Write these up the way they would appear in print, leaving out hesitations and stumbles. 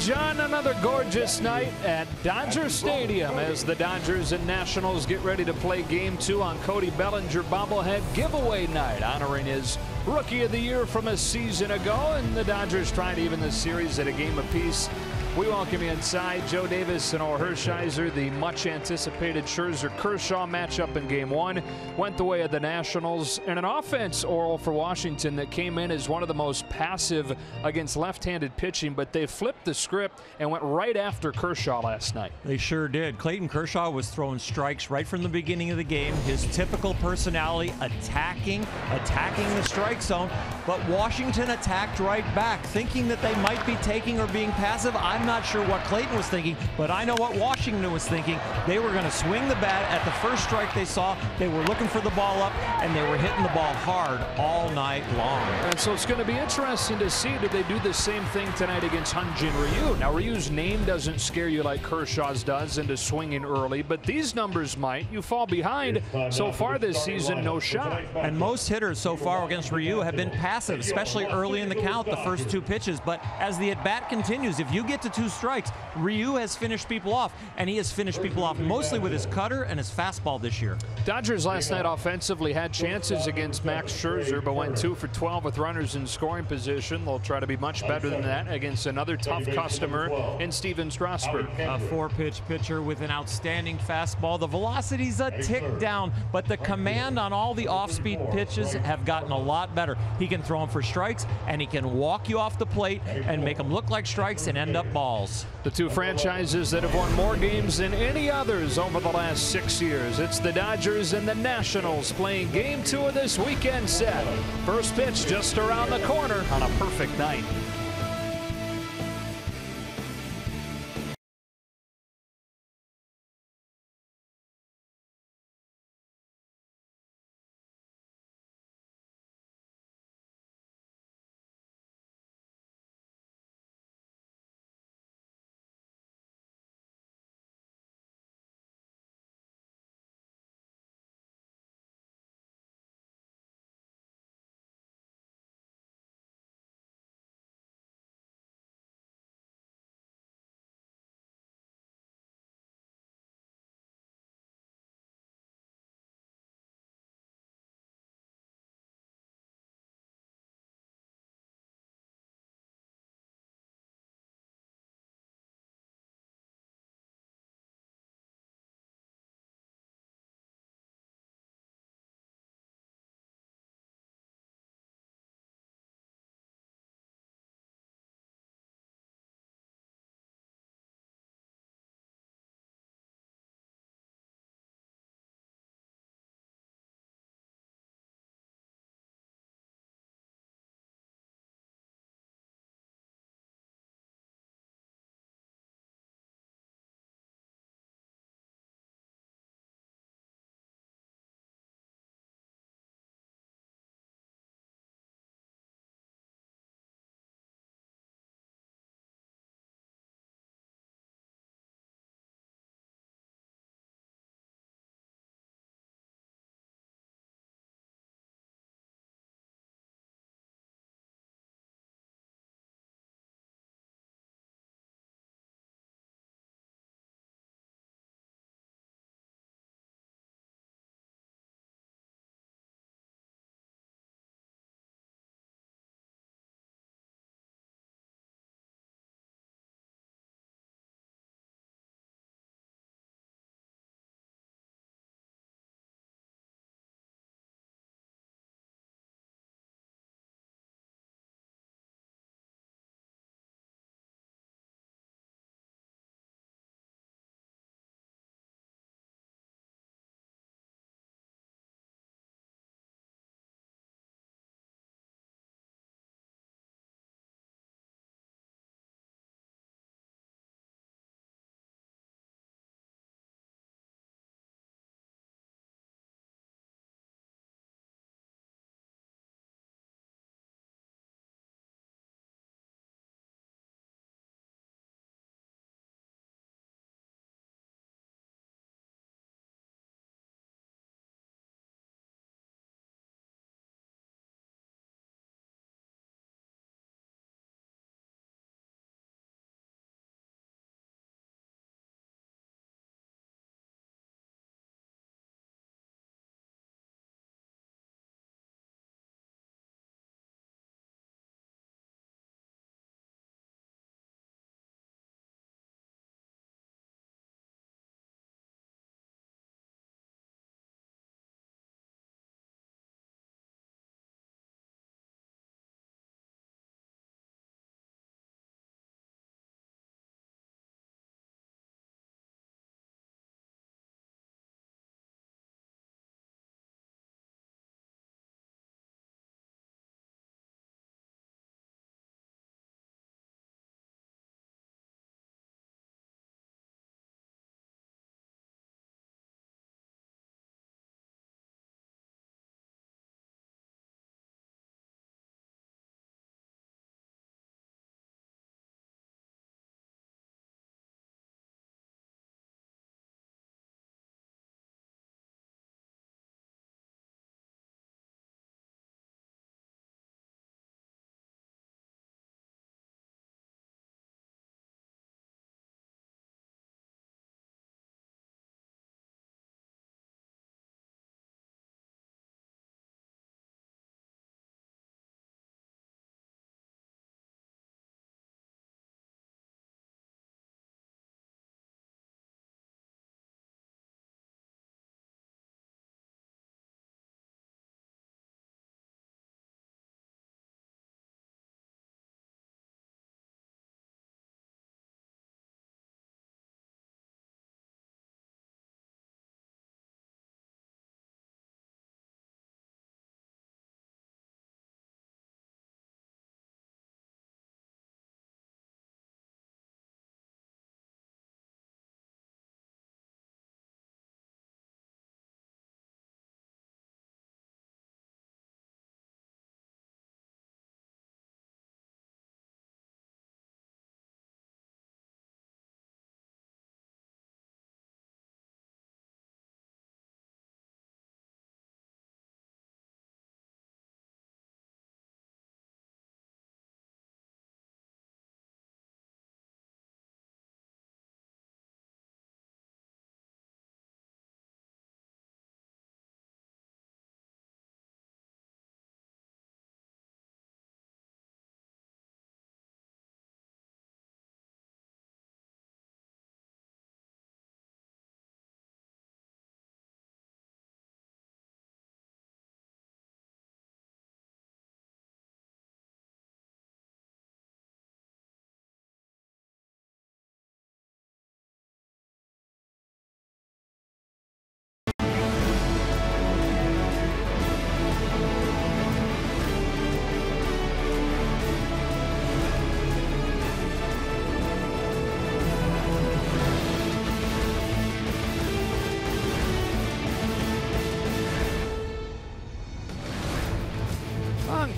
John, another gorgeous night at Dodger Stadium as the Dodgers and Nationals get ready to play Game 2 on Cody Bellinger bobblehead giveaway night, honoring his Rookie of the Year from a season ago, and the Dodgers trying to even the series at a game apiece. We welcome you inside. Joe Davis and Orel Hershiser. The much-anticipated Scherzer-Kershaw matchup in Game 1 went the way of the Nationals. And an offense, Orel, for Washington that came in as one of the most passive against left-handed pitching, but they flipped the script and went right after Kershaw last night. They sure did. Clayton Kershaw was throwing strikes right from the beginning of the game. His typical personality, attacking the strike zone. But Washington attacked right back, thinking that they might be taking or being passive. I'm not sure what Clayton was thinking, but I know what Washington was thinking. They were going to swing the bat at the first strike they saw. They were looking for the ball up, and they were hitting the ball hard all night long. And so it's going to be interesting to see, do they do the same thing tonight against Hyun-Jin Ryu? Now, Ryu's name doesn't scare you like Kershaw's does into swinging early, but these numbers might. You fall behind. So far this season, no shot. And most hitters so far against Ryu have been passive, especially early in the count, the first two pitches. But as the at-bat continues, if you get to two strikes, Ryu has finished people off, and he has finished people off mostly with his cutter and his fastball this year. Dodgers last night offensively had chances against Max Scherzer, but went 2 for 12 with runners in scoring position. They'll try to be much better than that against another tough customer in Steven Strasburg. A 4-pitch pitcher with an outstanding fastball. The velocity's a tick down, but the command on all the off-speed pitches have gotten a lot better. He can throw them for strikes, and he can walk you off the plate and make them look like strikes and end up balls. The two franchises that have won more games than any others over the last 6 years. It's the Dodgers and the Nationals playing Game 2 of this weekend set. First pitch just around the corner on a perfect night.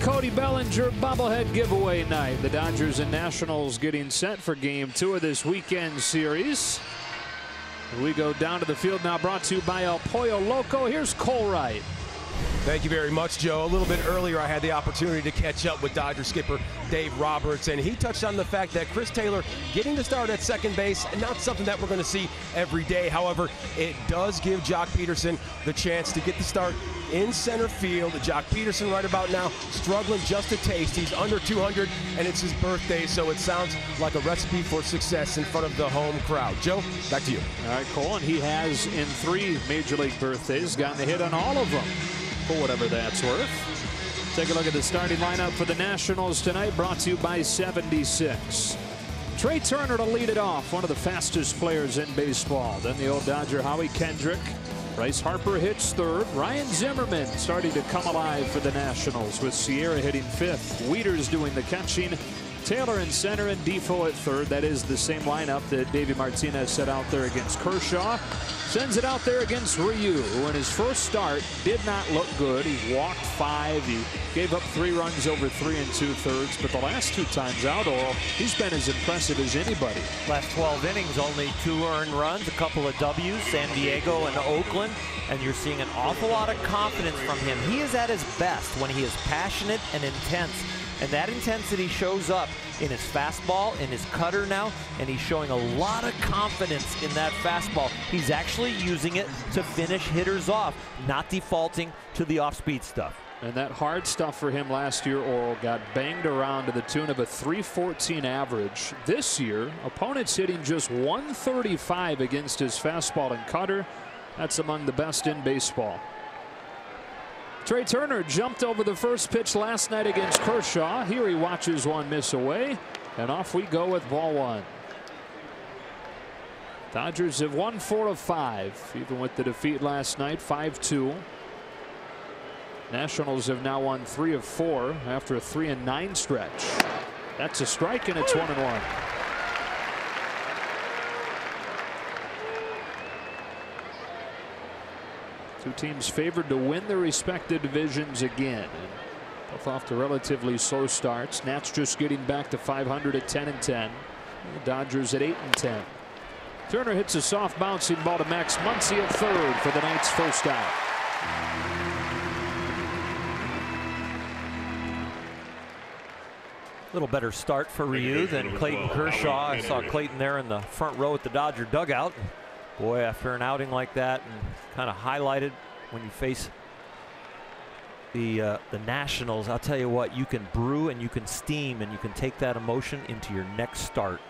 Cody Bellinger bobblehead giveaway night. The Dodgers and Nationals getting set for Game 2 of this weekend series. We go down to the field now, brought to you by El Pollo Loco. Here's Cole Wright. Thank you very much, Joe. A little bit earlier, I had the opportunity to catch up with Dodger skipper Dave Roberts, and he touched on the fact that Chris Taylor getting to start at second base, and not something that we're going to see every day. However, it does give Joc Pederson the chance to get the start in center field. Joc Pederson right about now struggling just a taste. He's under 200, and it's his birthday, so it sounds like a recipe for success in front of the home crowd. Joe, back to you. All right, Cole, and he has in 3 Major League birthdays gotten a hit on all of them, for whatever that's worth. Take a look at the starting lineup for the Nationals tonight, brought to you by 76. Trey Turner to lead it off, one of the fastest players in baseball. Then the old Dodger Howie Kendrick. Bryce Harper hits third. Ryan Zimmerman starting to come alive for the Nationals, with Sierra hitting 5th. Wieters doing the catching. Taylor in center and Defoe at third. That is the same lineup that Davey Martinez set out there against Kershaw. Sends it out there against Ryu, who in his first start did not look good. He walked 5. He gave up 3 runs over 3 2/3. But the last 2 times out, Oral, he's been as impressive as anybody. Last 12 innings, only 2 earned runs, a couple of W's, San Diego and Oakland. And you're seeing an awful lot of confidence from him. He is at his best when he is passionate and intense. And that intensity shows up in his fastball, in his cutter now, and he's showing a lot of confidence in that fastball. He's actually using it to finish hitters off, not defaulting to the off-speed stuff. And that hard stuff for him last year, Oral, got banged around to the tune of a .314 average. This year, opponents hitting just .135 against his fastball and cutter. That's among the best in baseball. Trey Turner jumped over the first pitch last night against Kershaw. Here he watches one miss away, and off we go with ball 1. Dodgers have won 4 of 5, even with the defeat last night, 5-2. Nationals have now won 3 of 4 after a 3-9 stretch. That's a strike, and it's 1-1. Two teams favored to win their respective divisions again. Both off to relatively slow starts. Nats just getting back to 500 at 10-10. The Dodgers at 8-10. Turner hits a soft bouncing ball to Max Muncy at third for the night's first out. A little better start for Ryu than Clayton Kershaw. I saw Clayton there in the front row at the Dodger dugout. Boy, after an outing like that, and kind of highlighted when you face the Nationals, I'll tell you what, you can brew and you can steam and you can take that emotion into your next start.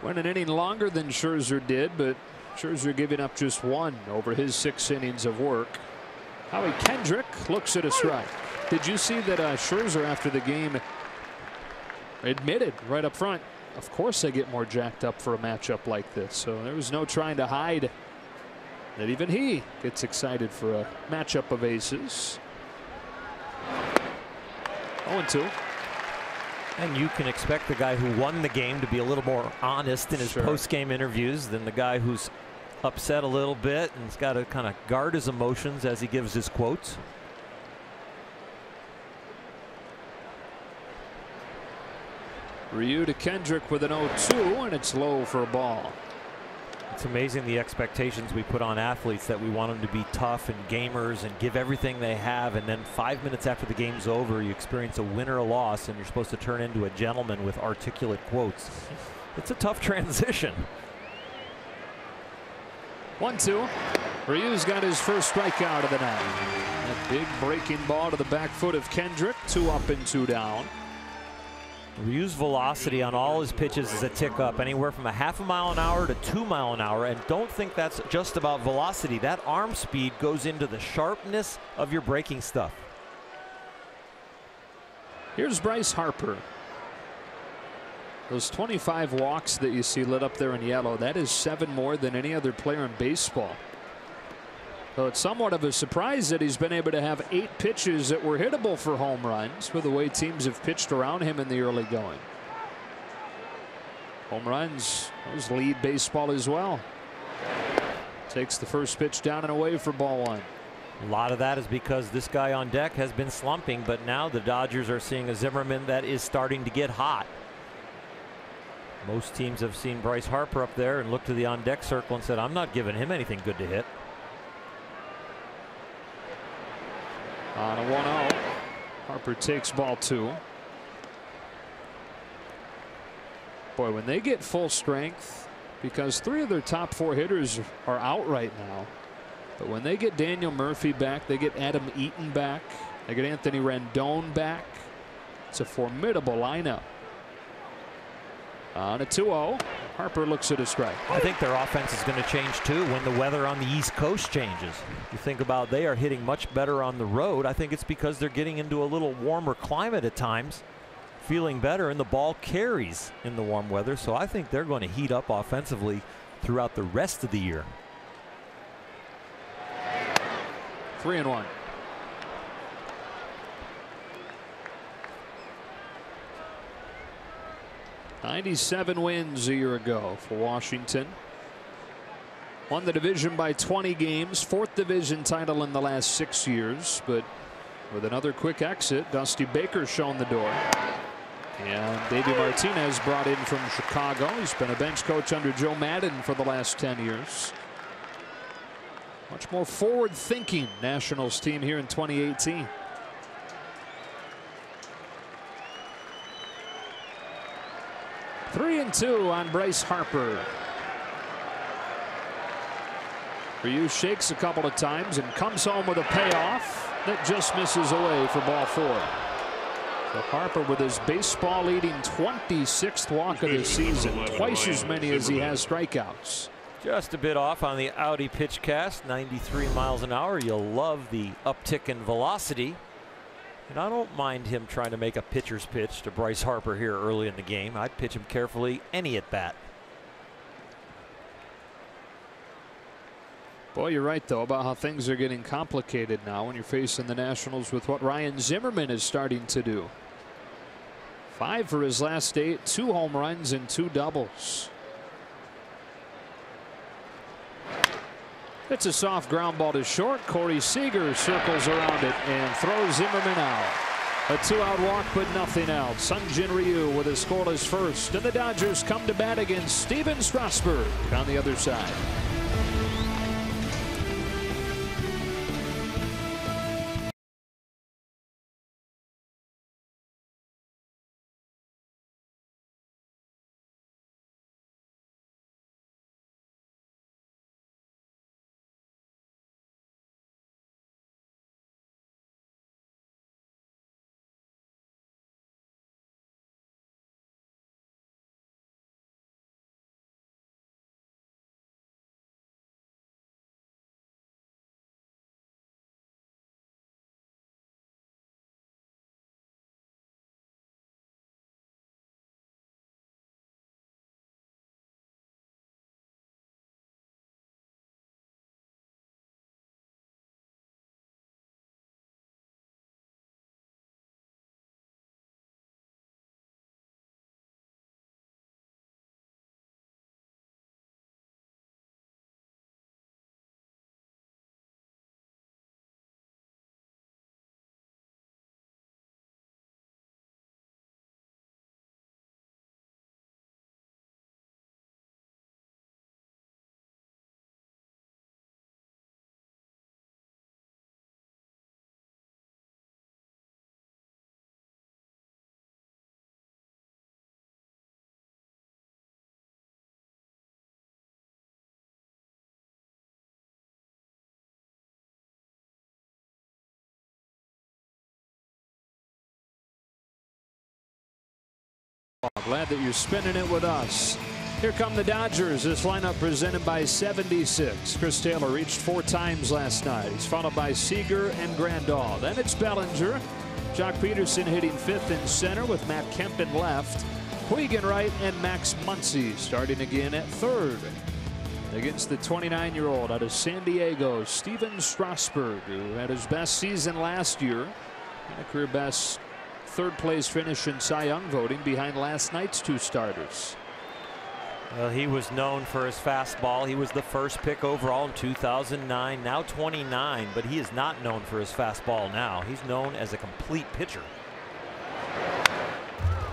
Went an inning longer than Scherzer did, but Scherzer giving up just 1 over his 6 innings of work. Howie Kendrick looks at a strike. Did you see that Scherzer after the game admitted right up front, of course they get more jacked up for a matchup like this. So there was no trying to hide that even he gets excited for a matchup of aces. 0-2. And you can expect the guy who won the game to be a little more honest in his post-game interviews than the guy who's upset a little bit and has got to kind of guard his emotions as he gives his quotes. Ryu to Kendrick with an 0-2, and it's low for a ball. It's amazing the expectations we put on athletes, that we want them to be tough and gamers and give everything they have, and then 5 minutes after the game's over you experience a win or a loss and you're supposed to turn into a gentleman with articulate quotes. It's a tough transition. 1-2. Ryu's got his first strikeout of the night. A big breaking ball to the back foot of Kendrick. 2 up and 2 down. Ryu's velocity on all his pitches is a tick up, anywhere from a ½ mile an hour to 2 miles an hour. And don't think that's just about velocity. That arm speed goes into the sharpness of your breaking stuff. Here's Bryce Harper. Those 25 walks that you see lit up there in yellow, that is 7 more than any other player in baseball. So it's somewhat of a surprise that he's been able to have 8 pitches that were hittable for home runs with the way teams have pitched around him in the early going. Home runs, those lead baseball as well. Takes the first pitch down and away for ball 1. A lot of that is because this guy on deck has been slumping, but now the Dodgers are seeing a Zimmerman that is starting to get hot. Most teams have seen Bryce Harper up there and looked to the on deck circle and said, I'm not giving him anything good to hit. On a 1-0, Harper takes ball 2. Boy, when they get full strength, because 3 of their top 4 hitters are out right now. But when they get Daniel Murphy back, they get Adam Eaton back, they get Anthony Rendon back. It's a formidable lineup. On a 2-0, Harper looks at a strike. I think their offense is going to change too when the weather on the East Coast changes. You think about they are hitting much better on the road. I think it's because they're getting into a little warmer climate at times, feeling better, and the ball carries in the warm weather. So I think they're going to heat up offensively throughout the rest of the year. 3-1. '97 wins a year ago for Washington. Won the division by 20 games, 4th division title in the last 6 years. But with another quick exit, Dusty Baker shown the door. And Davey Martinez brought in from Chicago. He's been a bench coach under Joe Madden for the last 10 years. Much more forward-thinking Nationals team here in 2018. Three and 2 on Bryce Harper. Ryu shakes a couple of times and comes home with a payoff that just misses away for ball 4. So Harper with his baseball leading 26th walk of the season, twice as many as he has strikeouts. Just a bit off on the Audi pitch cast, 93 miles an hour. You'll love the uptick in velocity. And I don't mind him trying to make a pitcher's pitch to Bryce Harper here early in the game. I'd pitch him carefully any at bat. Boy, you're right, though, about how things are getting complicated now when you're facing the Nationals with what Ryan Zimmerman is starting to do. 5 for his last 8, 2 home runs and 2 doubles. It's a soft ground ball to short. Corey Seager circles around it and throws Zimmerman out. A 2-out walk, but nothing else. Sungjin Ryu with a scoreless first, and the Dodgers come to bat against Steven Strasburg on the other side. Glad that you're spinning it with us. Here come the Dodgers. This lineup presented by 76. Chris Taylor reached 4 times last night. He's followed by Seager and Grandal. Then it's Bellinger. Joc Pederson hitting 5th in center with Matt Kemp in left. Puig in right, and Max Muncy starting again at 3rd. Against the 29-year-old out of San Diego, Steven Strasburg, who had his best season last year and a career best 3rd place finish in Cy Young voting behind last night's 2 starters. Well, he was known for his fastball. He was the first pick overall in 2009, now 29, but he is not known for his fastball now. He's known as a complete pitcher.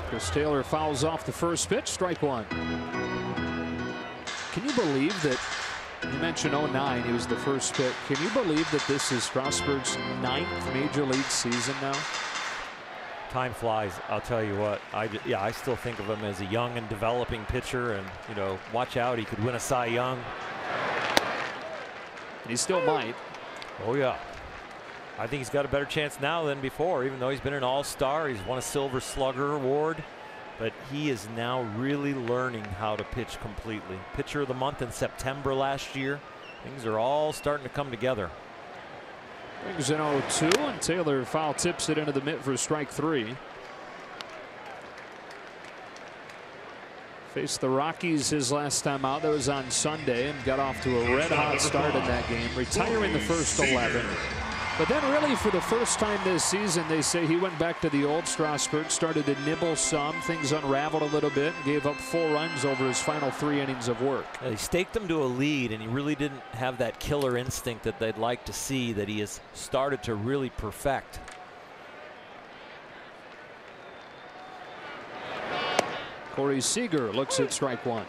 Chris Taylor fouls off the first pitch, strike one. Can you believe that? You mentioned 09, he was the first pick. Can you believe that this is Strasburg's 9th major league season now? Time flies, I'll tell you what. I still think of him as a young and developing pitcher, and you know, watch out, he could win a Cy Young. And he still might. Oh yeah. I think he's got a better chance now than before, even though he's been an all-star. He's won a Silver Slugger award, but he is now really learning how to pitch completely. Pitcher of the month in September last year. Things are all starting to come together. Brings in 0-2, and Taylor foul tips it into the mitt for strike three. Faced the Rockies his last time out. That was on Sunday, and got off to a red-hot start in that game, retiring the first 11. But then really for the first time this season, they say he went back to the old Strasburg, started to nibble some. Things unraveled a little bit, and gave up 4 runs over his final 3 innings of work. He staked them to a lead, and he really didn't have that killer instinct that they'd like to see, that he has started to really perfect. Corey Seager looks at strike one.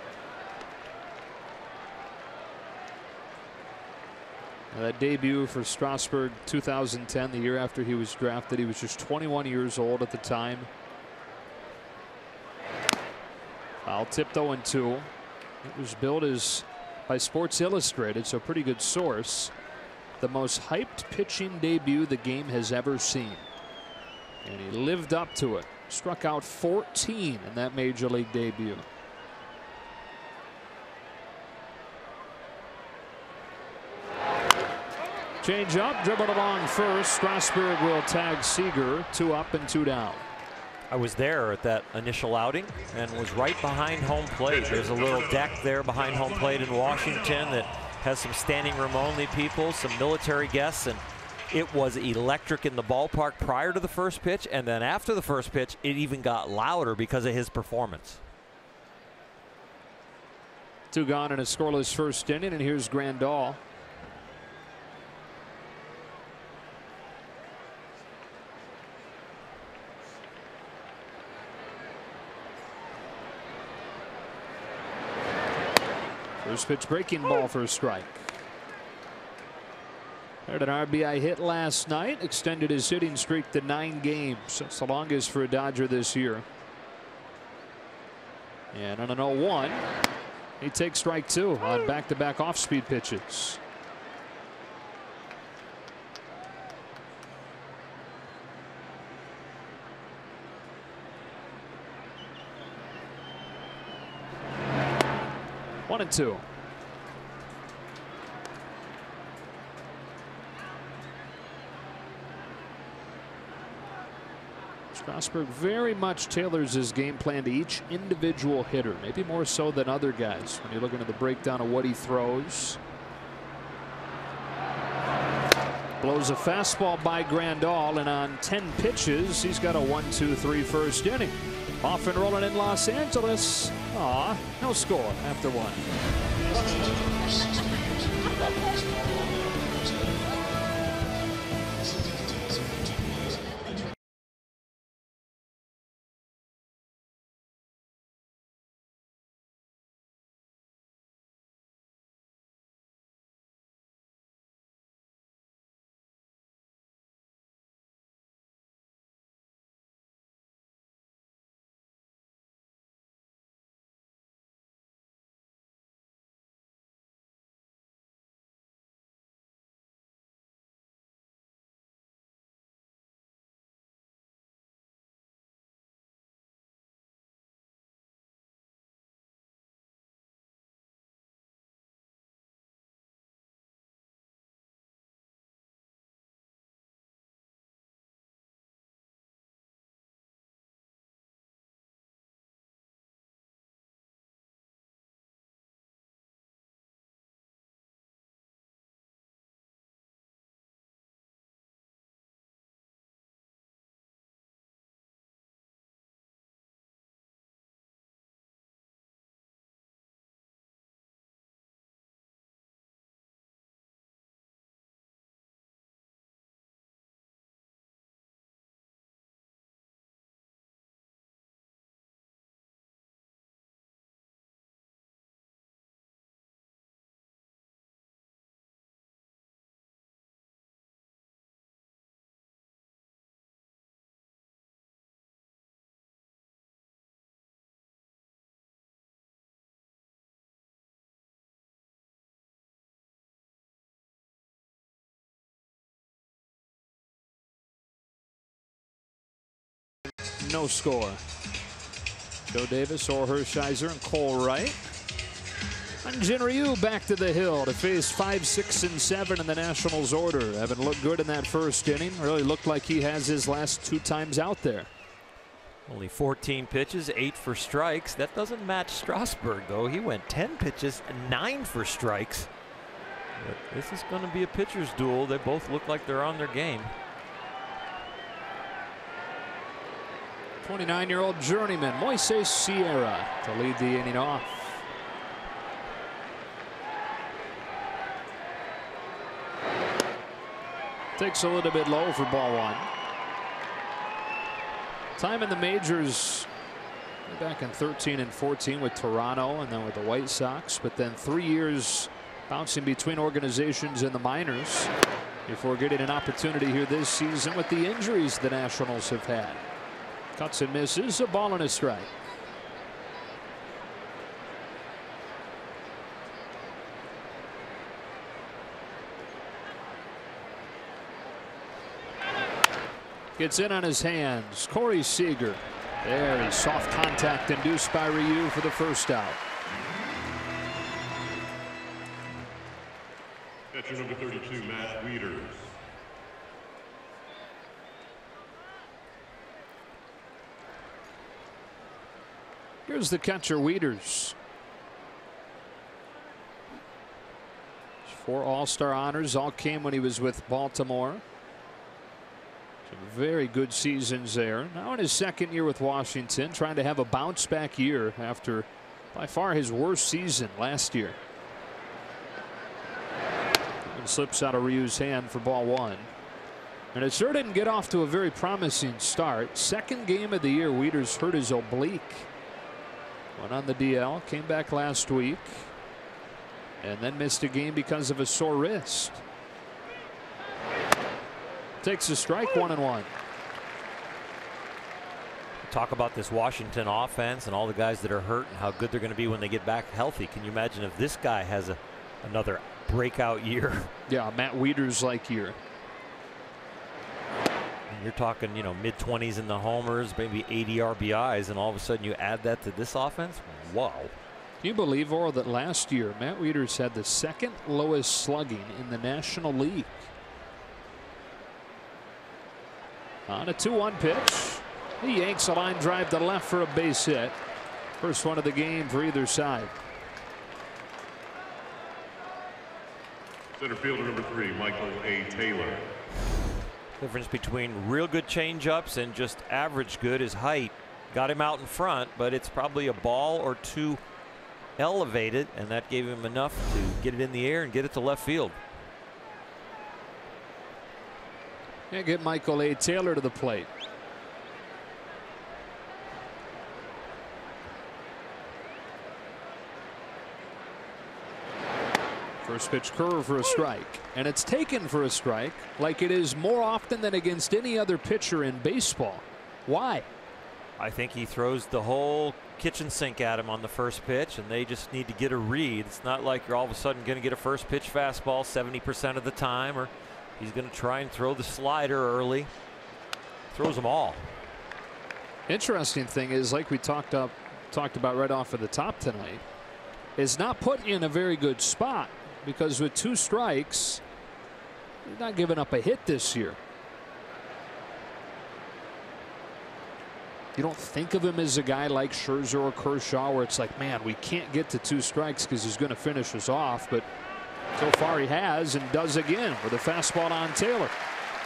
That debut for Strasburg 2010, the year after he was drafted. He was just 21 years old at the time. Foul tipped 0-2. It was billed as by Sports Illustrated, so a pretty good source, the most hyped pitching debut the game has ever seen. And he lived up to it. Struck out 14 in that major league debut. Change up, dribbled along first. Strasburg will tag Seager. 2 up and 2 down. I was there at that initial outing and was right behind home plate. There's a little deck there behind home plate in Washington that has some standing room only people, some military guests, and it was electric in the ballpark prior to the first pitch, and then after the first pitch it even got louder because of his performance. 2 gone in a scoreless first inning, and here's Grandal. First pitch breaking ball for a strike. Had an RBI hit last night, extended his hitting streak to 9 games. That's the longest for a Dodger this year. And on an 0-1, he takes strike 2 on back-to-back off-speed pitches. One and 2. Strasburg very much tailors his game plan to each individual hitter, maybe more so than other guys when you're looking at the breakdown of what he throws. Blows a fastball by Grandal, and on 10 pitches he's got a 1-2-3 first inning. Off and rolling in Los Angeles. No score after 1. no score. Joe Davis, Orr Hershiser, and Cole Wright. And Jin Ryu back to the hill to face 5, 6, and 7 in the Nationals order. Having looked good in that first inning. Really looked like he has his last 2 times out there. Only 14 pitches, 8 for strikes. That doesn't match Strasburg, though. He went 10 pitches and 9 for strikes. But this is going to be a pitcher's duel. They both look like they're on their game. 29-year-old journeyman Moises Sierra to lead the inning off. Takes a little bit low for ball 1. Time in the majors back in 13 and 14 with Toronto and then with the White Sox, but then 3 years bouncing between organizations in the minors before getting an opportunity here this season with the injuries the Nationals have had. Cuts and misses, a ball and a strike. Gets in on his hands. Corey Seager. There, soft contact induced by Ryu for the first out. Catcher number 32, Matt Wieters. Here's the catcher, Wieters. 4 All-Star honors, all came when he was with Baltimore. Some very good seasons there. Now in his second year with Washington, trying to have a bounce back year after by far his worst season last year. And slips out of Ryu's hand for ball 1. And it sure didn't get off to a very promising start. Second game of the year, Wieters hurt his oblique. Went on the DL, came back last week, and then missed a game because of a sore wrist. Takes a strike, 1-1. Talk about this Washington offense and all the guys that are hurt and how good they're going to be when they get back healthy. Can you imagine if this guy has another breakout year? Yeah, Matt Wieters like year. And you're talking, you know, mid-20s in the homers, maybe 80 RBIs, and all of a sudden you add that to this offense? Wow. Can you believe, Oral, that last year Matt Wieters had the second lowest slugging in the National League? On a 2-1 pitch. He yanks a line drive to left for a base hit. First one of the game for either side. Center fielder number 3, Michael A. Taylor. Difference between real good changeups and just average good is height. Got him out in front, but it's probably a ball or 2 elevated, and that gave him enough to get it in the air and get it to left field. And get Michael A. Taylor to the plate. First pitch curve for a strike, and it's taken for a strike like it is more often than against any other pitcher in baseball. Why? I think he throws the whole kitchen sink at him on the first pitch, and they just need to get a read. It's not like you're all of a sudden going to get a first pitch fastball 70% of the time, or he's going to try and throw the slider early. Throws them all. Interesting thing is, like we talked about right off of the top tonight, is not put in a very good spot, because with 2 strikes, he's not giving up a hit this year. You don't think of him as a guy like Scherzer or Kershaw where it's like, man, we can't get to 2 strikes because he's going to finish us off. But so far he has, and does again with a fastball on Taylor.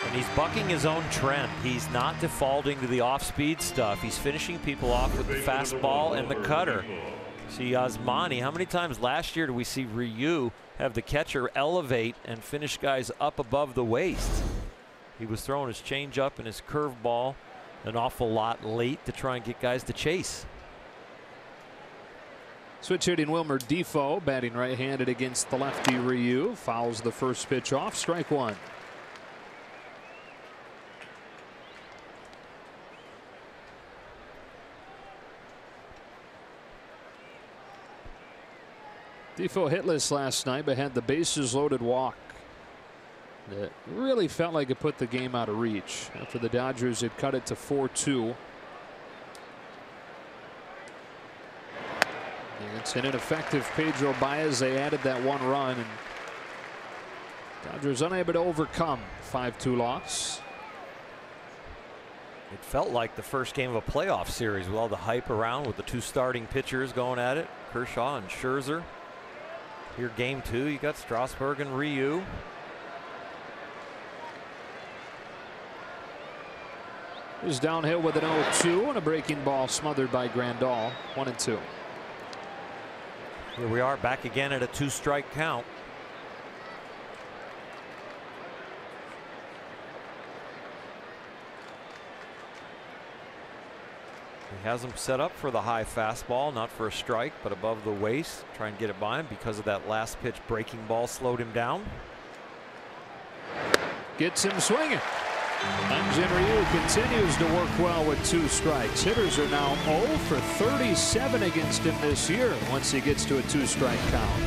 And he's bucking his own trend. He's not defaulting to the off-speed stuff. He's finishing people off with the fastball and the cutter. See Osmani, how many times last year did we see Ryu have the catcher elevate and finish guys up above the waist? He was throwing his changeup and his curveball an awful lot late to try and get guys to chase. Switch hitting Wilmer Defoe, batting right-handed against the lefty Ryu. Fouls the first pitch off, strike 1. Defoe hitless last night, but had the bases loaded walk that really felt like it put the game out of reach after the Dodgers had cut it to 4-2 It's an ineffective Pedro Baez. They added that one run, and Dodgers unable to overcome 5-2 loss. It felt like the first game of a playoff series with all the hype around, with the two starting pitchers going at it, Kershaw and Scherzer. Here, game 2, you got Strasburg and Ryu. He's downhill with an 0-2 and a breaking ball smothered by Grandal. 1-2. Here we are back again at a 2-strike count. He has him set up for the high fastball, not for a strike, but above the waist. Try and get it by him because of that last pitch breaking ball slowed him down. Gets him swinging. Hyun-Jin Ryu continues to work well with 2 strikes. Hitters are now 0 for 37 against him this year once he gets to a 2-strike count.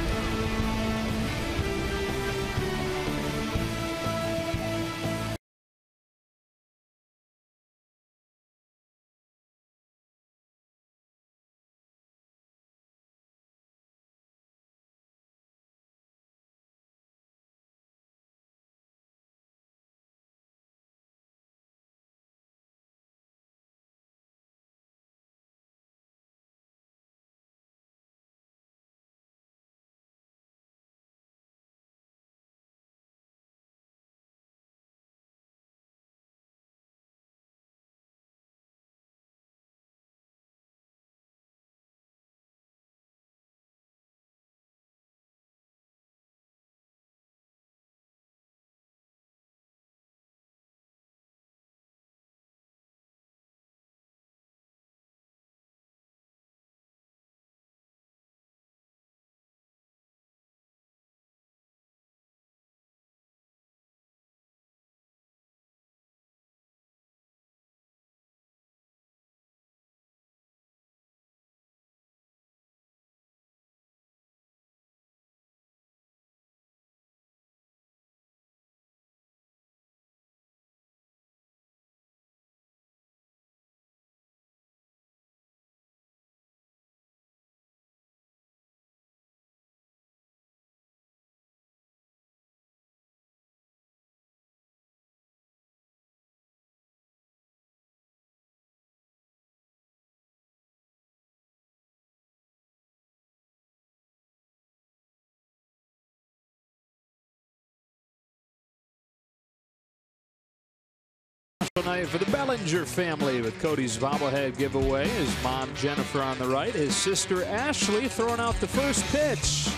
Tonight for the Bellinger family with Cody's bobblehead giveaway. His mom Jennifer on the right, his sister Ashley throwing out the first pitch.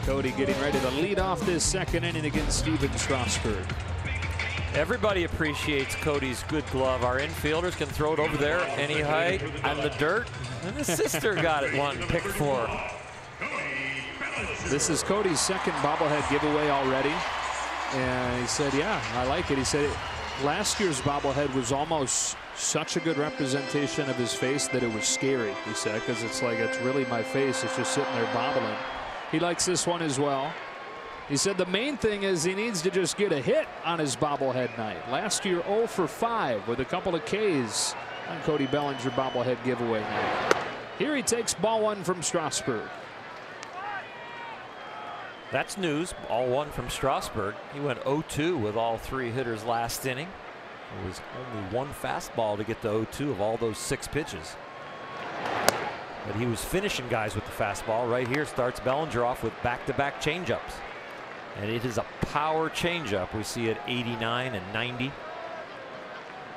Cody getting ready to lead off this second inning against Steven Strasburg. Everybody appreciates Cody's good glove. Our infielders can throw it over there any height on the dirt, and his sister got it one picked for. This is Cody's second bobblehead giveaway already. And he said, yeah, I like it. He said last year's bobblehead was almost such a good representation of his face that it was scary, he said, because it's like, it's really my face. It's just sitting there bobbling. He likes this one as well. He said the main thing is he needs to just get a hit on his bobblehead night. Last year, 0 for 5 with a couple of Ks on Cody Bellinger bobblehead giveaway night. Here he takes ball 1 from Strasburg. That's news. All 1 from Strasburg. He went 0-2 with all 3 hitters last inning. It was only 1 fastball to get to 0-2 of all those 6 pitches. But he was finishing guys with the fastball. Right here starts Bellinger off with back-to-back changeups. And it is a power changeup. We see it 89 and 90.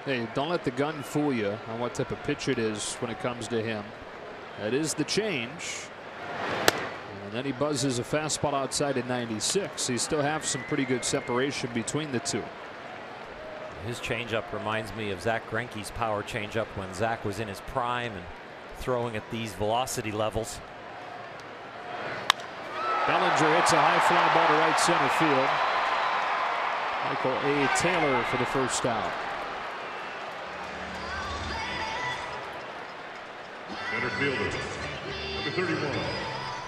Hey, don't let the gun fool you on what type of pitch it is when it comes to him. That is the change. And then he buzzes a fastball outside at 96. He still have some pretty good separation between the two. His changeup reminds me of Zach Greinke's power changeup when Zach was in his prime and throwing at these velocity levels. Bellinger hits a high fly ball to right center field. Michael A. Taylor for the first out. Center fielder, number 31,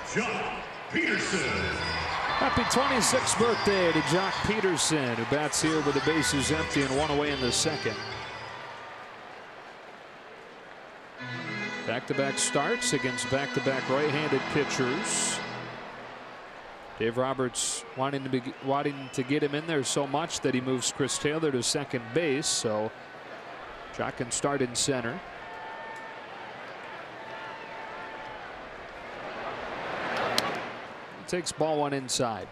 Joc Pederson. Happy 26th birthday to Joc Pederson, who bats here with the bases empty and 1 away in the second. Back-to-back starts against back-to-back right-handed pitchers. Dave Roberts wanting to get him in there so much that he moves Chris Taylor to second base, so Joc can start in center. He takes ball one inside.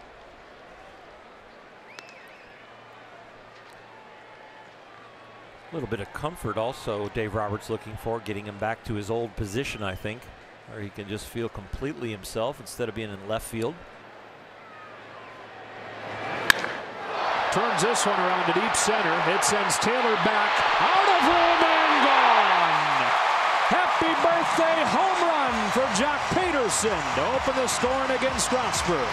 A little bit of comfort also Dave Roberts looking for, getting him back to his old position, I think, where he can just feel completely himself instead of being in left field. Turns this one around to deep center. It sends Taylor back out of room and gone. Happy birthday home run for Joc Pederson to open the scoring against Strasburg.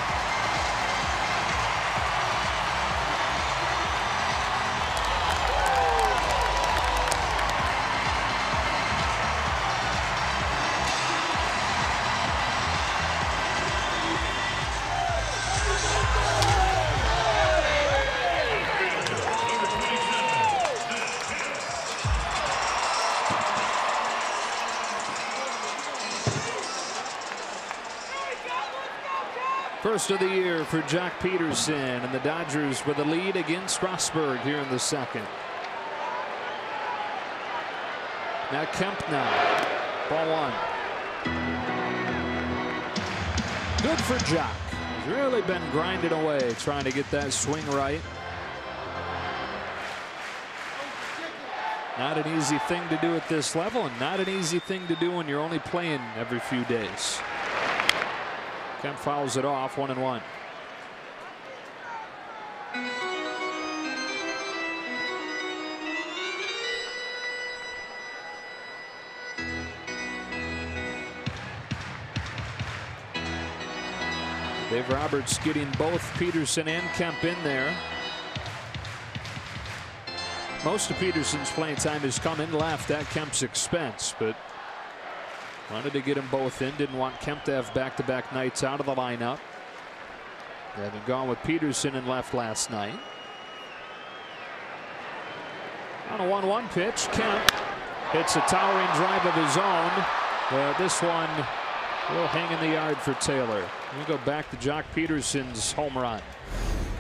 First of the year for Joc Pederson, and the Dodgers with a lead against Strasburg here in the second. Now Kemp now. Ball one. Good for Joc. He's really been grinding away trying to get that swing right. Not an easy thing to do at this level, and not an easy thing to do when you're only playing every few days. Kemp fouls it off, 1-1. Dave Roberts getting both Pederson and Kemp in there. Most of Pederson's playing time has come in left at Kemp's expense, but wanted to get them both in. Didn't want Kemp to have back-to-back nights out of the lineup. They haven't gone with Pederson in left last night. On a 1-1 pitch, Kemp hits a towering drive of his own. This one will hang in the yard for Taylor. We go back to Joc Pederson's home run.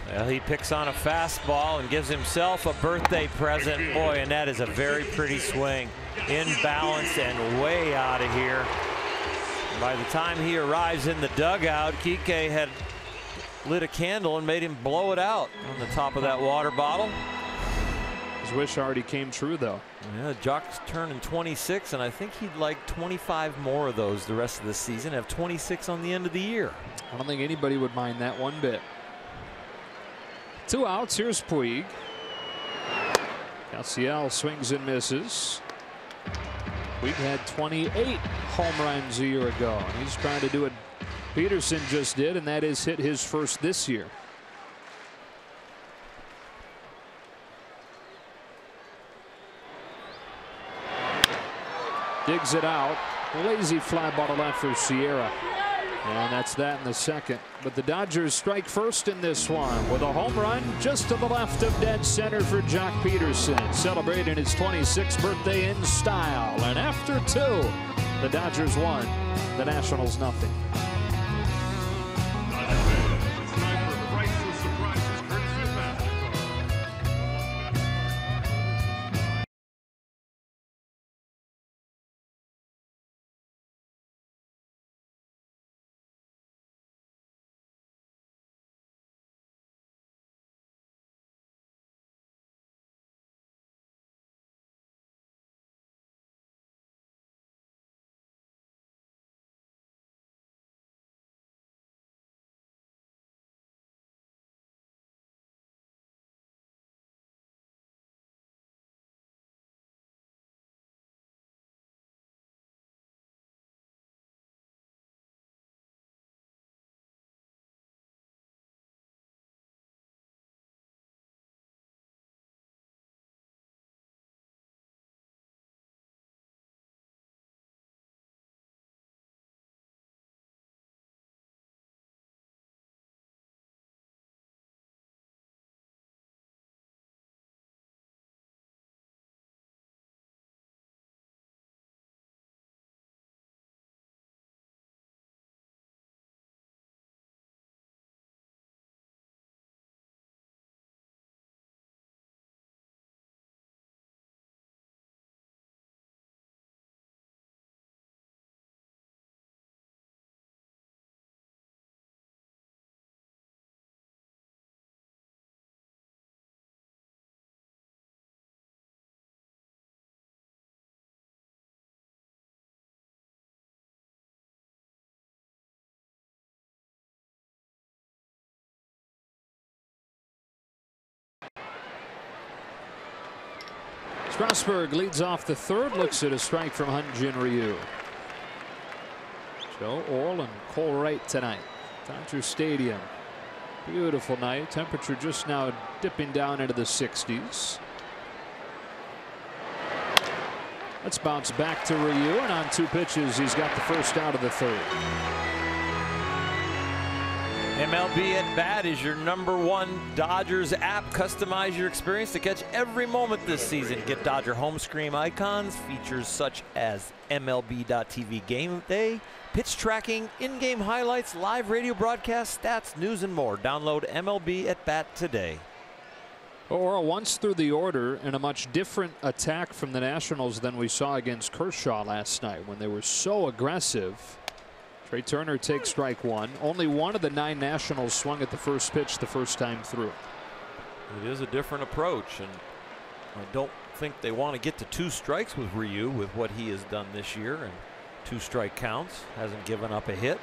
Well, he picks on a fastball and gives himself a birthday present. Boy, and that is a very pretty swing. In balance and way out of here. And by the time he arrives in the dugout, Kike had lit a candle and made him blow it out on the top of that water bottle. His wish already came true, though. Yeah, Joc's turning 26, and I think he'd like 25 more of those the rest of the season. Have 26 on the end of the year. I don't think anybody would mind that one bit. 2 outs. Here's Puig. Calciel swings and misses. Puig had 28 home runs a year ago. He's trying to do what Pederson just did, and that is hit his first this year. Digs it out. Lazy fly ball to left for Sierra. And that's that in the second. But the Dodgers strike first in this one with a home run just to the left of dead center for Joc Pederson, celebrating his 26th birthday in style. And after 2, the Dodgers won, the Nationals nothing. Strasburg leads off the third, looks at a strike from Hyun-Jin Ryu. Joe Orl and Cole Wright tonight. Dodger Stadium. Beautiful night. Temperature just now dipping down into the 60s. Let's bounce back to Ryu, and on 2 pitches he's got the first out of the third. MLB at Bat is your #1 Dodgers app. Customize your experience to catch every moment this season. Get Dodger home screen icons, features such as MLB.TV Game Day, pitch tracking, in-game highlights, live radio broadcasts, stats, news, and more. Download MLB at Bat today. Or once through the order, and a much different attack from the Nationals than we saw against Kershaw last night when they were so aggressive. Trey Turner takes strike 1. Only one of the 9 Nationals swung at the first pitch the first time through. It is a different approach, and I don't think they want to get to 2 strikes with Ryu with what he has done this year, and 2 strike counts. Hasn't given up a hit.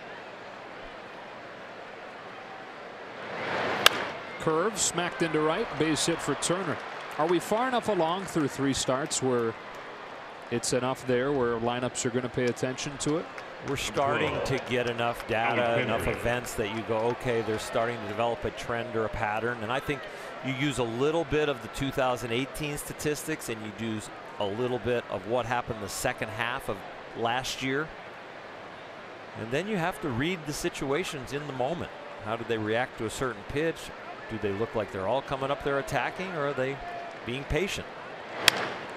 Curve smacked into right, base hit for Turner. Are we far enough along through 3 starts where it's enough there where lineups are going to pay attention to it? We're starting to get enough data, enough events that you go, okay, they're starting to develop a trend or a pattern. And I think you use a little bit of the 2018 statistics, and you use a little bit of what happened the second half of last year. And then you have to read the situations in the moment. How do they react to a certain pitch? Do they look like they're all coming up there attacking, or are they being patient?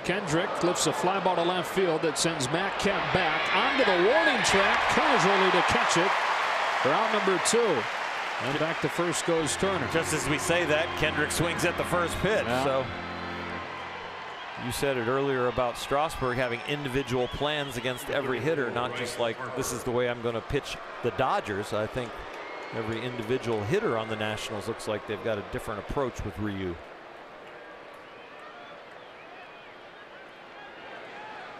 Kendrick lifts a fly ball to left field that sends Matt Kemp back onto the warning track, casually to catch it for out number 2. And back to first goes Turner. Just as we say that, Kendrick swings at the first pitch. Yeah. So you said it earlier about Strasburg having individual plans against every hitter, not just like this is the way I'm going to pitch the Dodgers. I think every individual hitter on the Nationals looks like they've got a different approach with Ryu.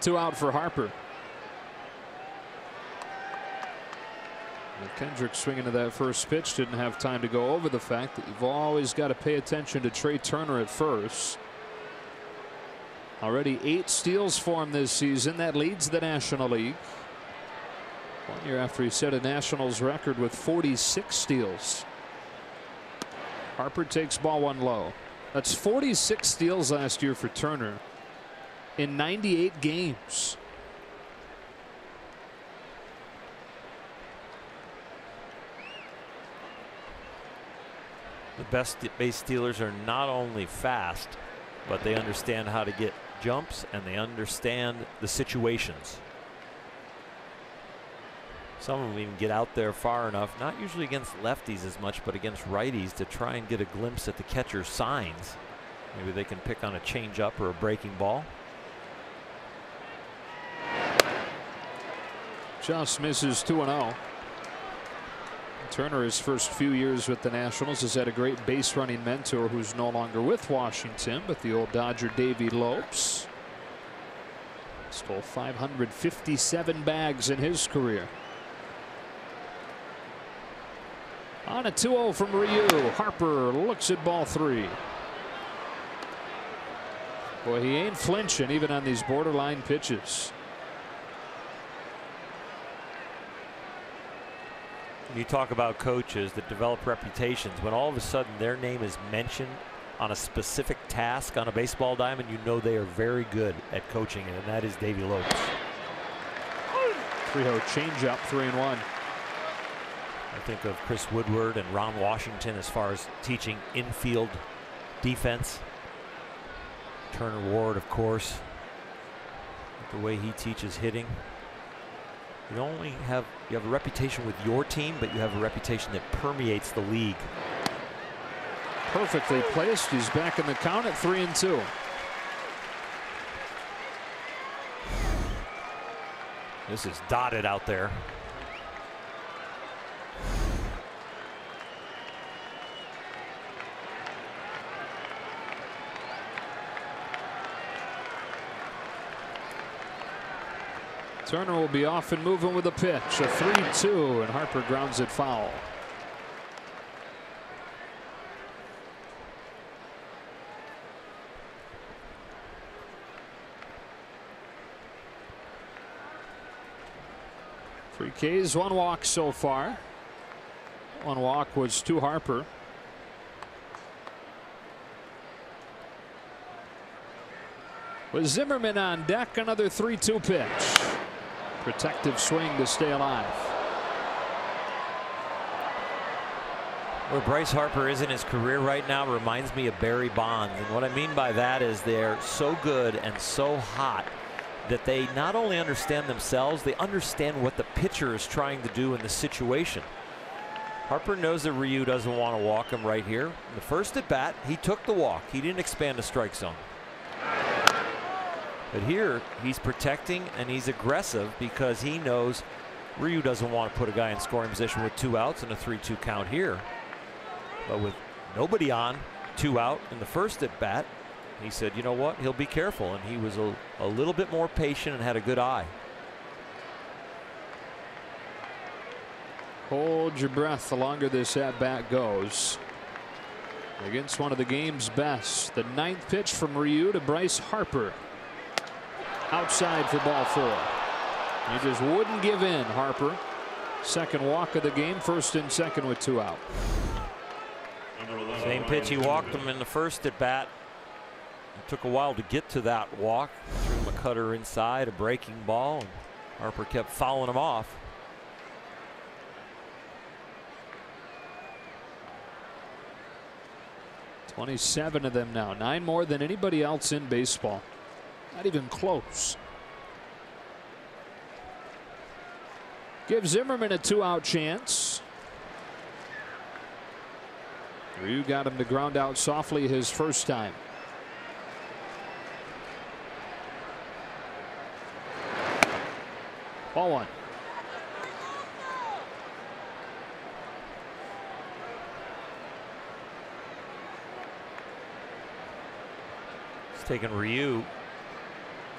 2 out for Harper. And Kendrick swinging to that first pitch, didn't have time to go over the fact that you've always got to pay attention to Trey Turner at first. Already 8 steals for him this season. That leads the National League. 1 year after he set a Nationals record with 46 steals. Harper takes ball 1 low. That's 46 steals last year for Turner in 98 games. The best base stealers are not only fast, but they understand how to get jumps, and they understand the situations. Some of them even get out there far enough, not usually against lefties as much, but against righties, to try and get a glimpse at the catcher's signs. Maybe they can pick on a changeup or a breaking ball. Just misses 2-0. Turner, his first few years with the Nationals, has had a great base running mentor who's no longer with Washington, but the old Dodger Davey Lopes. Stole 557 bags in his career. On a 2-0 from Ryu. Harper looks at ball 3. Boy, he ain't flinching even on these borderline pitches. You talk about coaches that develop reputations. When all of a sudden their name is mentioned on a specific task on a baseball diamond, you know they are very good at coaching it, and that is Davey Lopes. 3-0 changeup, 3-1. I think of Chris Woodward and Ron Washington as far as teaching infield defense. Turner Ward, of course, the way he teaches hitting. You have a reputation with your team, but you have a reputation that permeates the league. Perfectly placed. He's back in the count at 3-2. This is dotted out there. Turner will be off and moving with a pitch. A 3-2, and Harper grounds it foul. 3 Ks, 1 walk so far. 1 walk was to Harper. With Zimmerman on deck, another 3-2 pitch. Protective swing to stay alive. Where Bryce Harper is in his career right now reminds me of Barry Bonds. And what I mean by that is they're so good and so hot that they not only understand themselves, they understand what the pitcher is trying to do in the situation. Harper knows that Ryu doesn't want to walk him right here. In the first at bat, he took the walk. He didn't expand the strike zone. But here, he's protecting and he's aggressive because he knows Ryu doesn't want to put a guy in scoring position with 2 outs and a 3-2 count here. But with nobody on, 2 out in the first at bat, he said, you know what, he'll be careful. And he was a little bit more patient and had a good eye. Hold your breath the longer this at bat goes. Against one of the game's best. The 9th pitch from Ryu to Bryce Harper. Outside for ball 4. He just wouldn't give in, Harper. 2nd walk of the game, 1st and 2nd with 2 out. Same pitch he walked him in the first at bat. It took a while to get to that walk. Threw him a cutter inside, a breaking ball, and Harper kept fouling him off. $27 of them now, 9 more than anybody else in baseball. Not even close. Give Zimmerman a 2-out chance. Ryu got him to ground out softly his first time. Ball 1. It's taken Ryu,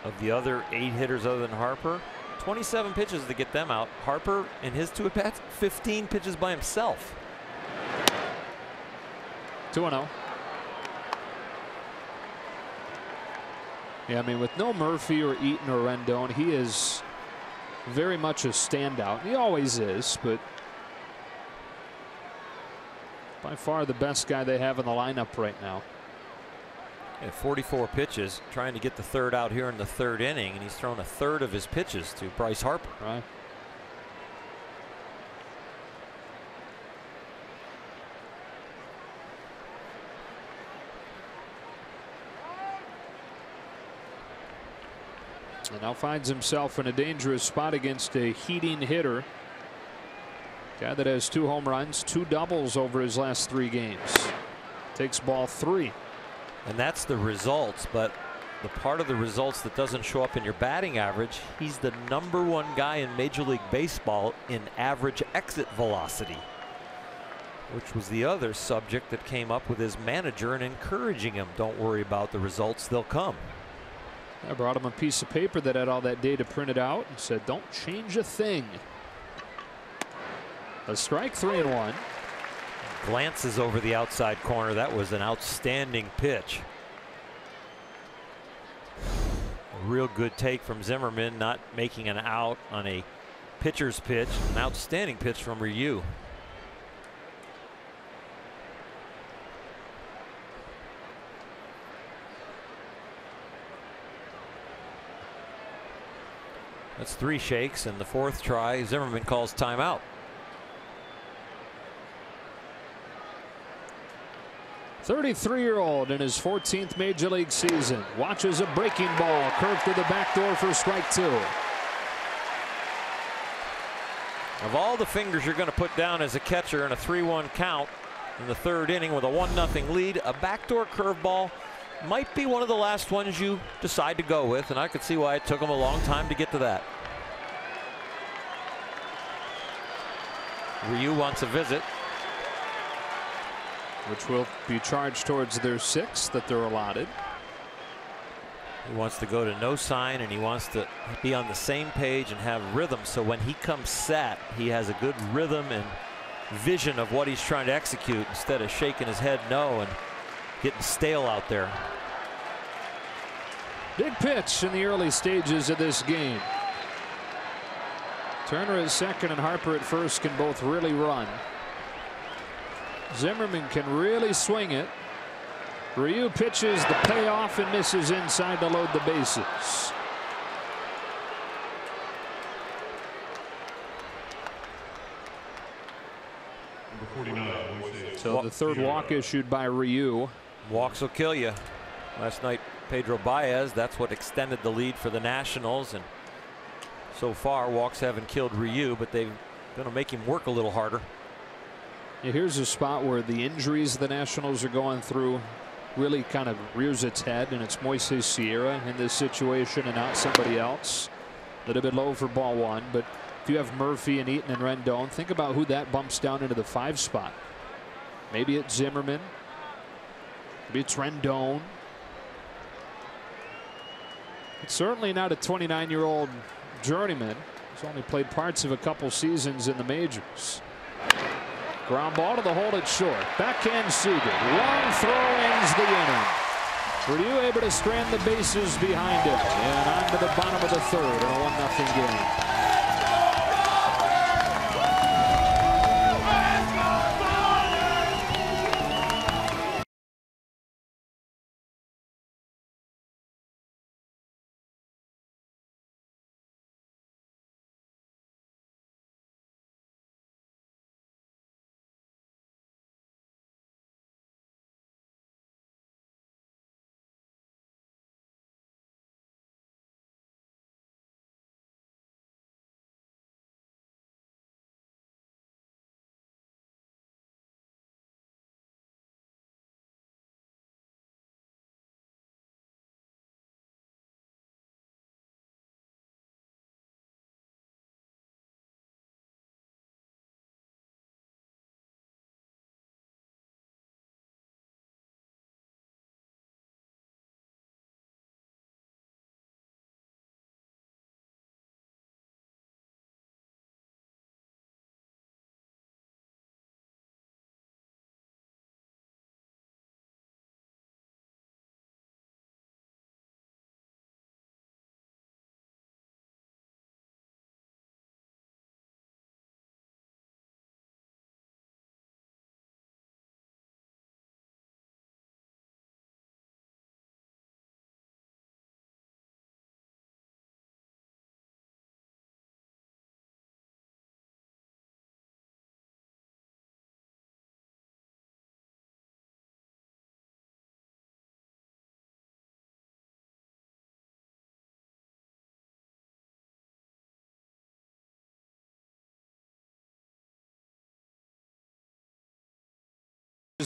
of the other 8 hitters other than Harper, 27 pitches to get them out. Harper in his 2 at-bats, 15 pitches by himself. 2-0. Yeah, I mean, with no Murphy or Eaton or Rendon, he is very much a standout. He always is, but by far the best guy they have in the lineup right now. Yeah, 44 pitches, trying to get the 3rd out here in the 3rd inning, and he's thrown a 1/3 of his pitches to Bryce Harper. Right. And now finds himself in a dangerous spot against a heating hitter. Guy that has 2 home runs, 2 doubles over his last 3 games. Takes ball 3. And that's the results, but the part of the results that doesn't show up in your batting average, he's the #1 guy in Major League Baseball in average exit velocity, which was the other subject that came up with his manager and encouraging him. Don't worry about the results, they'll come. I brought him a piece of paper that had all that data printed out and said, don't change a thing. A strike, 3-1. Glances over the outside corner. That was an outstanding pitch. A real good take from Zimmerman, not making an out on a pitcher's pitch. An outstanding pitch from Ryu. That's 3 shakes, and the 4th try, Zimmerman calls timeout. "33-year-old in his 14th major league season watches a breaking ball curved to the back door for strike 2. Of all the fingers you're going to put down as a catcher in a 3-1 count in the 3rd inning with a 1-0 lead, a backdoor curveball might be one of the last ones you decide to go with, and I could see why it took him a long time to get to that. Ryu wants a visit, which will be charged towards their 6th that they're allotted. He wants to go to no sign, and he wants to be on the same page and have rhythm, so when he comes set, he has a good rhythm and vision of what he's trying to execute instead of shaking his head no and getting stale out there. Big pitch in the early stages of this game. Turner at second and Harper at first can both really run. Zimmerman can really swing it. Ryu pitches the payoff and misses inside to load the bases. So the third walk issued by Ryu. Walks will kill you. Last night, Pedro Baez, that's what extended the lead for the Nationals. And so far, walks haven't killed Ryu, but they're going to make him work a little harder. Yeah, here's a spot where the injuries the Nationals are going through really kind of rears its head, and it's Moises Sierra in this situation and not somebody else. A little bit low for ball one, but if you have Murphy and Eaton and Rendon, think about who that bumps down into the 5 spot. Maybe it's Zimmerman. Maybe it's Rendon. It's certainly not a 29-year-old journeyman. He's only played parts of a couple seasons in the majors. Ground ball to the hold at short. Backhand Seager. Long throw ends the inning. Ryu able to strand the bases behind him. And on to the bottom of the third in a 1-0 game.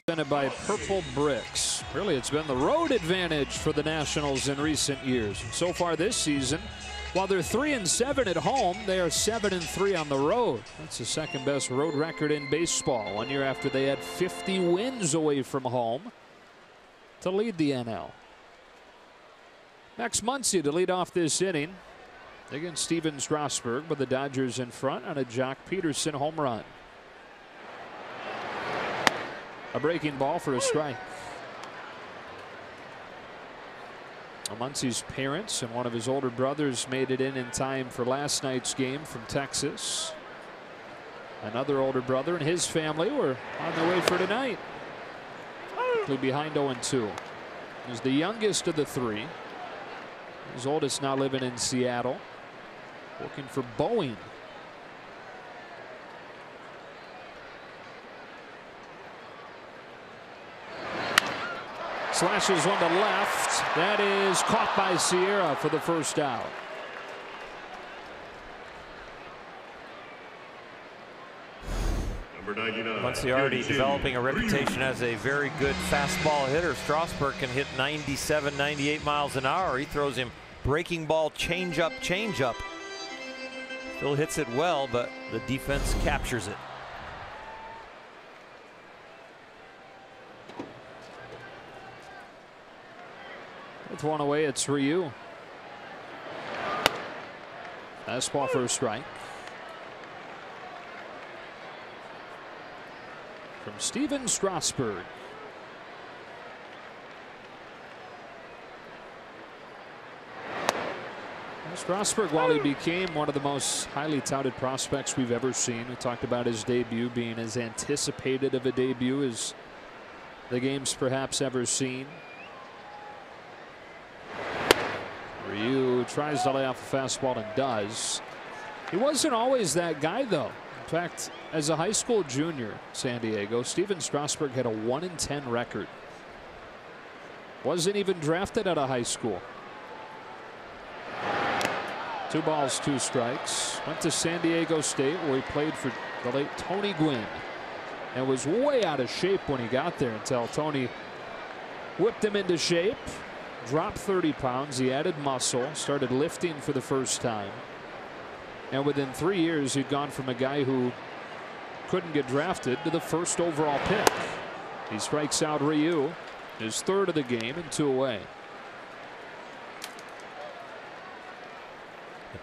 Presented by Purple Bricks. Really, it's been the road advantage for the Nationals in recent years. So far this season, while they're 3-7 at home, they are 7-3 on the road. That's the second best road record in baseball. 1 year after they had 50 wins away from home to lead the NL. Max Muncy to lead off this inning against Steven Strasburg, with the Dodgers in front on a Joc Pederson home run. A breaking ball for a strike. Muncy's parents and one of his older brothers made it in time for last night's game from Texas. Another older brother and his family were on their way for tonight. He'll be behind 0-2. He's the youngest of the three. His oldest now living in Seattle, working for Boeing. Slashes one to left. That is caught by Sierra for the first out. Number 99. Muncy already developing a reputation as a very good fastball hitter. Strasburg can hit 97, 98 miles an hour. He throws him breaking ball, changeup, changeup. Still hits it well, but the defense captures it. With one away, it's Ryu. Fastball for a strike. From Steven Strasburg. Strasburg, while he became one of the most highly touted prospects we've ever seen, we talked about his debut being as anticipated of a debut as the game's perhaps ever seen. Ryu tries to lay off a fastball and does. He wasn't always that guy, though. In fact, as a high school junior, San Diego, Steven Strasburg had a 1-10 record. Wasn't even drafted out of high school. 2 balls, 2 strikes. Went to San Diego State, where he played for the late Tony Gwynn, and was way out of shape when he got there until Tony whipped him into shape. Dropped 30 pounds. He added muscle, started lifting for the first time. And within 3 years, he'd gone from a guy who couldn't get drafted to the first overall pick. He strikes out Ryu, his 3rd of the game, and 2 away.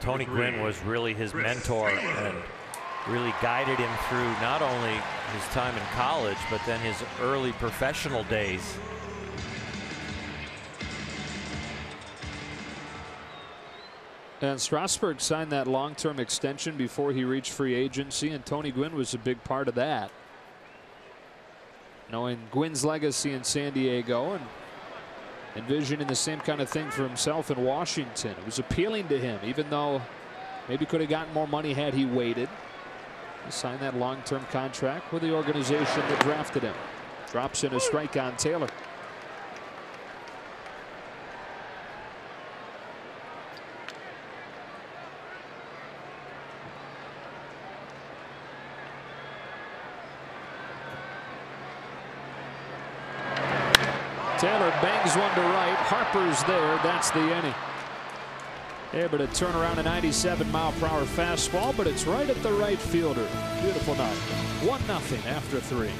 Tony Gwynn was really his mentor and really guided him through not only his time in college, but then his early professional days. And Strasburg signed that long-term extension before he reached free agency, and Tony Gwynn was a big part of that. Knowing Gwynn's legacy in San Diego and envisioning the same kind of thing for himself in Washington. It was appealing to him, even though maybe could have gotten more money had he waited. He signed that long-term contract with the organization that drafted him. Drops in a strike on Taylor. Taylor bangs one to right. Harper's there. That's the inning. Able to turn around a 97-mile-per-hour fastball, but it's right at the right fielder. Beautiful night. 1-0 after 3.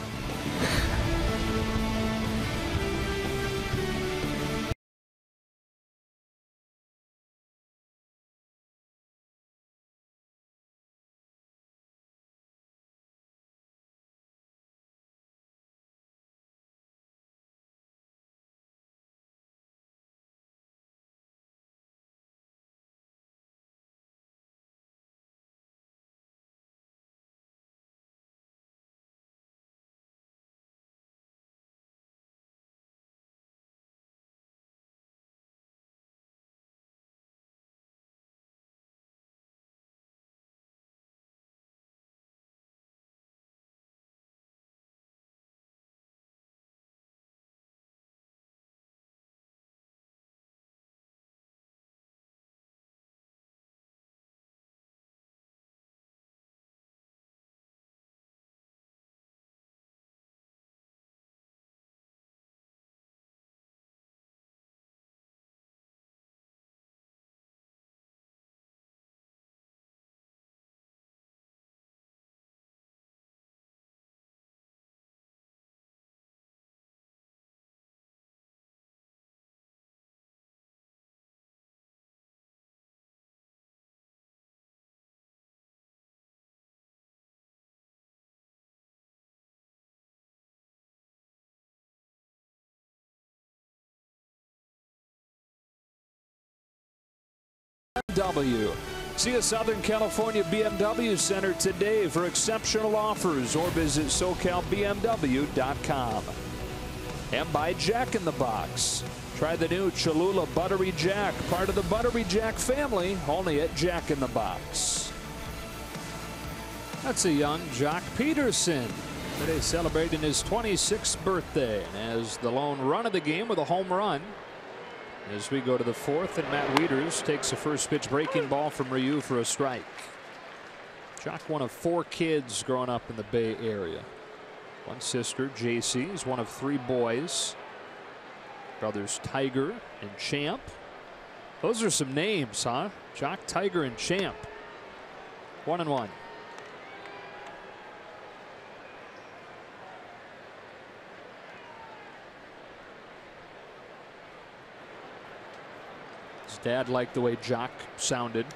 See a Southern California BMW Center today for exceptional offers, or visit SoCalBMW.com. And by Jack in the Box. Try the new Cholula Buttery Jack, part of the Buttery Jack family, only at Jack in the Box. That's a young Joc Pederson, today celebrating his 26th birthday, and has the lone run of the game with a home run. As we go to the 4th, and Matt Wieters takes a first pitch breaking ball from Ryu for a strike. Joc, one of 4 kids growing up in the Bay Area. One sister, JC, is one of 3 boys. Brothers Tiger and Champ. Those are some names, huh? Joc, Tiger, and Champ. 1-1. His dad liked the way Joc sounded.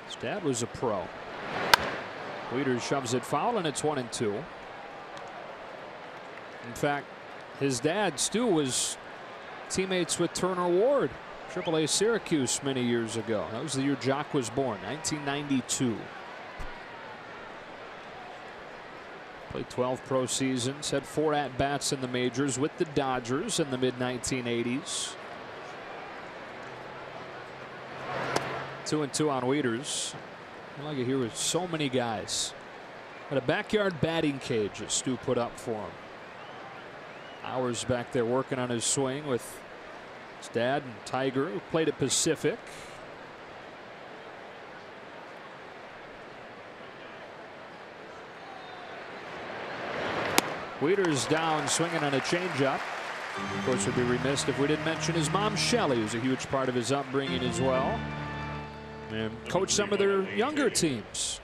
His dad was a pro. Wieters shoves it foul, and it's 1-2. In fact, his dad, Stu, was teammates with Turner Ward AAA Syracuse many years ago. That was the year Joc was born, 1992. Played 12 pro seasons, had 4 at-bats in the majors with the Dodgers in the mid-1980s. 2-2 on Wieters. I like it here with so many guys. Had a backyard batting cage that Stu put up for him. Hours back there working on his swing with his dad and Tiger, who played at Pacific. Wieters down, swinging on a changeup. Of course, we'd be remiss if we didn't mention his mom, Shelley, who's a huge part of his upbringing as well. And coached some of their younger teams.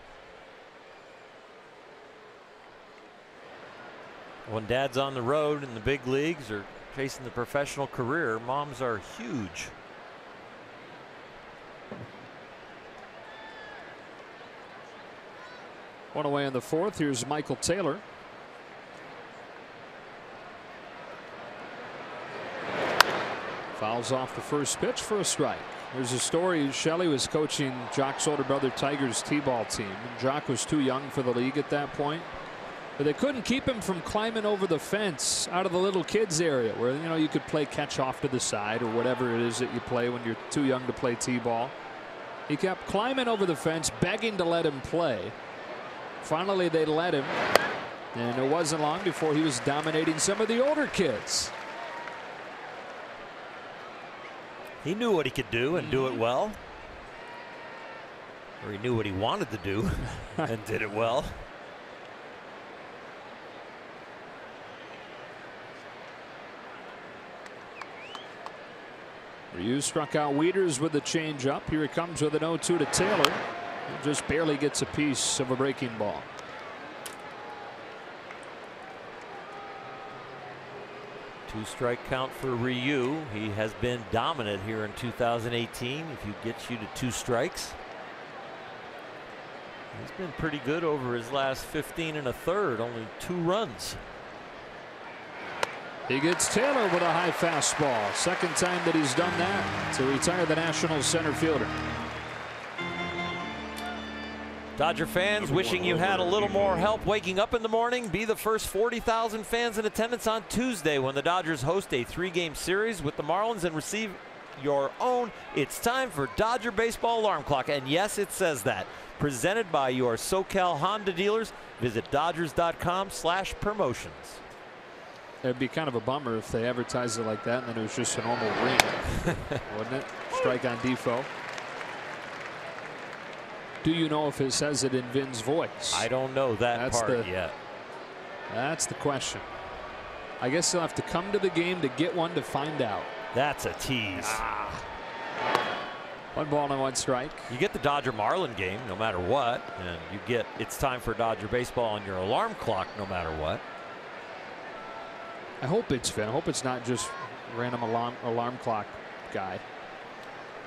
When dad's on the road in the big leagues or chasing the professional career, moms are huge. One away in the 4th. Here's Michael Taylor. Fouls off the first pitch for a strike. There's a story. Shelley was coaching Joc's older brother Tiger's T-ball team. And Joc was too young for the league at that point. But they couldn't keep him from climbing over the fence out of the little kids area where, you know, you could play catch off to the side or whatever it is that you play when you're too young to play T-ball. He kept climbing over the fence, begging to let him play. Finally, they let him. And it wasn't long before he was dominating some of the older kids. He knew what he could do and do it well. Or he knew what he wanted to do and did it well. Ryu struck out Wieters with the changeup. Here he comes with an 0-2 to Taylor. He just barely gets a piece of a breaking ball. Two-strike count for Ryu. He has been dominant here in 2018. If he gets you to 2 strikes, he's been pretty good over his last 15 1/3. Only 2 runs. He gets Taylor with a high fastball. Second time that he's done that to retire the Nationals center fielder. Dodger fans, wishing you had a little more help waking up in the morning. Be the first 40,000 fans in attendance on Tuesday when the Dodgers host a 3-game series with the Marlins and receive your own It's Time for Dodger Baseball alarm clock. And yes, it says that. Presented by your SoCal Honda dealers. Visit Dodgers.com/promotions. It'd be kind of a bummer if they advertised it like that and then it was just a normal ring, wouldn't it? Strike on Defoe. Do you know if it says it in Vin's voice? I don't know that part yet. That's the question. I guess he'll have to come to the game to get one to find out. That's a tease. 1 ball and 1 strike. You get the Dodger Marlin game no matter what, and you get It's Time for Dodger Baseball on your alarm clock no matter what. I hope it's Vin. I hope it's not just random alarm clock guy.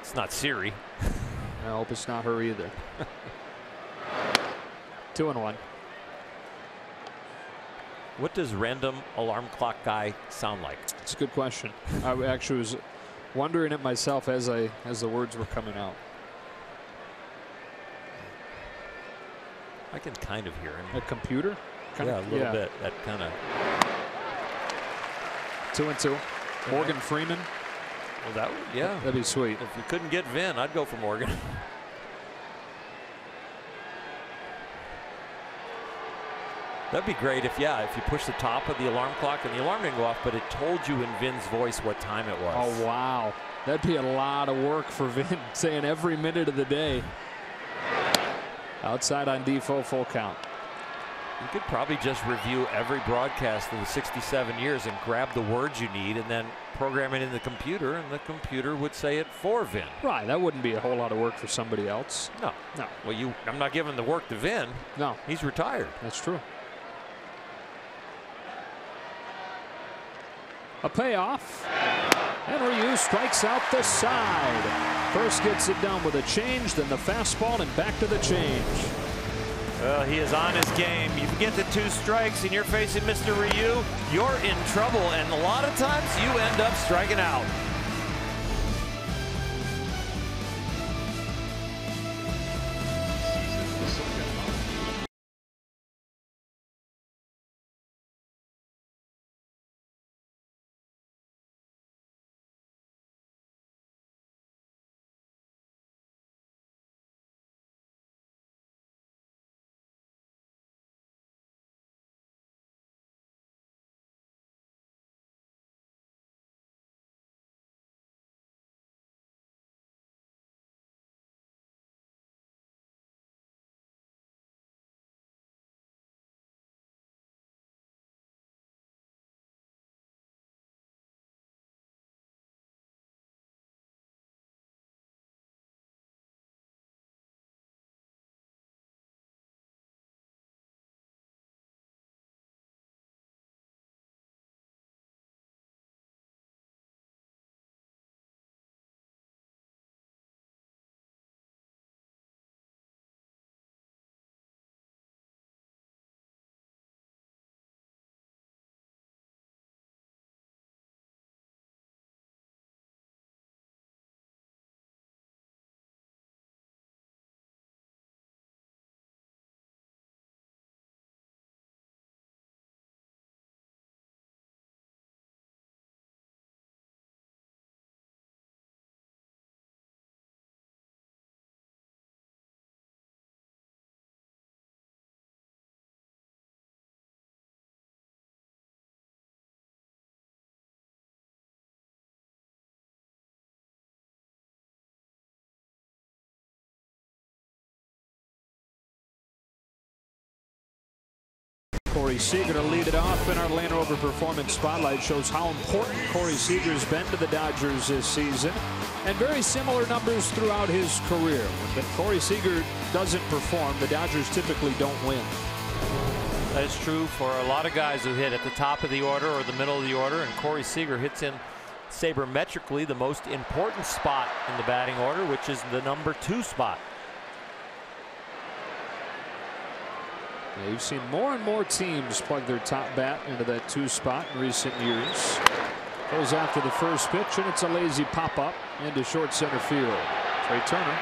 It's not Siri. I hope it's not her either. 2-1. What does random alarm clock guy sound like? It's a good question. I actually was wondering it myself as the words were coming out. I can kind of hear him. A computer? Yeah, a little bit. That kind of. 2-2. Morgan Freeman. Well, that would, yeah. That'd be sweet. If you couldn't get Vin, I'd go for Morgan. That'd be great if you push the top of the alarm clock and the alarm didn't go off, but it told you in Vin's voice what time it was. Oh, wow. That'd be a lot of work for Vin, saying every minute of the day. Outside on Defoe, full count. You could probably just review every broadcast of the 67 years and grab the words you need and then program it in the computer, and the computer would say it for Vin. Right. That wouldn't be a whole lot of work for somebody else. No. No. Well, I'm not giving the work to Vin. No. He's retired. That's true. A payoff. And Ryu strikes out the side. First gets it done with a change, then the fastball, and back to the change. Well, he is on his game. You get the 2 strikes and you're facing Mr. Ryu, you're in trouble, and a lot of times you end up striking out. Corey Seager to lead it off. And our Land Rover Performance Spotlight shows how important Corey Seager's been to the Dodgers this season. And very similar numbers throughout his career. When Corey Seager doesn't perform, the Dodgers typically don't win. That is true for a lot of guys who hit at the top of the order or the middle of the order. And Corey Seager hits in sabermetrically the most important spot in the batting order, which is the number 2 spot. Yeah, you've seen more and more teams plug their top bat into that 2 spot in recent years. Goes after the first pitch, and it's a lazy pop-up into short center field. Trey Turner.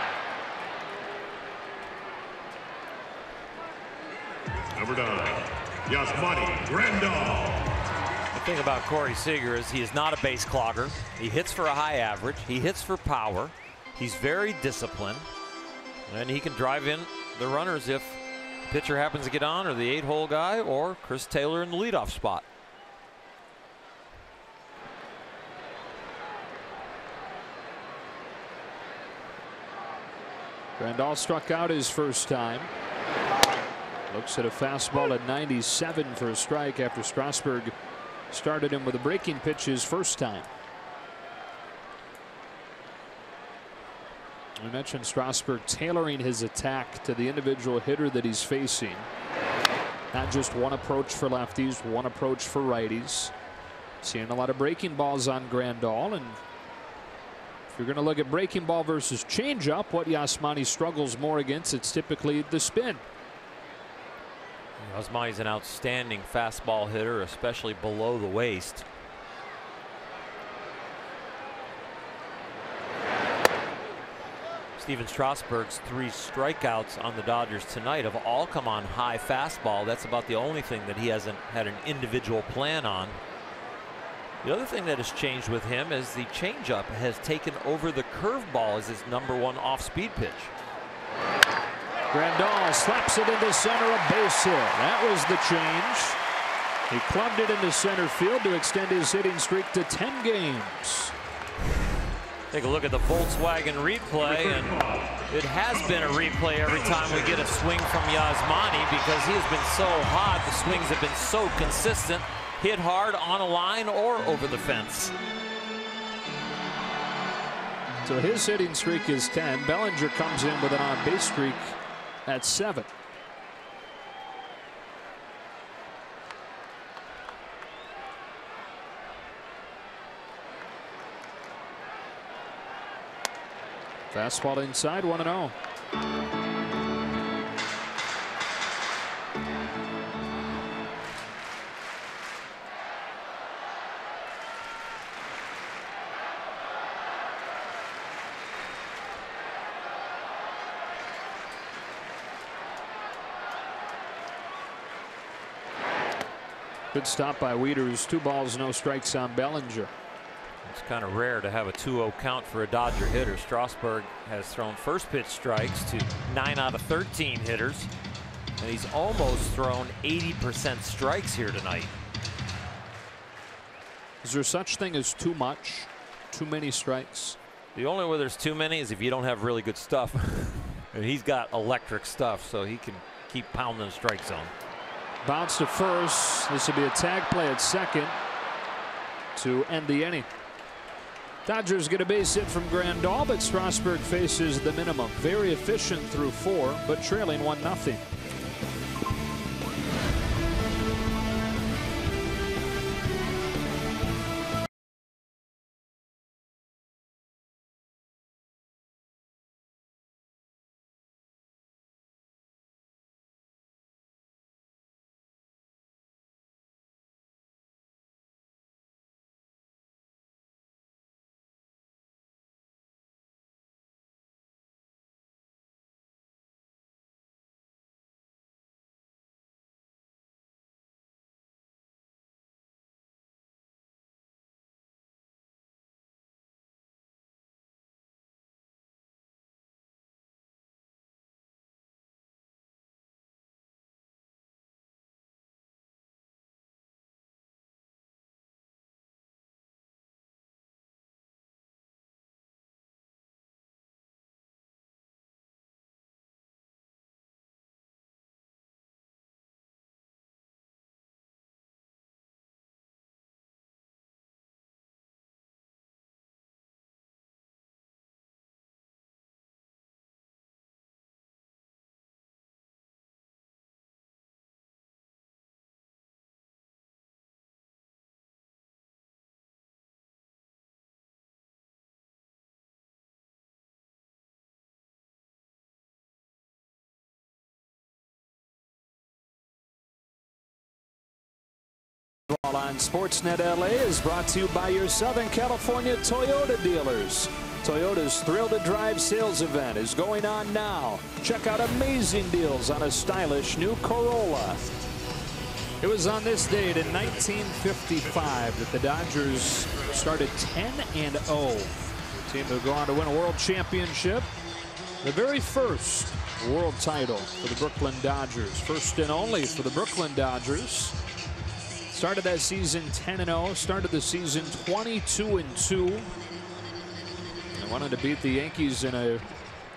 Number 9, Yasmani Grandal. The thing about Corey Seager is he is not a base clogger. He hits for a high average. He hits for power. He's very disciplined. And he can drive in the runners if the pitcher happens to get on, or the 8-hole guy, or Chris Taylor in the leadoff spot. Grandal struck out his first time. Looks at a fastball at 97 for a strike after Strasburg started him with a breaking pitch his first time. We mentioned Strasburg tailoring his attack to the individual hitter that he's facing. Not just one approach for lefties, one approach for righties. Seeing a lot of breaking balls on Grandal, and if you're going to look at breaking ball versus changeup, what Yasmani struggles more against, it's typically the spin. Yasmani's an outstanding fastball hitter, especially below the waist. Steven Strasburg's 3 strikeouts on the Dodgers tonight have all come on high fastball. That's about the only thing that he hasn't had an individual plan on. The other thing that has changed with him is the changeup has taken over the curveball as his #1 off-speed pitch. Grandal slaps it into center, a base hit. That was the change. He clubbed it into center field to extend his hitting streak to 10 games. Take a look at the Volkswagen replay, and it has been a replay every time we get a swing from Yasmani because he has been so hot. The swings have been so consistent. Hit hard on a line or over the fence. So his hitting streak is 10. Bellinger comes in with an on-base streak at 7. Fastball inside, 1-0. Good stop by Wieters. 2 balls, no strikes on Bellinger. It's kind of rare to have a 2-0 count for a Dodger hitter. Strasburg has thrown first pitch strikes to 9 out of 13 hitters, and he's almost thrown 80% strikes here tonight. Is there such thing as too much, too many strikes? The only way there's too many is if you don't have really good stuff. And he's got electric stuff, so he can keep pounding the strike zone. Bounce to first. This will be a tag play at second to end the inning. Dodgers get a base hit from Grandal, but Strasburg faces the minimum. Very efficient through 4, but trailing 1-0. On Sportsnet LA is brought to you by your Southern California Toyota dealers. Toyota's Thrill to Drive sales event is going on now. Check out amazing deals on a stylish new Corolla. It was on this date in 1955 that the Dodgers started 10-0. The team to go on to win a world championship. The very first world title for the Brooklyn Dodgers. First and only for the Brooklyn Dodgers. Started that season 10-0. Started the season 22-2. And wanted to beat the Yankees in a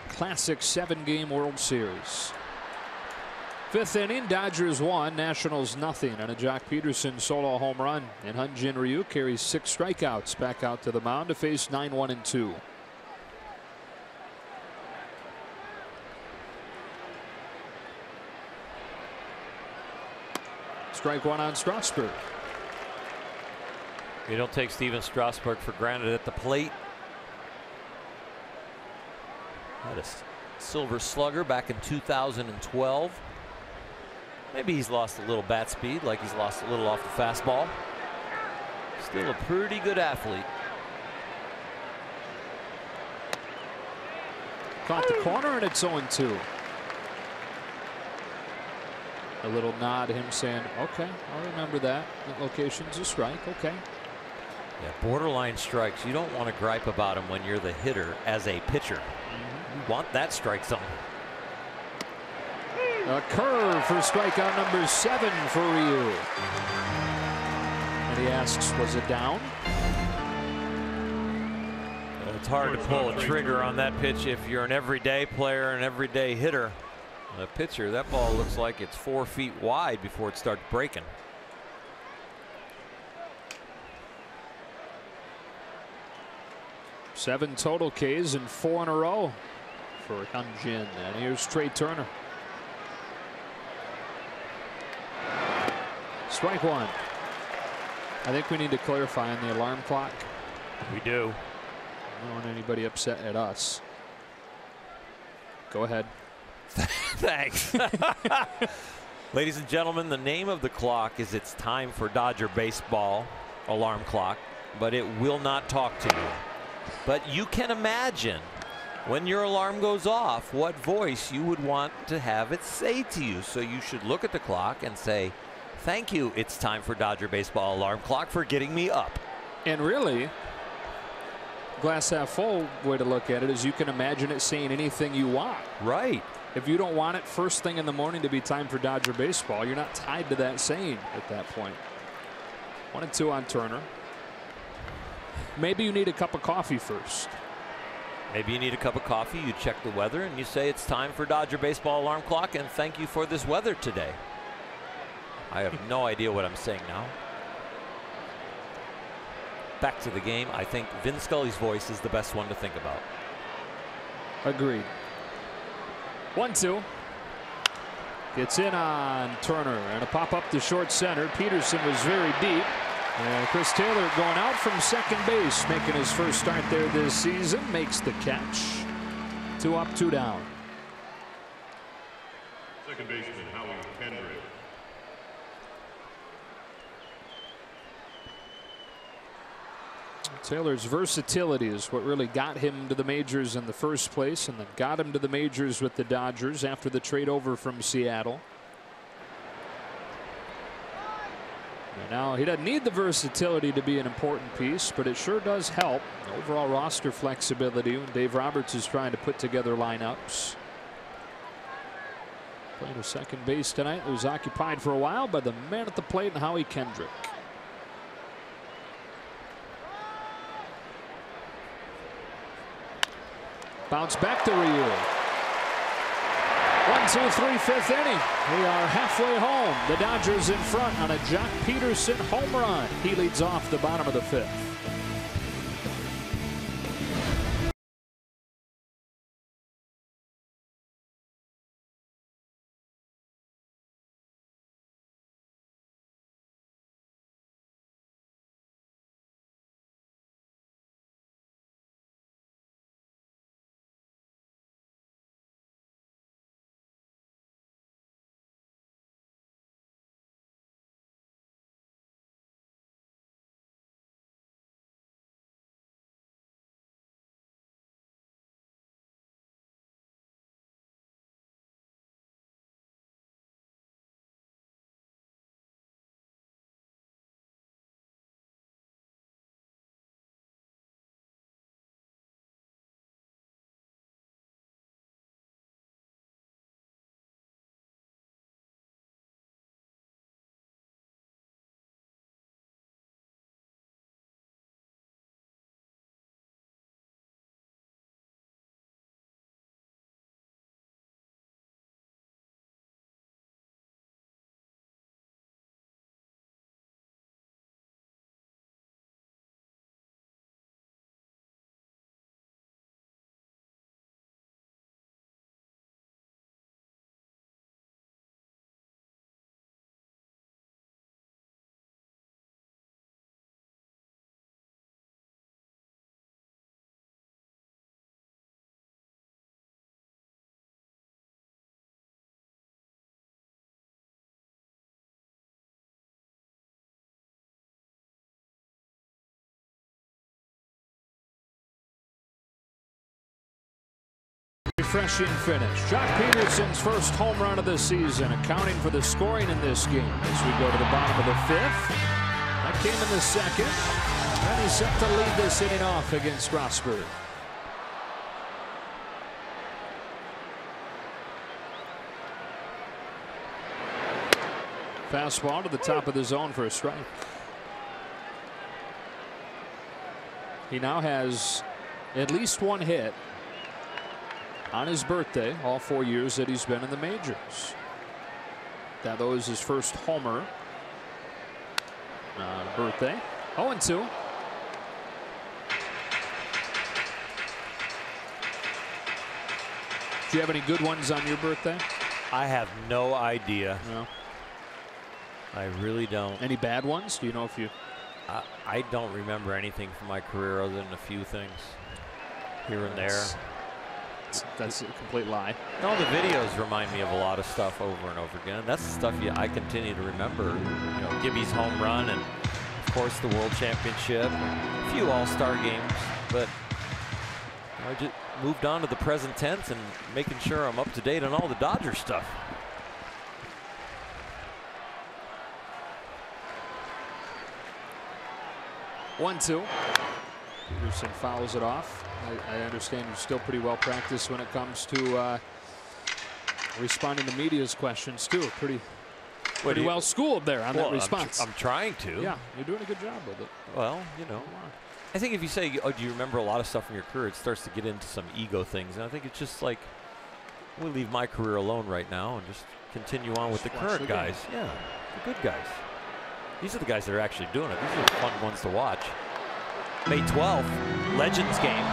classic 7-game World Series. Fifth inning, Dodgers 1, Nationals nothing, and a Joc Pederson solo home run. And Hyun-Jin Ryu carries 6 strikeouts back out to the mound to face 9-1-2. Strike 1 on Strasburg. You don't take Steven Strasburg for granted at the plate. Had a silver slugger back in 2012. Maybe he's lost a little bat speed, like he's lost a little off the fastball. Still a pretty good athlete. Caught the corner, and it's 0-2. A little nod, him saying, okay, I'll remember that. That location's a strike, okay. Yeah, borderline strikes. You don't want to gripe about them when you're the hitter as a pitcher. You want that strike zone. A curve for strikeout number 7 for Ryu. And he asks, was it down? Well, it's hard to pull a trigger on that pitch if you're an everyday player, an everyday hitter. A pitcher, that ball looks like it's 4 feet wide before it starts breaking. Seven total Ks and 4 in a row for Hyun-Jin. And here's Trey Turner. Strike 1. I think we need to clarify on the alarm clock. We do. I don't want anybody upset at us. Go ahead. Thanks. Ladies and gentlemen, the name of the clock is It's Time for Dodger Baseball alarm clock, but it will not talk to you. But you can imagine when your alarm goes off what voice you would want to have it say to you. So you should look at the clock and say, thank you, It's Time for Dodger Baseball alarm clock, for getting me up. And really, glass half full way to look at it is you can imagine it saying anything you want. Right. If you don't want it first thing in the morning to be time for Dodger baseball, you're not tied to that saying at that point. 1-2 on Turner. Maybe you need a cup of coffee first. Maybe you need a cup of coffee, you check the weather, and you say it's time for Dodger baseball alarm clock, and thank you for this weather today. I have no idea what I'm saying now. Back to the game. I think Vin Scully's voice is the best one to think about. Agreed. 1-2. Gets in on Turner, and a pop up to short center. Pederson was very deep. And Chris Taylor going out from second base, making his first start there this season, makes the catch. 2 up, 2 down. Second baseman Howie Kendrick. Taylor's versatility is what really got him to the majors in the first place, and then got him to the majors with the Dodgers after the trade over from Seattle. And now he doesn't need the versatility to be an important piece, but it sure does help overall roster flexibility when Dave Roberts is trying to put together lineups. Playing a second base tonight. It was occupied for a while by the man at the plate, and Howie Kendrick. Bounce back to Ryu. 1, 2, 3, fifth inning. We are halfway home. The Dodgers in front on a Joc Pederson home run. He leads off the bottom of the 5th. refreshing finish. Joc Pederson's first home run of the season, accounting for the scoring in this game as we go to the bottom of the 5th. That came in the 2nd. And he's set to lead this inning off against Strasburg. Fastball to the top of the zone for a strike. He now has at least one hit on his birthday, all 4 years that he's been in the majors. That was his first homer. Birthday. 0-2. Do you have any good ones on your birthday? I have no idea. No. I really don't. Any bad ones? Do you know if you? I don't remember anything from my career other than a few things here and there. That's a complete lie. No, the videos remind me of a lot of stuff over and over again. That's the stuff I continue to remember. You know, Gibby's home run and, of course, the World Championship, a few All-Star games. But I just moved on to the present tense and making sure I'm up to date on all the Dodger stuff. One-two. Pederson fouls it off. I understand you're still pretty well practiced when it comes to responding to media's questions too. Pretty well schooled there on that response. I'm trying to. Yeah, you're doing a good job with it. Well, you know, I think if you say, "Oh, do you remember a lot of stuff from your career?" it starts to get into some ego things, and I think it's just like we'll leave my career alone right now and just continue on with the current guys. Yeah, the good guys. These are the guys that are actually doing it. These are the fun ones to watch. May 12th, Legends game.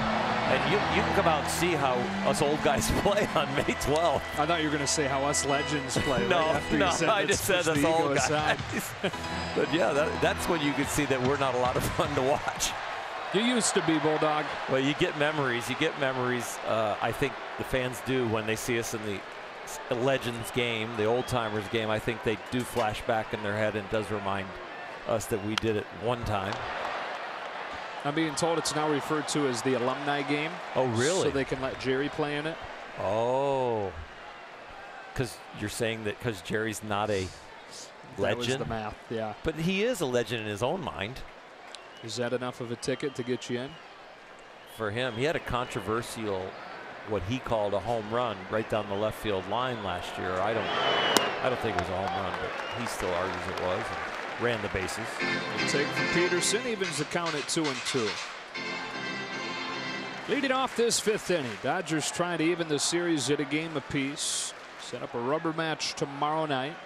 And you can come out and see how us old guys play on May 12th. I thought you were going to say how us legends play. No, right no, I just said us old guys. But yeah, that's when you can see that we're not a lot of fun to watch. You used to be, Bulldog. Well, you get memories. You get memories. I think the fans do when they see us in the Legends game, the old timers game. I think they do flash back in their head, and it does remind us that we did it one time. I'm being told it's now referred to as the alumni game. Oh, really? So they can let Jerry play in it. Oh, because you're saying that because Jerry's not a legend. That was the math, yeah. But he is a legend in his own mind. Is that enough of a ticket to get you in? For him, he had a controversial, what he called a home run right down the left field line last year. I don't think it was a home run, but he still argues it was. And ran the bases. Take from Pederson, evens the count at 2-2. Leading off this 5th inning, Dodgers trying to even the series at a game apiece. Set up a rubber match tomorrow night.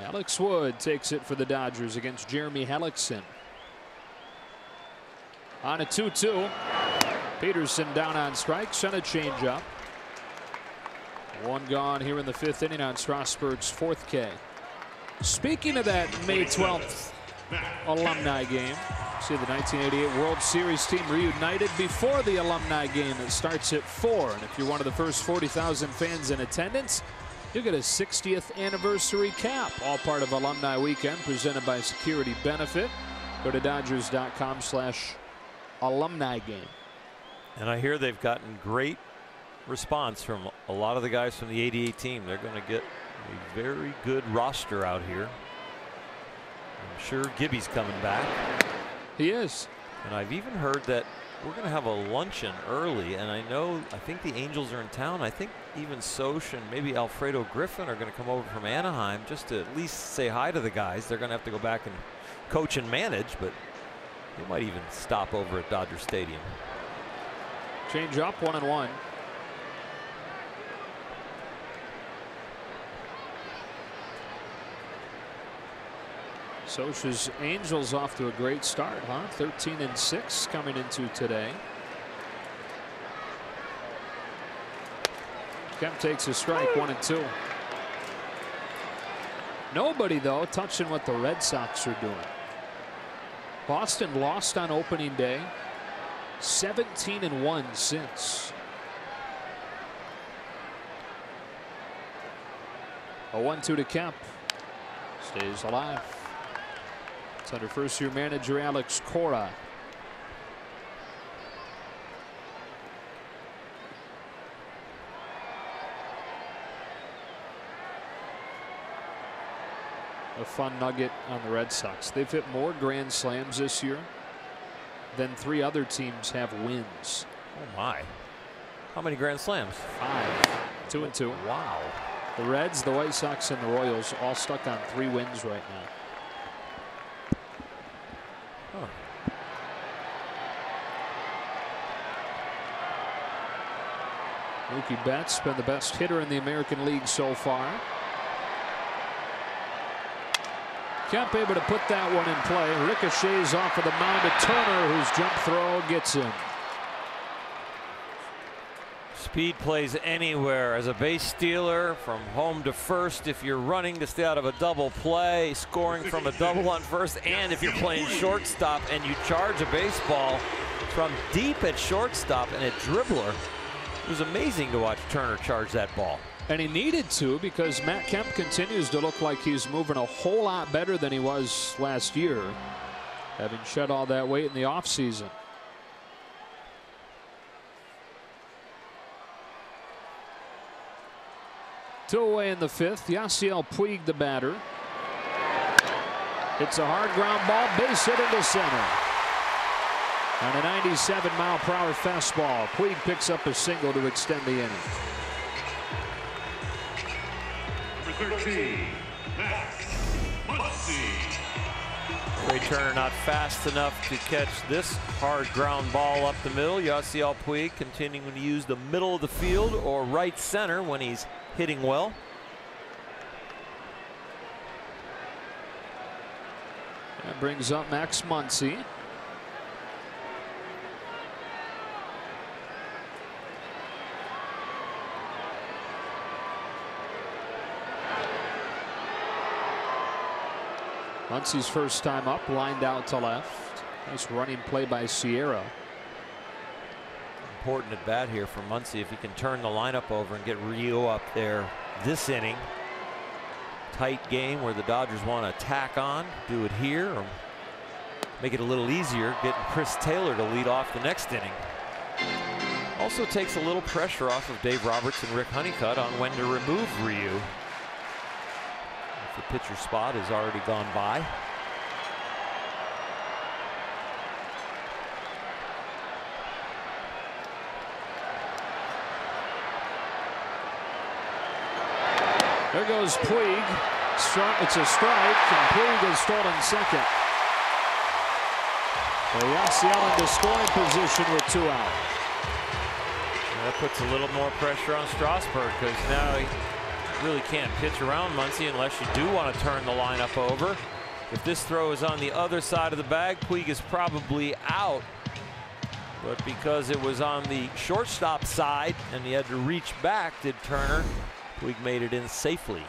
Alex Wood takes it for the Dodgers against Jeremy Hellickson. On a 2-2. Pederson down on strikes and a changeup. One gone here in the 5th inning on Strasburg's 4th K. Speaking of that May 12th alumni game, see the 1988 World Series team reunited before the alumni game that starts at 4. And if you're one of the first 40,000 fans in attendance, you'll get a 60th anniversary cap, all part of Alumni Weekend presented by Security Benefit. Go to Dodgers.com/alumni game. And I hear they've gotten great response from a lot of the guys from the 88 team. They're going to get a very good roster out here. I'm sure Gibby's coming back. He is. And I've even heard that we're going to have a luncheon early. And I think the Angels are in town. I think even Soch and maybe Alfredo Griffin are going to come over from Anaheim just to at least say hi to the guys. They're going to have to go back and coach and manage, but they might even stop over at Dodger Stadium. Change up, 1-1. Soch's Angels off to a great start, huh? 13-6 coming into today. Kemp takes a strike, 1-2. Nobody, though, touching what the Red Sox are doing. Boston lost on opening day. 17-1 since. A 1-2 to Kemp. Stays alive. It's under first-year manager Alex Cora. a fun nugget on the Red Sox. They've hit more grand slams this year than 3 other teams have wins. Oh my. How many grand slams? 5. 2 and 2. Wow. The Reds, the White Sox, and the Royals all stuck on 3 wins right now. Huh. Mookie Betts been the best hitter in the American League so far. Kemp able to put that one in play. Ricochets off of the mound to Turner, whose jump throw gets him. Speed plays anywhere as a base stealer from home to first if you're running to stay out of a double play, scoring from a double on first, and if you're playing shortstop and you charge a baseball from deep at shortstop and a dribbler. It was amazing to watch Turner charge that ball. And he needed to, because Matt Kemp continues to look like he's moving a whole lot better than he was last year, having shed all that weight in the offseason. Two away in the 5th. Yasiel Puig, the batter. It's a hard ground ball, base hit into center. On a 97-mile-per-hour fastball, Puig picks up a single to extend the inning. Number 13, Max Muncy. Trey Turner not fast enough to catch this hard ground ball up the middle. Yasiel Puig continuing to use the middle of the field or right center when he's hitting well. That brings up Max Muncy. Muncy's first time up, lined out to left. Nice running play by Sierra. Important at bat here for Muncy if he can turn the lineup over and get Rio up there this inning. Tight game where the Dodgers want to tack on, do it here, or make it a little easier getting Chris Taylor to lead off the next inning. Also takes a little pressure off of Dave Roberts and Rick Honeycutt on when to remove Ryu. If the pitcher spot has already gone by. There goes Puig. It's a strike, and Puig is stolen second. Yasiel into scoring position with 2 out. That puts a little more pressure on Strasburg, because now he really can't pitch around Muncy unless you do want to turn the lineup over. If this throw is on the other side of the bag, Puig is probably out. But because it was on the shortstop side and he had to reach back, did Turner, Puig made it in safely.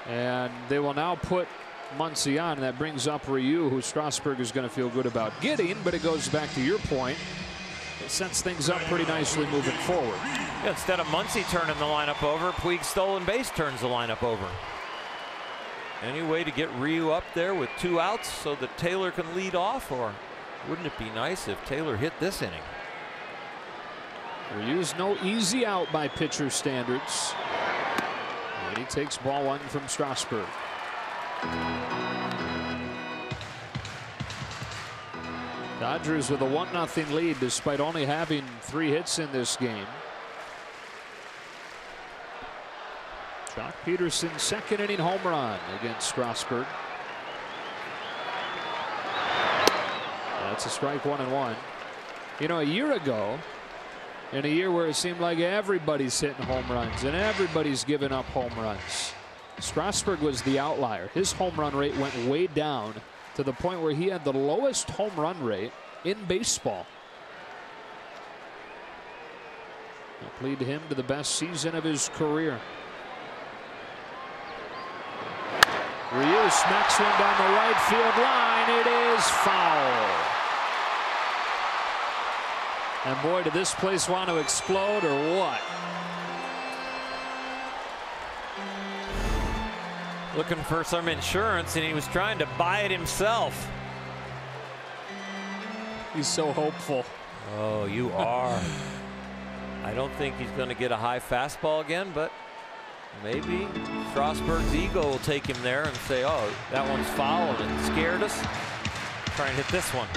And they will now put Muncy on, and that brings up Ryu, who Strasburg is going to feel good about getting, but it goes back to your point. It sets things up pretty nicely moving forward. Yeah, instead of Muncy turning the lineup over, Puig's stolen base turns the lineup over. Any way to get Ryu up there with 2 outs so that Taylor can lead off, or wouldn't it be nice if Taylor hit this inning? Ryu's no easy out by pitcher standards. And he takes ball 1 from Strasburg. Dodgers with a 1-0 lead despite only having 3 hits in this game. Joc Pederson, 2nd inning home run against Strasburg. That's a strike, 1-1. You know, a year ago, in a year where it seemed like everybody's hitting home runs and everybody's giving up home runs, Strasburg was the outlier. His home run rate went way down to the point where he had the lowest home run rate in baseball. That lead him to the best season of his career. Ryu smacks one down the right field line. It is foul. And boy, did this place want to explode or what? Looking for some insurance, and he was trying to buy it himself. He's so hopeful. Oh, you are. I don't think he's going to get a high fastball again, but Maybe Strasburg's ego will take him there and say, oh, that one's foul and it scared us. Try and hit this one.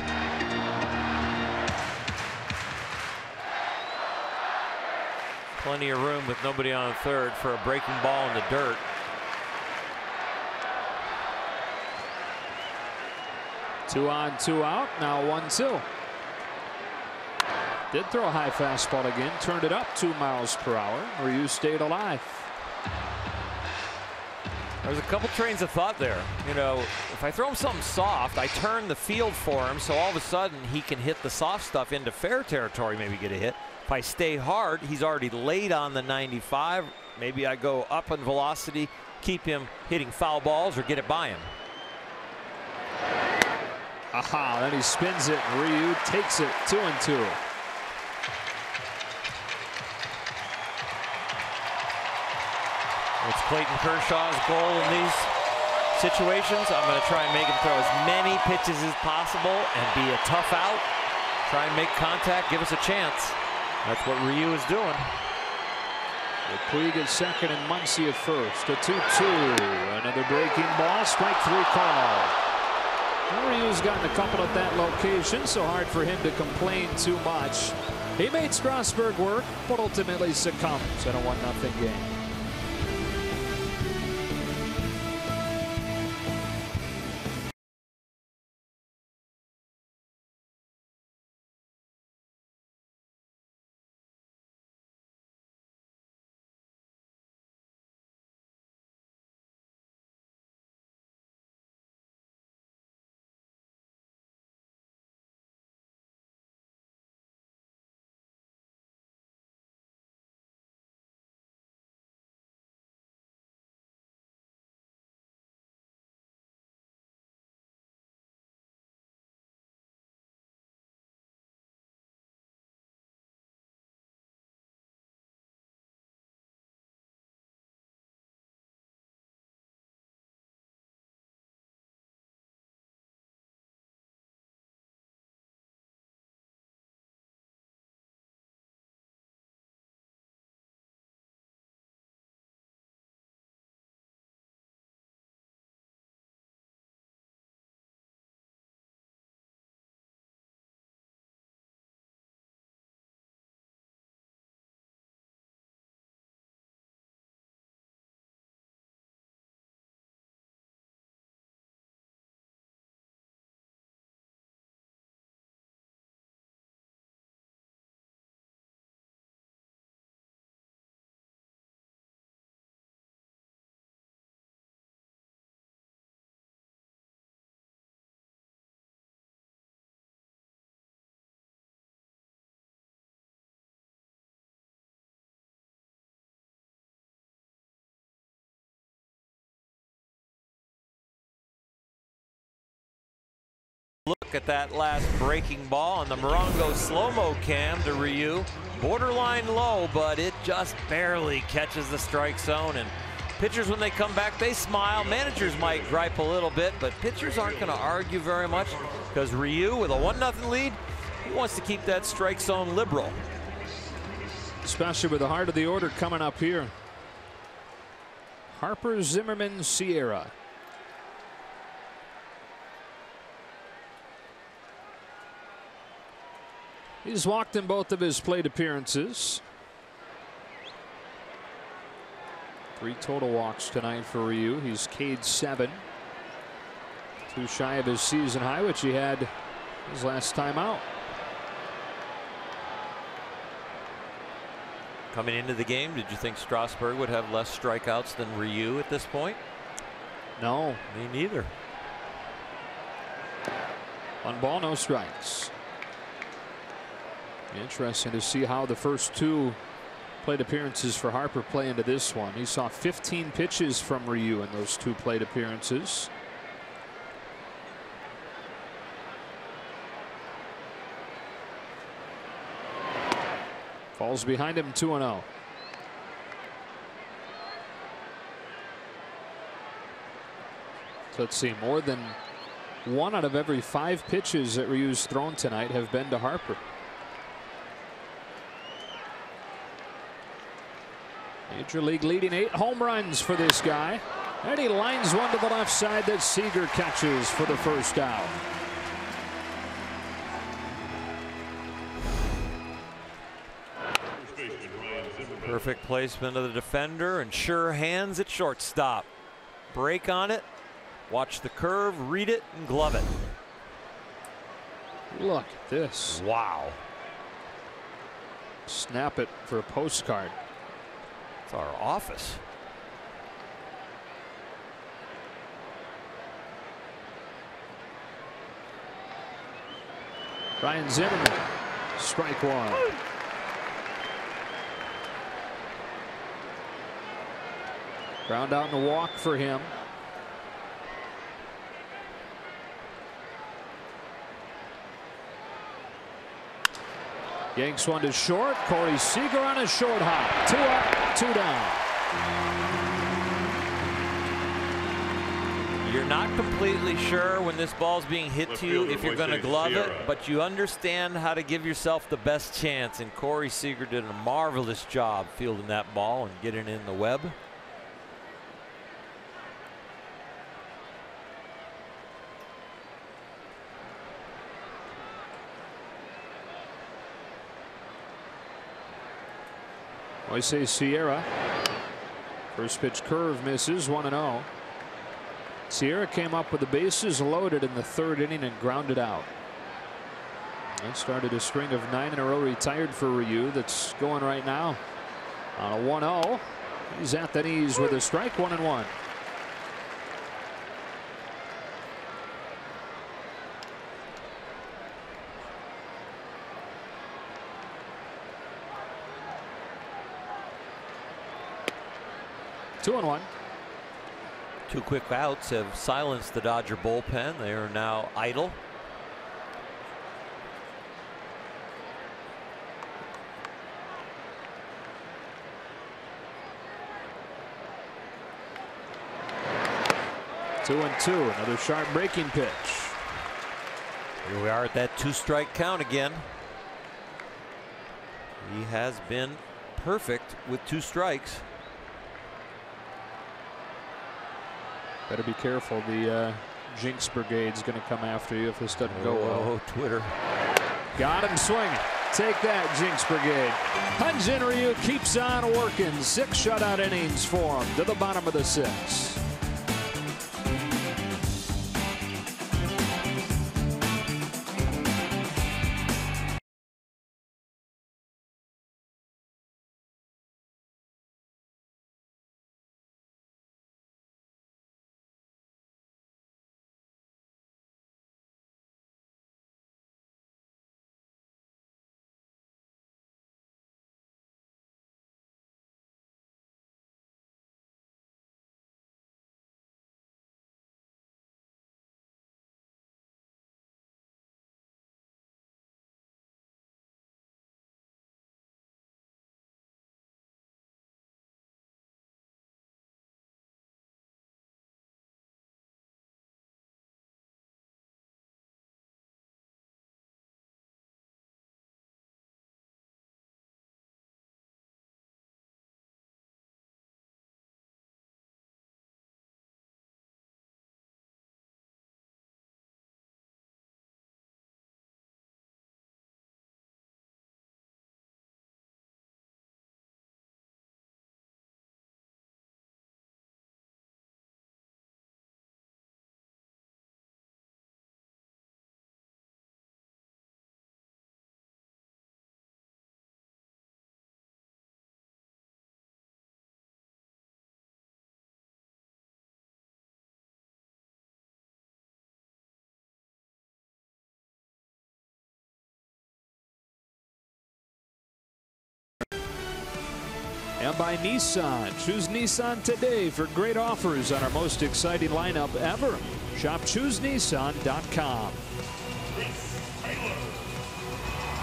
Plenty of room with nobody on third for a breaking ball in the dirt. Two on, two out. Now 1-2. Did throw a high fastball again. Turned it up 2 miles per hour. Ryu stayed alive. There's a couple trains of thought there. You know, if I throw him something soft, I turn the field for him, so all of a sudden he can hit the soft stuff into fair territory, maybe get a hit. If I stay hard, he's already late on the 95. Maybe I go up in velocity, keep him hitting foul balls, or get it by him. Aha, then he spins it. Ryu takes it. 2-2. It's Clayton Kershaw's goal in these situations. I'm going to try and make him throw as many pitches as possible and be a tough out. Try and make contact, give us a chance. That's what Ryu is doing. Puig at second and Muncy at first. A 2-2. Another breaking ball. Strike 3 call. Ryu's gotten a couple at that location, so hard for him to complain too much. He made Strasburg work, but ultimately succumbs in a 1-0 game. Look at that last breaking ball on the Morongo slow-mo cam to Ryu. Borderline low, but it just barely catches the strike zone. And pitchers, when they come back, they smile. Managers might gripe a little bit, but pitchers aren't going to argue very much because Ryu, with a 1-0 lead, he wants to keep that strike zone liberal. Especially with the heart of the order coming up here. Harper, Zimmerman, Sierra. He's walked in both of his plate appearances. 3 total walks tonight for Ryu. He's K'd 7. 2 shy of his season high, which he had his last time out. Coming into the game, did you think Strasburg would have less strikeouts than Ryu at this point? No. Me neither. 1 ball, no strikes. Interesting to see how the first 2 plate appearances for Harper play into this one. He saw 15 pitches from Ryu in those 2 plate appearances. Falls behind him, 2-0. So let's see, more than 1 out of every 5 pitches that Ryu's thrown tonight have been to Harper. Major League leading 8 home runs for this guy. And he lines one to the left side that Seager catches for the first out. Perfect placement of the defender and sure hands at shortstop. Break on it, watch the curve, read it, and glove it. Look at this. Wow. Snap it for a postcard. It's our office. Ryan Zimmerman, strike one. Ground out and a walk for him. Yanks one to short. Corey Seager on a short hop. 2 up, 2 down. You're not completely sure when this ball's being hit to you if you're going to glove it, but you understand how to give yourself the best chance. And Corey Seager did a marvelous job fielding that ball and getting it in the web. Moises Sierra. First pitch curve misses, 1-0. Sierra came up with the bases loaded in the 3rd inning and grounded out. And started a string of 9 in a row retired for Ryu that's going right now on a 1-0. He's at the knees with a strike, 1-1. Two and 1. 2 quick outs have silenced the Dodger bullpen. They are now idle. Two and 2. Another sharp breaking pitch. Here we are at that 2-strike count again. He has been perfect with 2 strikes. Better be careful. The Jinx Brigade's going to come after you if this doesn't go well. Oh, Twitter. Got him swinging. Take that, Jinx Brigade. Hyun-Jin Ryu keeps on working. 6 shutout innings for him to the bottom of the 6th. And by Nissan. Choose Nissan today for great offers on our most exciting lineup ever. Shop ChooseNissan.com.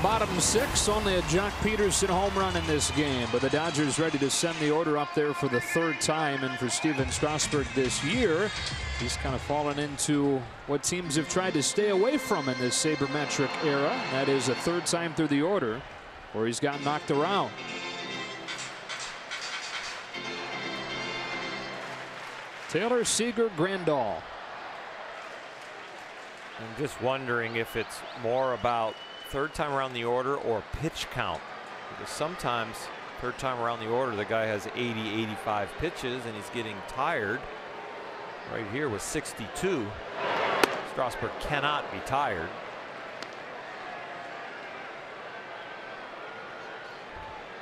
Bottom 6, only a Joc Pederson home run in this game, but the Dodgers ready to send the order up there for the 3rd time. And for Steven Strasburg this year, he's kind of fallen into what teams have tried to stay away from in this sabermetric era. That is a 3rd time through the order where he's got knocked around. Taylor, Seager, Grandal. I'm just wondering if it's more about third time around the order or pitch count. Because sometimes third time around the order, the guy has 80, 85 pitches and he's getting tired. Right here with 62. Strasburg cannot be tired.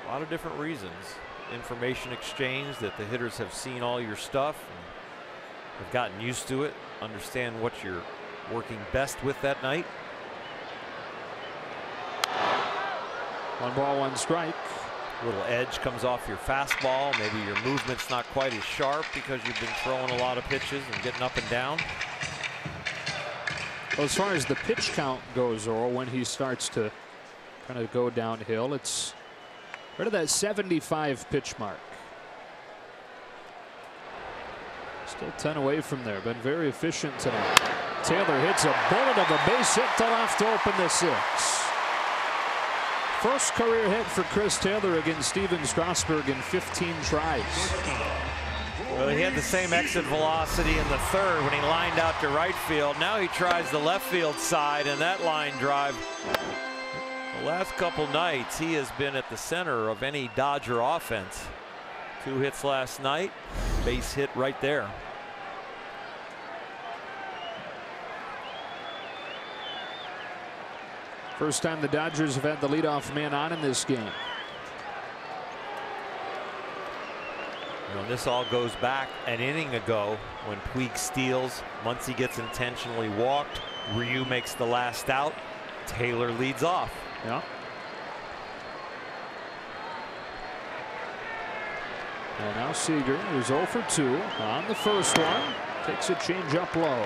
A lot of different reasons. Information exchange that the hitters have seen all your stuff and have gotten used to it, understand what you're working best with that night. 1 ball, 1 strike. Little edge comes off your fastball. Maybe your movement's not quite as sharp because you've been throwing a lot of pitches and getting up and down. Well, as far as the pitch count goes, Earl, when he starts to kind of go downhill, it's right at that 75 pitch mark. Still 10 away from there. Been very efficient tonight. Taylor hits a bullet of a base hit to left to open the 6. First career hit for Chris Taylor against Steven Strasburg in 15 tries. Well, he had the same exit velocity in the third when he lined out to right field. Now he tries the left field side, and that line drive. The last couple nights, he has been at the center of any Dodger offense. 2 hits last night, base hit right there. First time the Dodgers have had the leadoff man on in this game. And this all goes back an inning ago when Puig steals. Muncy gets intentionally walked. Ryu makes the last out. Taylor leads off. Yeah. And now Seager, who's 0 for 2 on the first one, takes a change up low.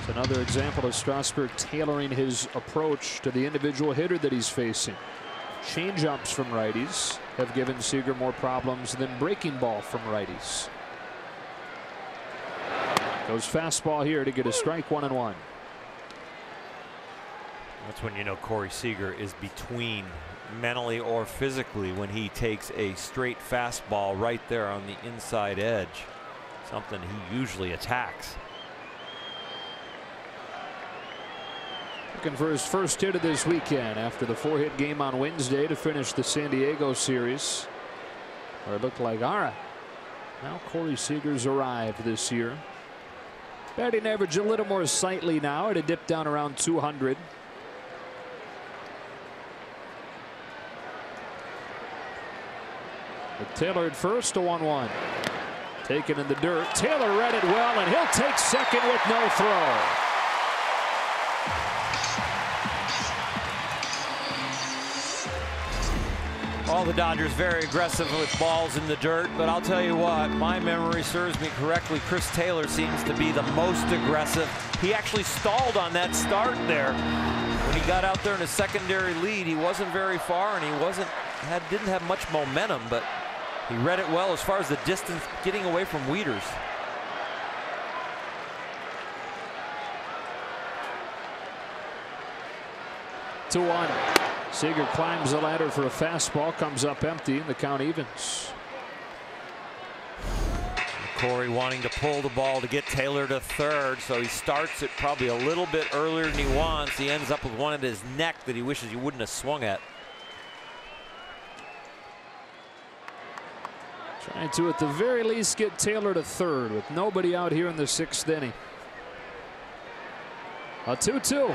Another example of Strasburg tailoring his approach to the individual hitter that he's facing. Change-ups from righties have given Seager more problems than breaking ball from righties. Goes fastball here to get a strike, 1-1. That's when you know Corey Seager is between mentally or physically when he takes a straight fastball right there on the inside edge. Something he usually attacks. Looking for his first hit of this weekend after the 4-hit game on Wednesday to finish the San Diego series, where it looked like, all right, now Corey Seager's arrived this year. Batting average a little more sightly now at a dip down around 200. With Taylor at first, a 1-1. Taken in the dirt. Taylor read it well, and he'll take second with no throw. All the Dodgers very aggressive with balls in the dirt, but I'll tell you what, my memory serves me correctly. Chris Taylor seems to be the most aggressive. He actually stalled on that start there. When he got out there in a secondary lead, he wasn't very far and he didn't have much momentum, but he read it well as far as the distance getting away from Wieters. To 1. Seager climbs the ladder for a fastball, comes up empty, and the count evens. Corey wanting to pull the ball to get Taylor to third, so he starts it probably a little bit earlier than he wants. He ends up with one at his neck that he wishes he wouldn't have swung at. Trying to, at the very least, get Taylor to third with nobody out here in the 6th inning. A 2-2.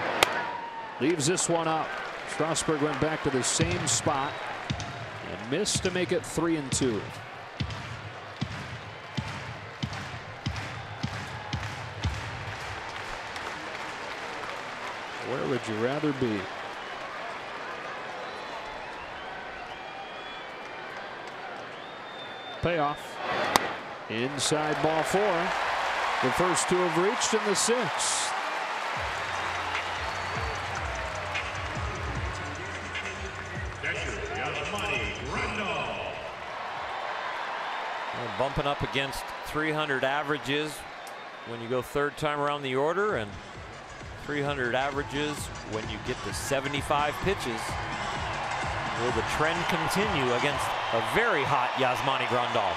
Leaves this one up. Strasburg went back to the same spot and missed to make it 3-2. Where would you rather be? Payoff. Inside ball 4. The first 2 have reached in the 6th. Bumping up against 300 averages when you go third time around the order, and 300 averages when you get to 75 pitches. Will the trend continue against a very hot Yasmani Grandal?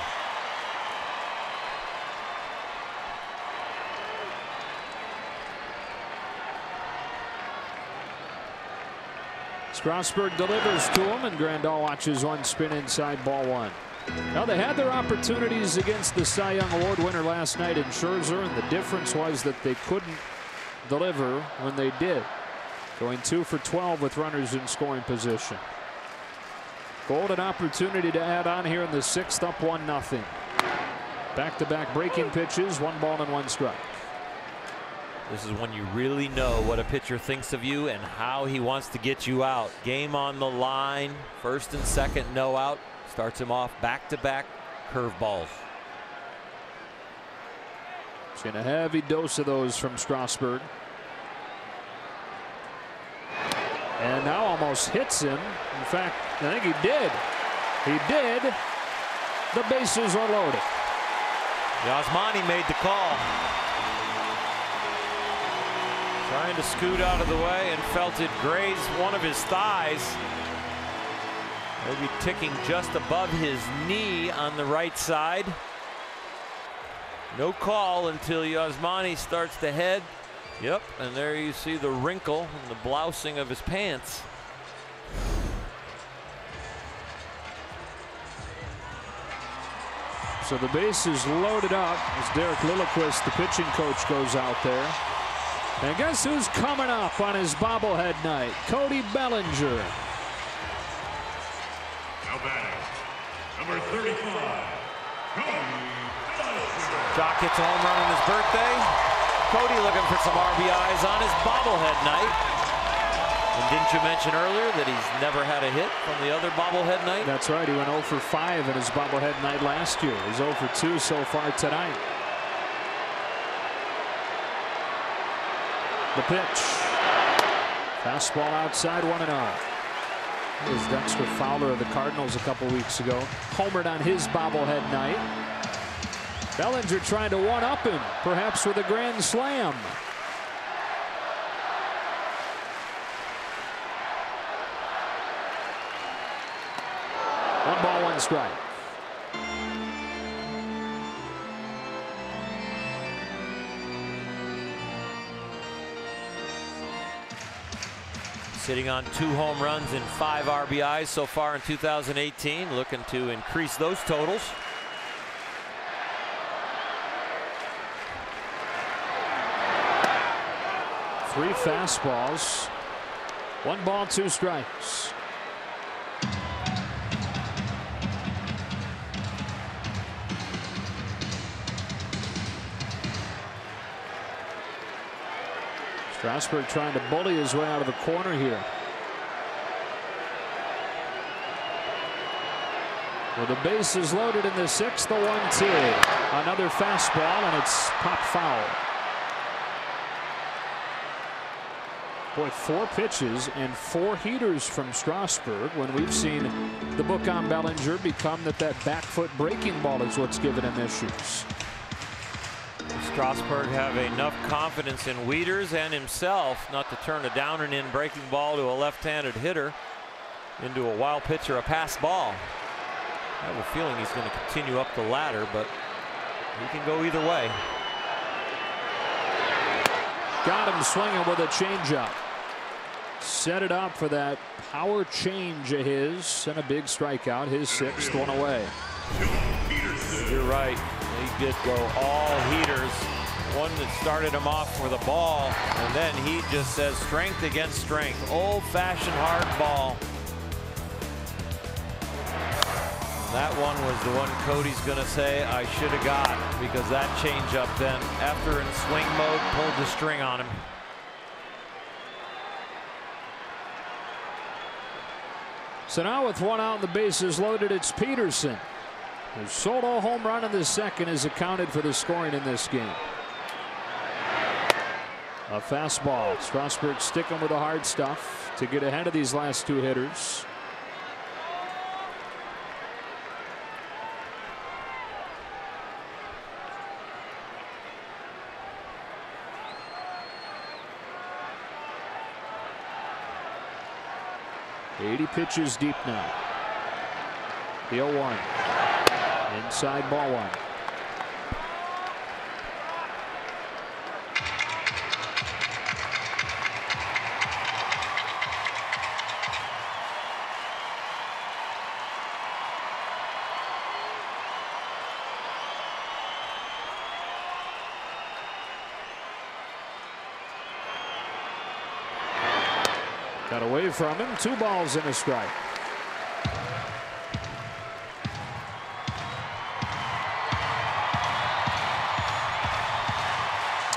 Strasburg delivers to him, and Grandal watches one spin inside, ball one. Now, they had their opportunities against the Cy Young Award winner last night in Scherzer, and the difference was that they couldn't deliver when they did. Going 2 for 12 with runners in scoring position. Golden opportunity to add on here in the 6th, up 1-0. Back-to-back breaking pitches, 1 ball and 1 strike. This is when you really know what a pitcher thinks of you and how he wants to get you out. Game on the line, 1st and 2nd, no out. Starts him off back-to-back curveballs. Seen a heavy dose of those from Strasburg. And now almost hits him. In fact, I think he did. He did. The bases are loaded. Yasmani made the call. Trying to scoot out of the way and felt it graze one of his thighs. Maybe ticking just above his knee on the right side. No call until Yasmani starts to head. Yep, and there you see the wrinkle and the blousing of his pants. So the base is loaded up as Derek Lilliquist, the pitching coach, goes out there. And guess who's coming up on his bobblehead night? Cody Bellinger. Now batting, number 35, Cody Bellinger. Joc hits a home run on his birthday. Cody looking for some RBIs on his bobblehead night. And didn't you mention earlier that he's never had a hit from the other bobblehead night? That's right. He went 0 for 5 in his bobblehead night last year. He's 0 for 2 so far tonight. The pitch. Fastball outside, 1-0. That was Dexter Fowler of the Cardinals a couple weeks ago. Homered on his bobblehead night. Bellinger trying to one-up him, perhaps with a grand slam. One ball, one strike. Sitting on 2 home runs and 5 RBIs so far in 2018, looking to increase those totals. Three fastballs, 1 ball, 2 strikes. Strasburg trying to bully his way out of the corner here. With the bases loaded in the 6th, the 1-2. Another fastball, and it's popped foul. Boy, 4 pitches and 4 heaters from Strasburg, when we've seen the book on Bellinger become that back foot breaking ball is what's given him issues. Strasburg have enough confidence in Wieters and himself not to turn a down and in breaking ball to a left-handed hitter into a wild pitch or a pass ball. I have a feeling he's going to continue up the ladder, but he can go either way. Got him swinging with a changeup. Set it up for that power change of his, and a big strikeout, his 6th one away. You're right. He did go all heaters. One that started him off with a ball, and then he just says strength against strength. Old-fashioned hard ball. That one was the one Cody's going to say I should have got, because that changeup then, after in swing mode, pulled the string on him. So now with 1 out and the bases loaded, it's Pederson. His solo home run in the 2nd has accounted for the scoring in this game. A fastball. Strasburg sticking with the hard stuff to get ahead of these last 2 hitters. 80 pitches deep now. The 0-1. Inside ball one. Got away from him. 2 balls and a strike.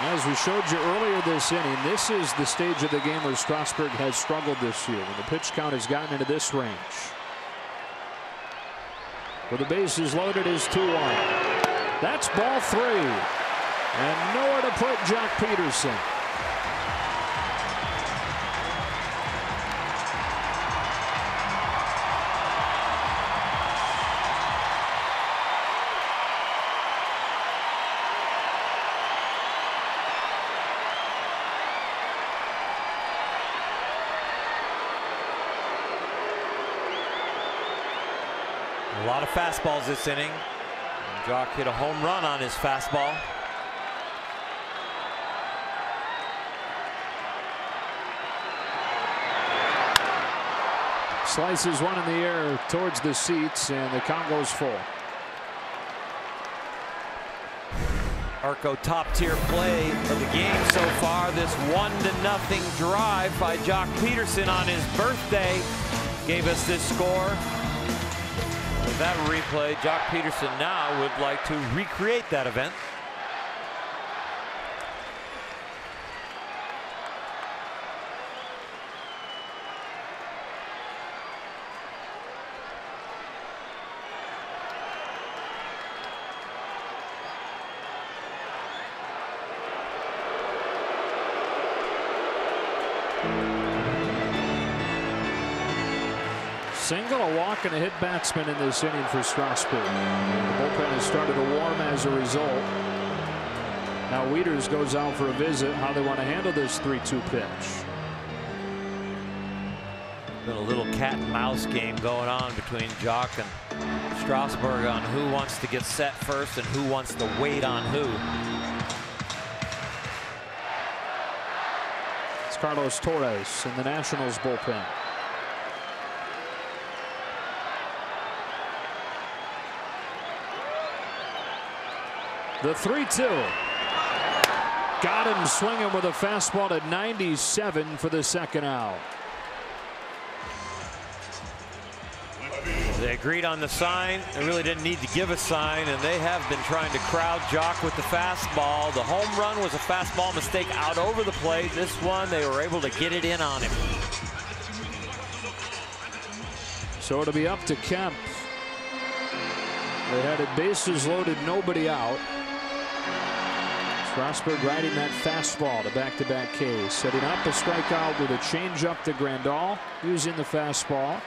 As we showed you earlier this inning, this is the stage of the game where Strasburg has struggled this year, when the pitch count has gotten into this range. With the bases loaded is 2-1. That's ball 3. And nowhere to put Joc Pederson. A lot of fastballs this inning. Joc hit a home run on his fastball. Slices one in the air towards the seats, and the count goes full. Arco top tier play of the game so far. This 1-0 drive by Joc Pederson on his birthday gave us this score. With that replay, Joc Pederson now would like to recreate that event. Single, a walk, and a hit batsman in this inning for Strasburg. The bullpen has started to warm as a result. Now Wieters goes out for a visit. How they want to handle this 3-2 pitch. Been a little cat and mouse game going on between Joc and Strasburg on who wants to get set first and who wants to wait on who. It's Carlos Torres in the Nationals bullpen. The 3-2. Got him swinging with a fastball at 97 for the second out. They agreed on the sign. They really didn't need to give a sign, and they have been trying to crowd Joc with the fastball. The home run was a fastball mistake out over the plate. This one, they were able to get it in on him. So it'll be up to Kemp. They had it bases loaded, nobody out. Strasburg riding that fastball to back-to-back Ks, setting up a strikeout with a changeup to Grandal, using the fastball,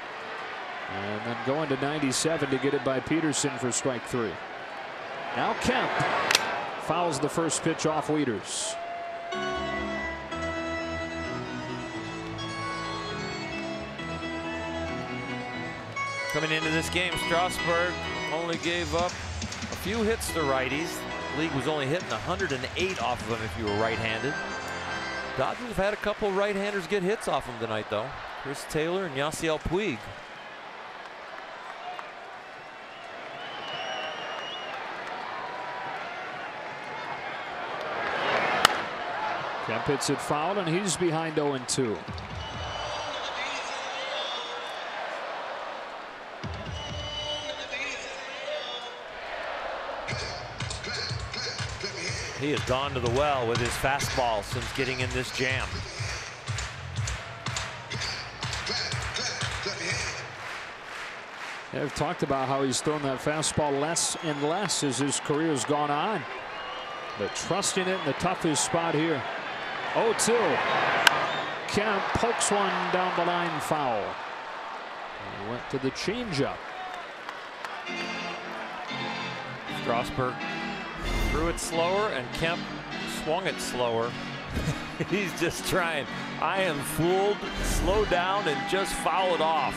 and then going to 97 to get it by Pederson for strike 3. Now Kemp fouls the first pitch off Wieters. Coming into this game, Strasburg only gave up a few hits to righties. The league was only hitting 108 off of them if you were right-handed. Dodgers have had a couple right-handers get hits off them tonight, though. Chris Taylor and Yasiel Puig. Kemp hits it foul, and he's behind 0-2. He has gone to the well with his fastball since getting in this jam. Yeah, I've talked about how he's thrown that fastball less and less as his career has gone on. But trusting it in the toughest spot here. 0-2. Kemp pokes one down the line, foul. He went to the changeup. Strasburg threw it slower, and Kemp swung it slower. He's just trying. I am fooled. Slow down and just foul it off.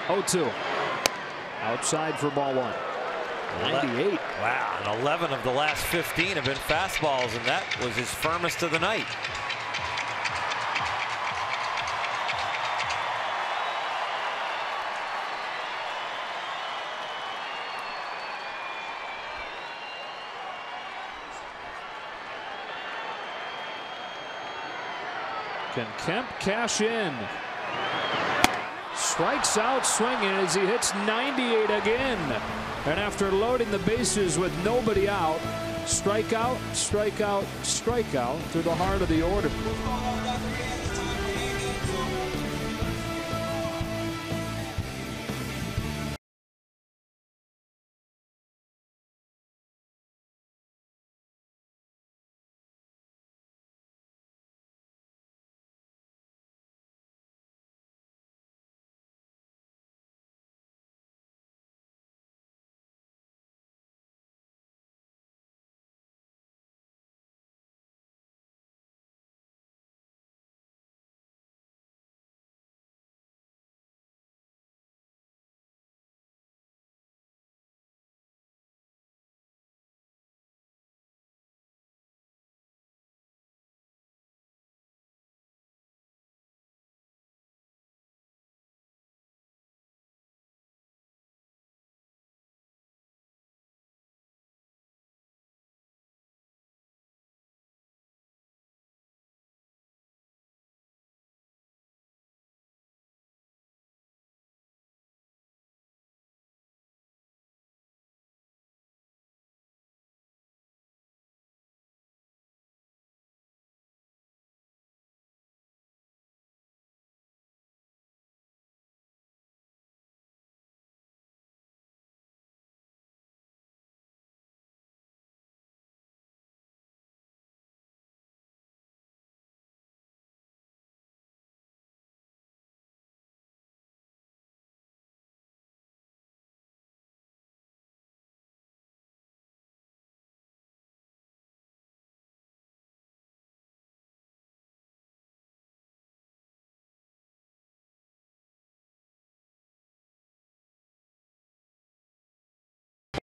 Oh-2. Outside for ball one. 98. Wow, and 11 of the last 15 have been fastballs, and that was his firmest of the night. Can Kemp cash in? Strikes out swinging as he hits 98 again. And after loading the bases with nobody out, strikeout, strikeout, strikeout through the heart of the order.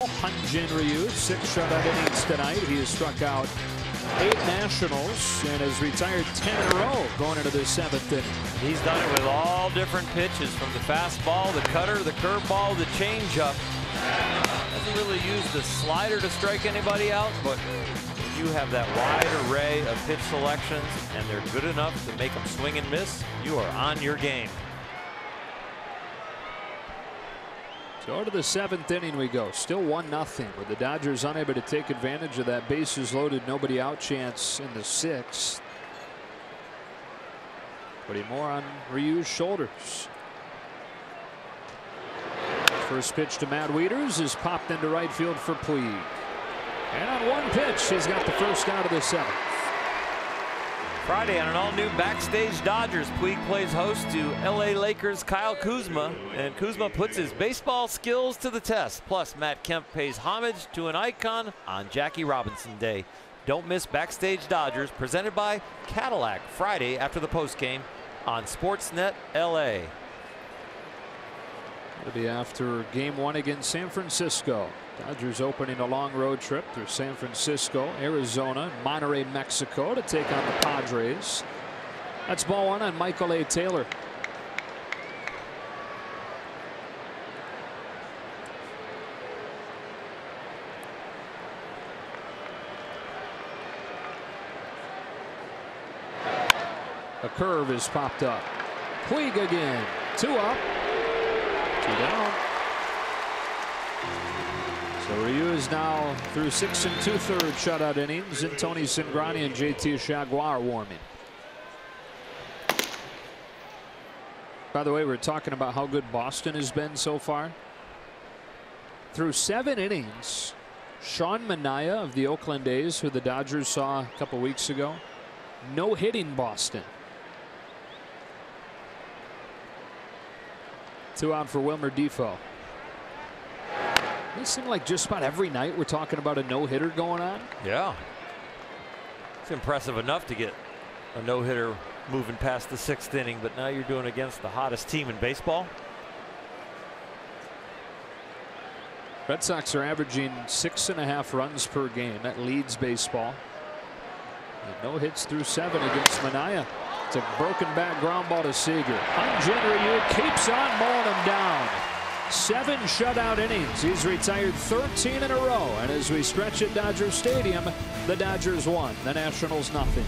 Hyun-Jin Ryu, 6 shutout innings tonight. He has struck out 8 Nationals and has retired 10 in a row going into the 7th inning. He's done it with all different pitches, from the fastball, the cutter, the curveball, the changeup. Doesn't really use the slider to strike anybody out, but you have that wide array of pitch selections and they're good enough to make them swing and miss, you are on your game. So to the 7th inning we go. Still 1-0 with the Dodgers unable to take advantage of that bases loaded, nobody out chance in the 6th. Putting more on Ryu's shoulders. First pitch to Matt Wieters is popped into right field for Puig. And on one pitch, he's got the first out of the 7th. Friday on an all-new Backstage Dodgers, Puig plays host to LA Lakers' Kyle Kuzma, and Kuzma puts his baseball skills to the test. Plus, Matt Kemp pays homage to an icon on Jackie Robinson Day. Don't miss Backstage Dodgers, presented by Cadillac, Friday after the postgame on Sportsnet LA. It'll be after Game 1 against San Francisco. Dodgers opening a long road trip through San Francisco, Arizona, Monterrey, Mexico to take on the Padres. That's ball one on Michael A. Taylor. A curve is popped up. Puig again. 2 up. 2 down. So Ryu is now through 6 2/3 shutout innings, and Tony Cingrani and JT Chargois warming. By the way, we're talking about how good Boston has been so far. Through 7 innings, Sean Manaea of the Oakland A's, who the Dodgers saw a couple weeks ago, no-hitting Boston. 2 out for Wilmer Defoe. It seems like just about every night we're talking about a no-hitter going on. Yeah. It's impressive enough to get a no-hitter moving past the 6th inning, but now you're doing against the hottest team in baseball. Red Sox are averaging 6.5 runs per game. That leads baseball. No hits through 7 against Manaea. It's a broken back ground ball to Seager. Hyun-Jin Ryu keeps on mowing him down. 7 shutout innings. He's retired 13 in a row. And as we stretch at Dodger Stadium, the Dodgers won. The Nationals nothing.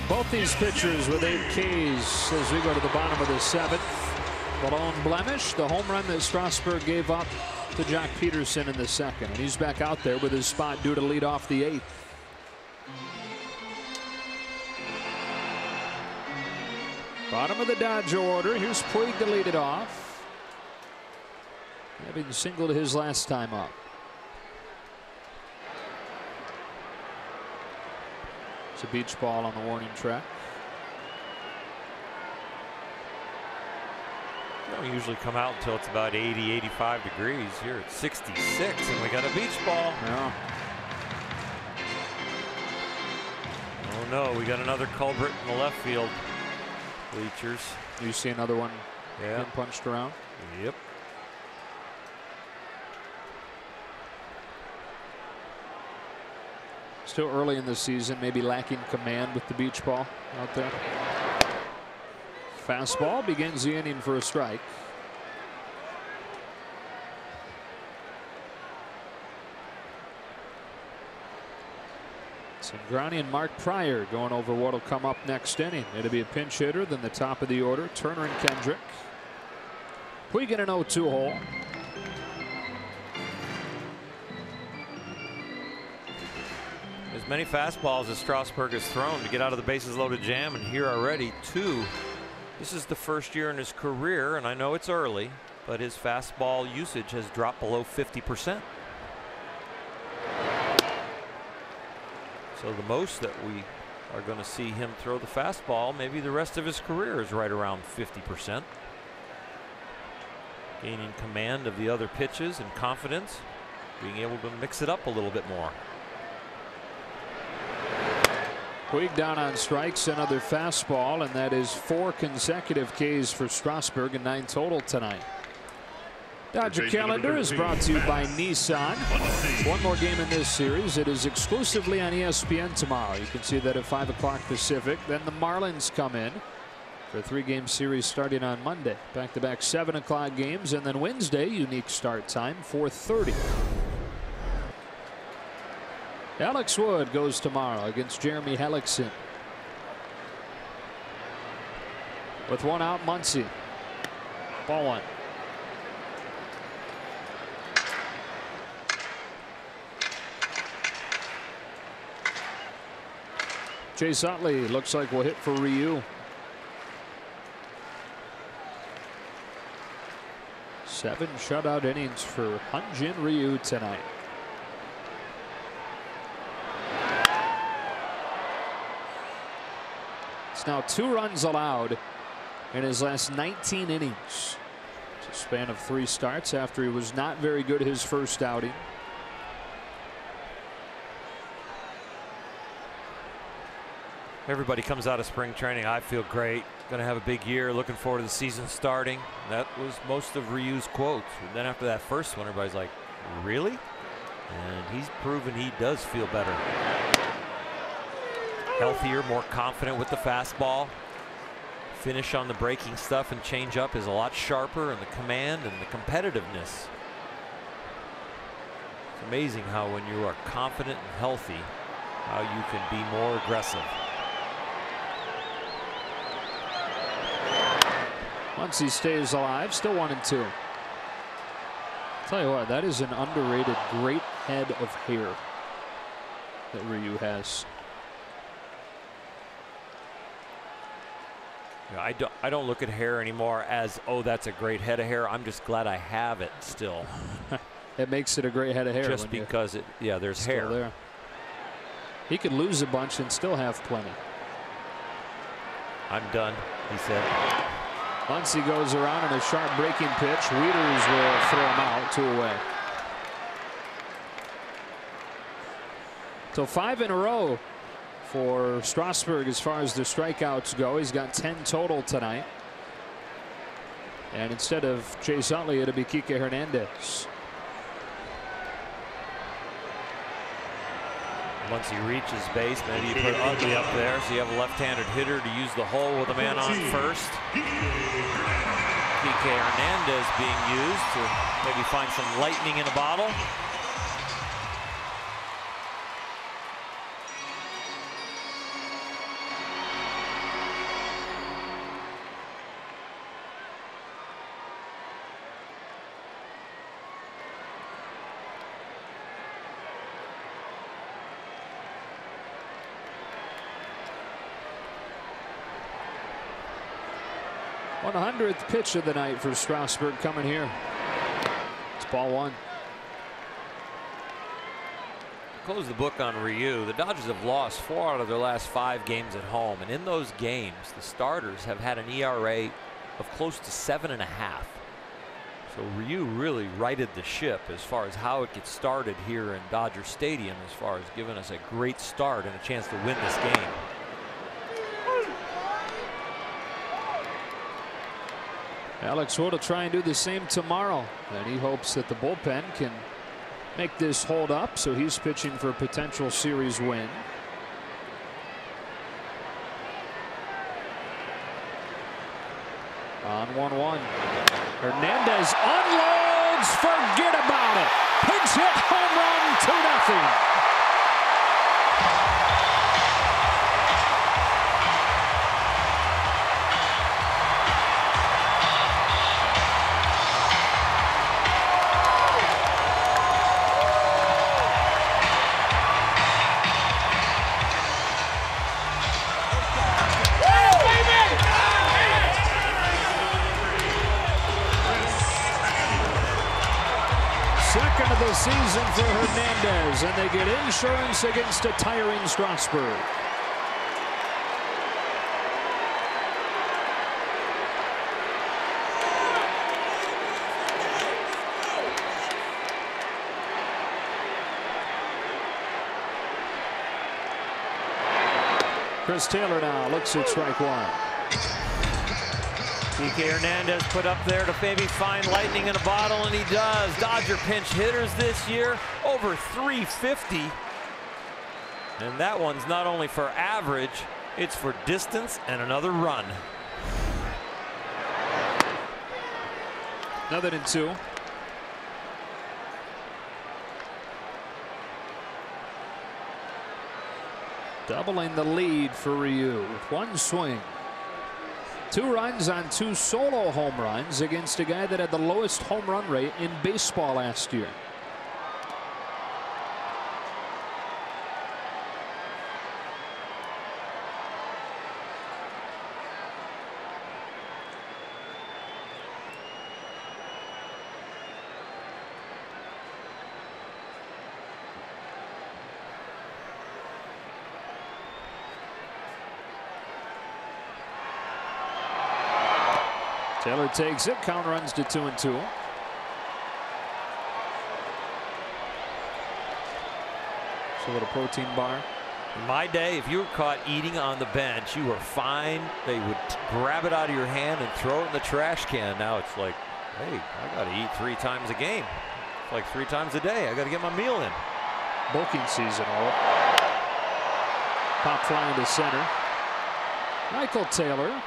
Both these pitchers with 8 Ks as we go to the bottom of the 7th. The lone blemish, the home run that Strasburg gave up to Joc Pederson in the 2nd. And he's back out there with his spot due to lead off the 8th. Bottom of the Dodger order. Here's Puig to lead it off, having singled his last time up. It's a beach ball on the warning track. We don't usually come out until it's about 80, 85 degrees. Here it's 66, and we got a beach ball. Yeah. Oh no, we got another culprit in the left field bleachers. You see another one Yeah. getting punched around? Yep. Still early in the season, maybe lacking command with the beach ball out there. Fastball begins the inning for a strike. Cingrani and Mark Pryor going over what will come up next inning. It'll be a pinch hitter, then the top of the order, Turner and Kendrick. Puig in an 0-2 hole. As many fastballs as Strasburg has thrown to get out of the bases loaded jam, and here already 2. This is the first year in his career, and I know it's early, but his fastball usage has dropped below 50%. So the most that we are going to see him throw the fastball, maybe the rest of his career, is right around 50%. Gaining command of the other pitches and confidence, being able to mix it up a little bit more. Puig down on strikes, another fastball, and that is 4 consecutive Ks for Strasburg and 9 total tonight. Dodger Calendar is brought to you by Nissan. One more game in this series. It is exclusively on ESPN tomorrow. You can see that at 5 o'clock Pacific. Then the Marlins come in for a 3-game series starting on Monday. Back-to-back 7 o'clock games, and then Wednesday, unique start time, 4:30. Alex Wood goes tomorrow against Jeremy Hellickson. With 1 out, Muncy. Ball 1. Chase Utley looks like we'll hit for Ryu. 7 shutout innings for Hyun-Jin Ryu tonight. It's now 2 runs allowed in his last 19 innings. It's a span of 3 starts after he was not very good his first outing. Everybody comes out of spring training. I feel great. Going to have a big year. Looking forward to the season starting. That was most of Ryu's quotes. And then after that first one, everybody's like, really? And he's proven he does feel better. Healthier, more confident with the fastball. Finish on the breaking stuff and change up is a lot sharper, and the command and the competitiveness. It's amazing how when you are confident and healthy, how you can be more aggressive. Once he stays alive, still 1-2. Tell you what, that is an underrated great head of hair that Ryu has. Yeah, I don't look at hair anymore as, oh, that's a great head of hair. I'm just glad I have it still. It makes it a great head of hair. Just because it, yeah, there's hair there. He could lose a bunch and still have plenty. I'm done, he said. Once he goes around in a sharp breaking pitch, Wieters will throw him out, 2 away. So 5 in a row for Strasburg as far as the strikeouts go. He's got 10 total tonight. And instead of Chase Utley, it'll be Enrique Hernandez. Once he reaches base, maybe you put Utley up there so you have a left-handed hitter to use the hole with a man on first. Enrique Hernandez being used to maybe find some lightning in a bottle. The 100th pitch of the night for Strasburg coming here. It's ball 1. Close the book on Ryu. The Dodgers have lost 4 out of their last 5 games at home, and in those games the starters have had an ERA of close to 7.5. So Ryu really righted the ship as far as how it gets started here in Dodger Stadium, as far as giving us a great start and a chance to win this game. Alex Wood will try and do the same tomorrow, and he hopes that the bullpen can make this hold up, so he's pitching for a potential series win. On 1-1. Hernandez unloads. Forget about it. Pinch hit home run, 2-0. Second of the season for Hernandez, and they get insurance against a tiring Strasburg. Chris Taylor now looks at strike one. Enrique Hernandez put up there to maybe find lightning in a bottle, and he does. Dodger pinch hitters this year, over 350. And that one's not only for average, it's for distance and another run. Another than two. Doubling the lead for Ryu with one swing. 2 runs on 2 solo home runs against a guy that had the lowest home run rate in baseball last year. Taylor takes it. Count runs to 2-2. A little protein bar. In my day, if you were caught eating on the bench, you were fine. They would grab it out of your hand and throw it in the trash can. Now it's like, hey, I got to eat 3 times a game. It's like 3 times a day. I got to get my meal in. Bulking season. Pop fly into center. Michael Taylor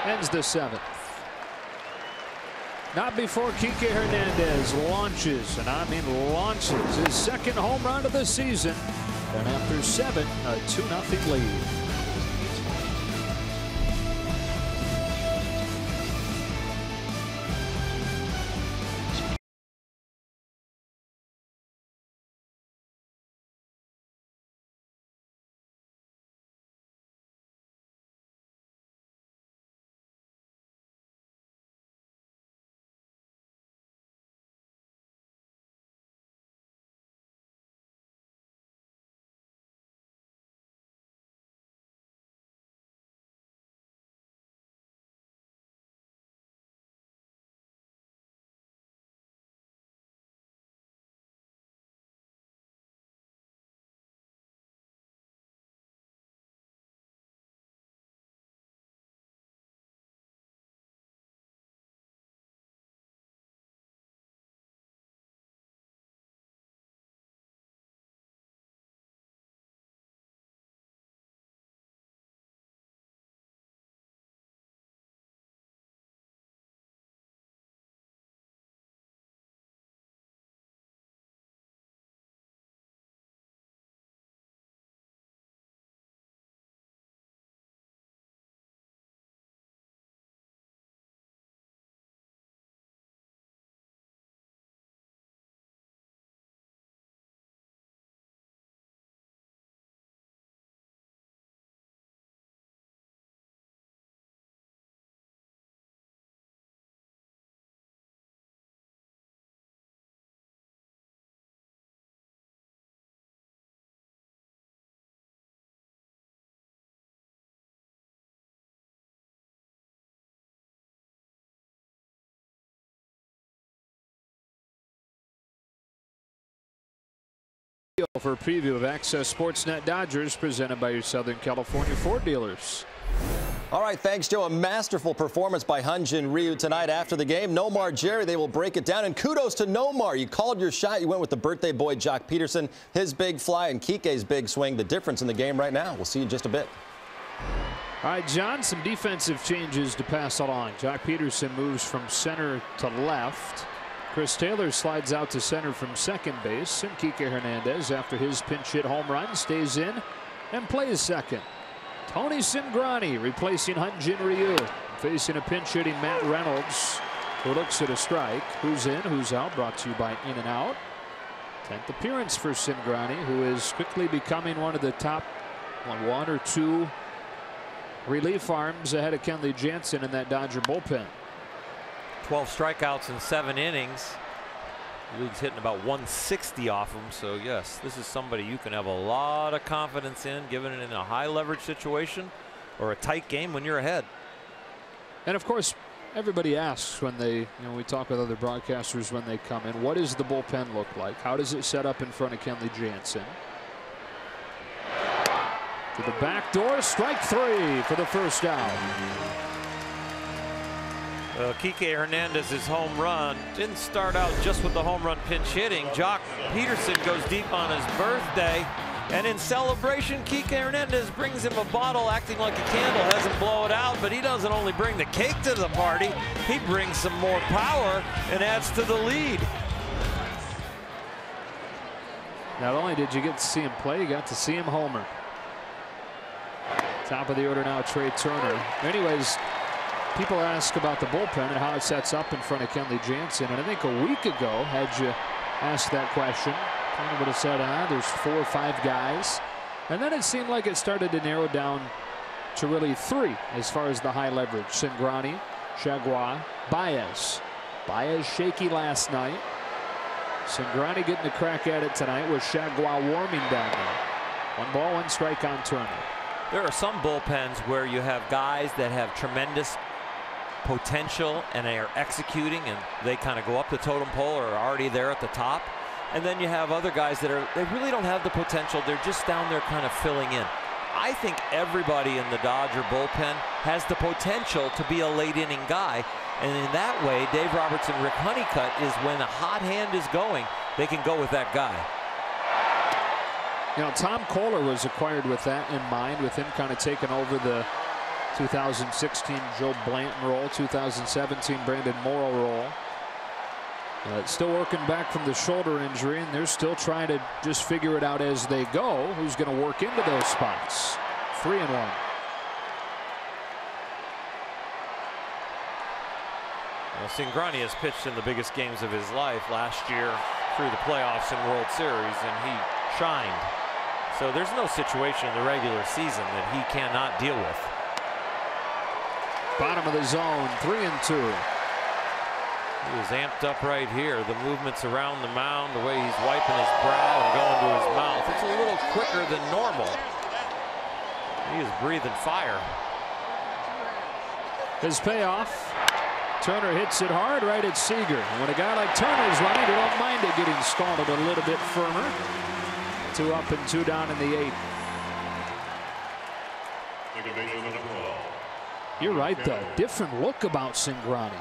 ends the 7th. Not before Kike Hernandez launches, and I mean launches, his 2nd home run of the season. And after 7, a 2-0 lead. For a preview of Access Sportsnet Dodgers presented by your Southern California Ford dealers. All right, thanks, Joe. A masterful performance by Hyun-Jin Ryu tonight after the game. Nomar, Jerry, they will break it down. And kudos to Nomar. You called your shot. You went with the birthday boy, Joc Pederson, his big fly, and Kike's big swing. The difference in the game right now. We'll see you in just a bit. All right, John, some defensive changes to pass along. Joc Pederson moves from center to left. Chris Taylor slides out to center from second base, and Kike Hernandez, after his pinch hit home run, stays in and plays second. Tony Cingrani replacing Hyun-Jin Ryu, facing a pinch hitting Matt Reynolds, who looks at a strike. Who's in, who's out, brought to you by In and Out. 10th appearance for Cingrani, who is quickly becoming one of the top 1 or 2 relief arms ahead of Kenley Jansen in that Dodger bullpen. 12 strikeouts in 7 innings. The league's hitting about 160 off him. So yes, this is somebody you can have a lot of confidence in, given it in a high leverage situation or a tight game when you're ahead. And of course, everybody asks when they, we talk with other broadcasters when they come in, what does the bullpen look like? How does it set up in front of Kenley Jansen? To the back door, strike 3 for the first out. Enrique Hernandez's home run didn't start out just with the home run pinch hitting. Joc Pederson goes deep on his birthday, and in celebration, Enrique Hernandez brings him a bottle, acting like a candle, has him blow it out, but he doesn't only bring the cake to the party, he brings some more power and adds to the lead. Not only did you get to see him play, you got to see him homer. Top of the order now, Trey Turner. Anyways, people ask about the bullpen and how it sets up in front of Kenley Jansen. And I think a week ago, had you asked that question, Turner would have said, there's 4 or 5 guys. And then it seemed like it started to narrow down to really 3 as far as the high leverage. Cingrani, Chagua, Baez. Baez shaky last night. Cingrani getting a crack at it tonight with Chagua warming down there. 1 ball, 1 strike on Turner. There are some bullpens where you have guys that have tremendous potential and they are executing and they kind of go up the totem pole or are already there at the top. And then you have other guys that they really don't have the potential. They're just down there kind of filling in. I think everybody in the Dodger bullpen has the potential to be a late inning guy. And in that way, Dave Roberts and Rick Honeycutt is when a hot hand is going, they can go with that guy. You know, Tom Kohler was acquired with that in mind, with him kind of taking over the 2016 Joe Blanton role, 2017 Brandon Morrow role. Still working back from the shoulder injury, and they're still trying to just figure it out as they go. Who's going to work into those spots? 3-1. Well, Cingrani has pitched in the biggest games of his life last year through the playoffs and World Series, and he shined. So there's no situation in the regular season that he cannot deal with. Bottom of the zone, 3-2. He is amped up right here. The movements around the mound, the way he's wiping his brow and going to his mouth. It's a little quicker than normal. He is breathing fire. His payoff. Turner hits it hard right at Seager. And when a guy like Turner's running, you don't mind it getting scalded a little bit firmer. 2 up and 2 down in the 8th. You're right, though. Different look about Cingrani.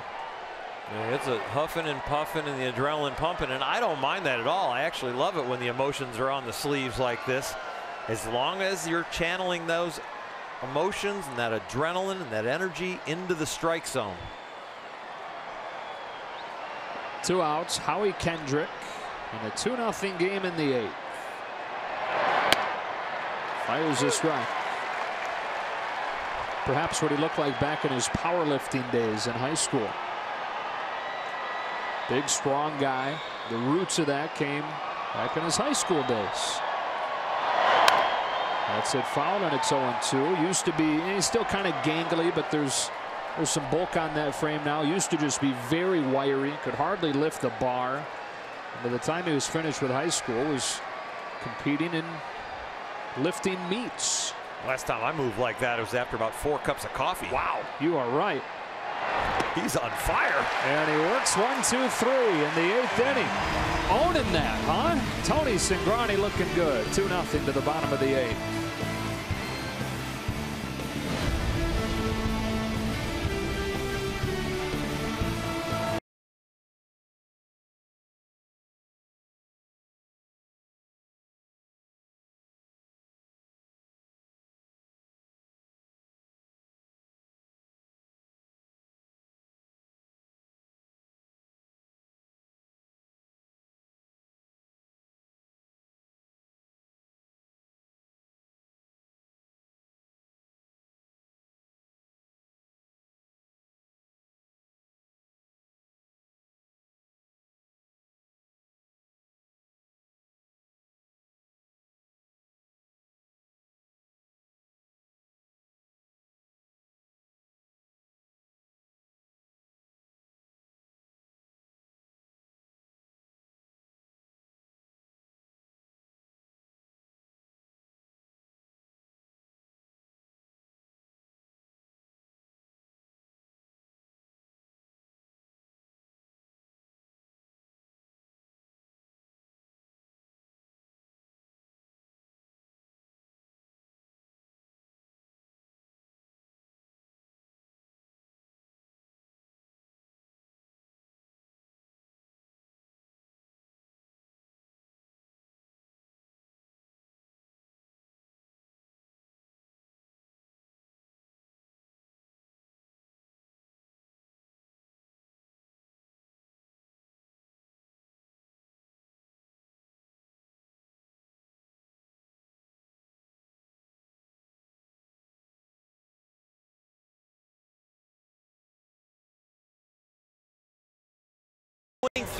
Yeah, it's a huffing and puffing and the adrenaline pumping, and I don't mind that at all. I actually love it when the emotions are on the sleeves like this. As long as you're channeling those emotions and that adrenaline and that energy into the strike zone. 2 outs, Howie Kendrick, and a 2-0 game in the 8th. Fires a strike. Perhaps what he looked like back in his powerlifting days in high school. Big, strong guy. The roots of that came back in his high school days. That's it, foul, and it's 0-2. Used to be, he's still kind of gangly, but there's some bulk on that frame now. Used to just be very wiry, could hardly lift the bar. And by the time he was finished with high school, was competing in lifting meets. Last time I moved like that, it was after about 4 cups of coffee. Wow, you are right. He's on fire. And he works 1, 2, 3 in the 8th inning. Owning that, huh? Tony Cingrani looking good. 2-0 to the bottom of the 8th.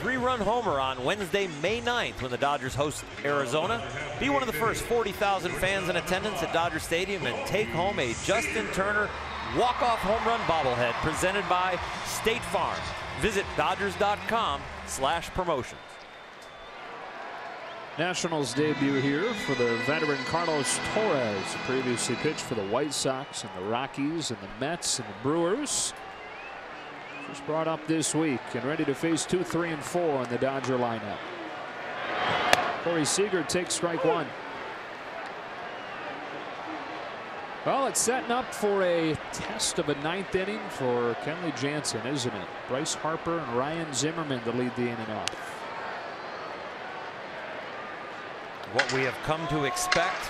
3-run homer on Wednesday, May 9th when the Dodgers host Arizona. Be one of the first 40,000 fans in attendance at Dodger Stadium and take home a Justin Turner walk-off home run bobblehead presented by State Farm. Visit Dodgers.com/promotions. Nationals debut here for the veteran Carlos Torres, who previously pitched for the White Sox and the Rockies and the Mets and the Brewers. Just brought up this week and ready to face 2, 3, and 4 in the Dodger lineup. Corey Seager takes strike one. Well, it's setting up for a test of a 9th inning for Kenley Jansen, isn't it? Bryce Harper and Ryan Zimmerman to lead the inning off. What we have come to expect,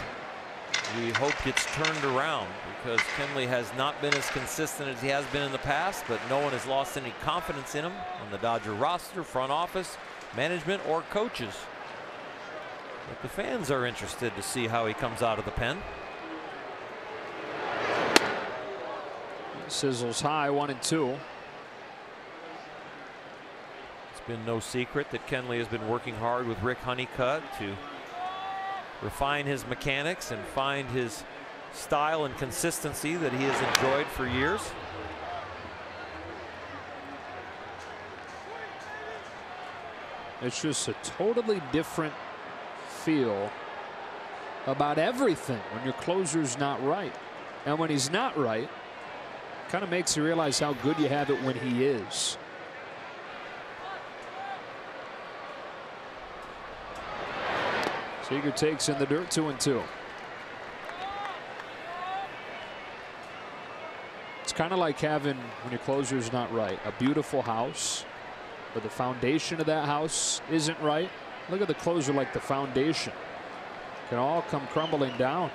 we hope gets turned around, because Kenley has not been as consistent as he has been in the past, but no one has lost any confidence in him on the Dodger roster, front office, management, or coaches. But the fans are interested to see how he comes out of the pen. Sizzles high, 1-2. It's been no secret that Kenley has been working hard with Rick Honeycutt to refine his mechanics and find his style and consistency that he has enjoyed for years. It's just a totally different feel about everything when your closer's not right. And when he's not right, kind of makes you realize how good you have it when he is. Seager takes in the dirt, 2-2. It's kind of like having, when your closer's not right, a beautiful house, but the foundation of that house isn't right. Look at the closer like the foundation. Can all come crumbling down.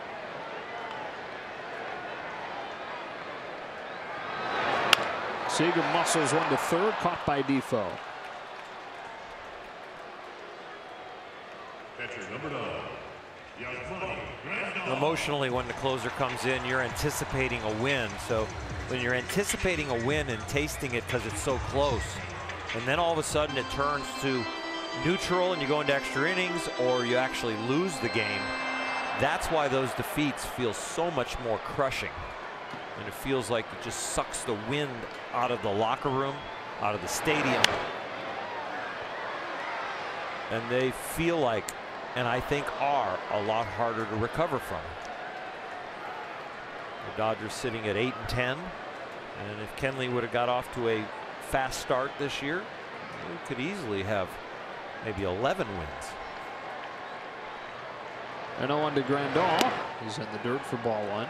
Seager muscles one to third, caught by Defoe. Emotionally, when the closer comes in, you're anticipating a win. So when you're anticipating a win and tasting it because it's so close, and then all of a sudden it turns to neutral and you go into extra innings, or you actually lose the game, that's why those defeats feel so much more crushing. And it feels like it just sucks the wind out of the locker room, out of the stadium. And they feel like, and I think are, a lot harder to recover from. The Dodgers sitting at 8-10. And if Kenley would have got off to a fast start this year, we could easily have maybe 11 wins. And 0-1 to Grandal. He's in the dirt for ball one.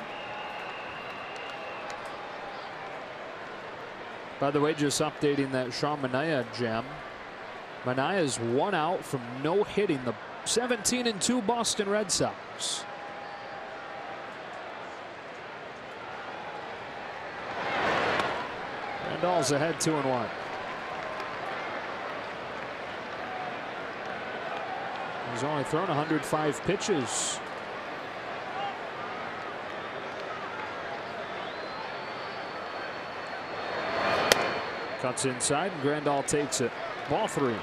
By the way, just updating that Sean Manaea gem. Manaea's 1 out from no hitting the 17-2 Boston Red Sox. Grandal's ahead 2-1. He's only thrown 105 pitches. Cuts inside and Grandal takes it. Ball 3.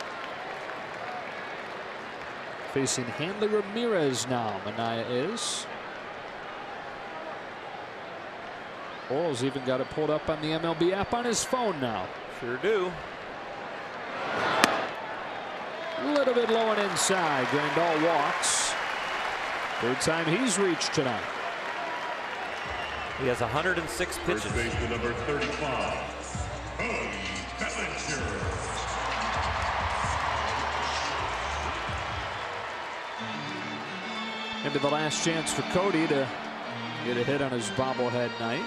Facing Hanley Ramirez now, Manaea is. Oral's even got it pulled up on the MLB app on his phone now. Sure do. A little bit low and inside. Grandal walks. Third time he's reached tonight. He has 106 pitches. First baseman number 35. Into the last chance for Cody to get a hit on his bobblehead night.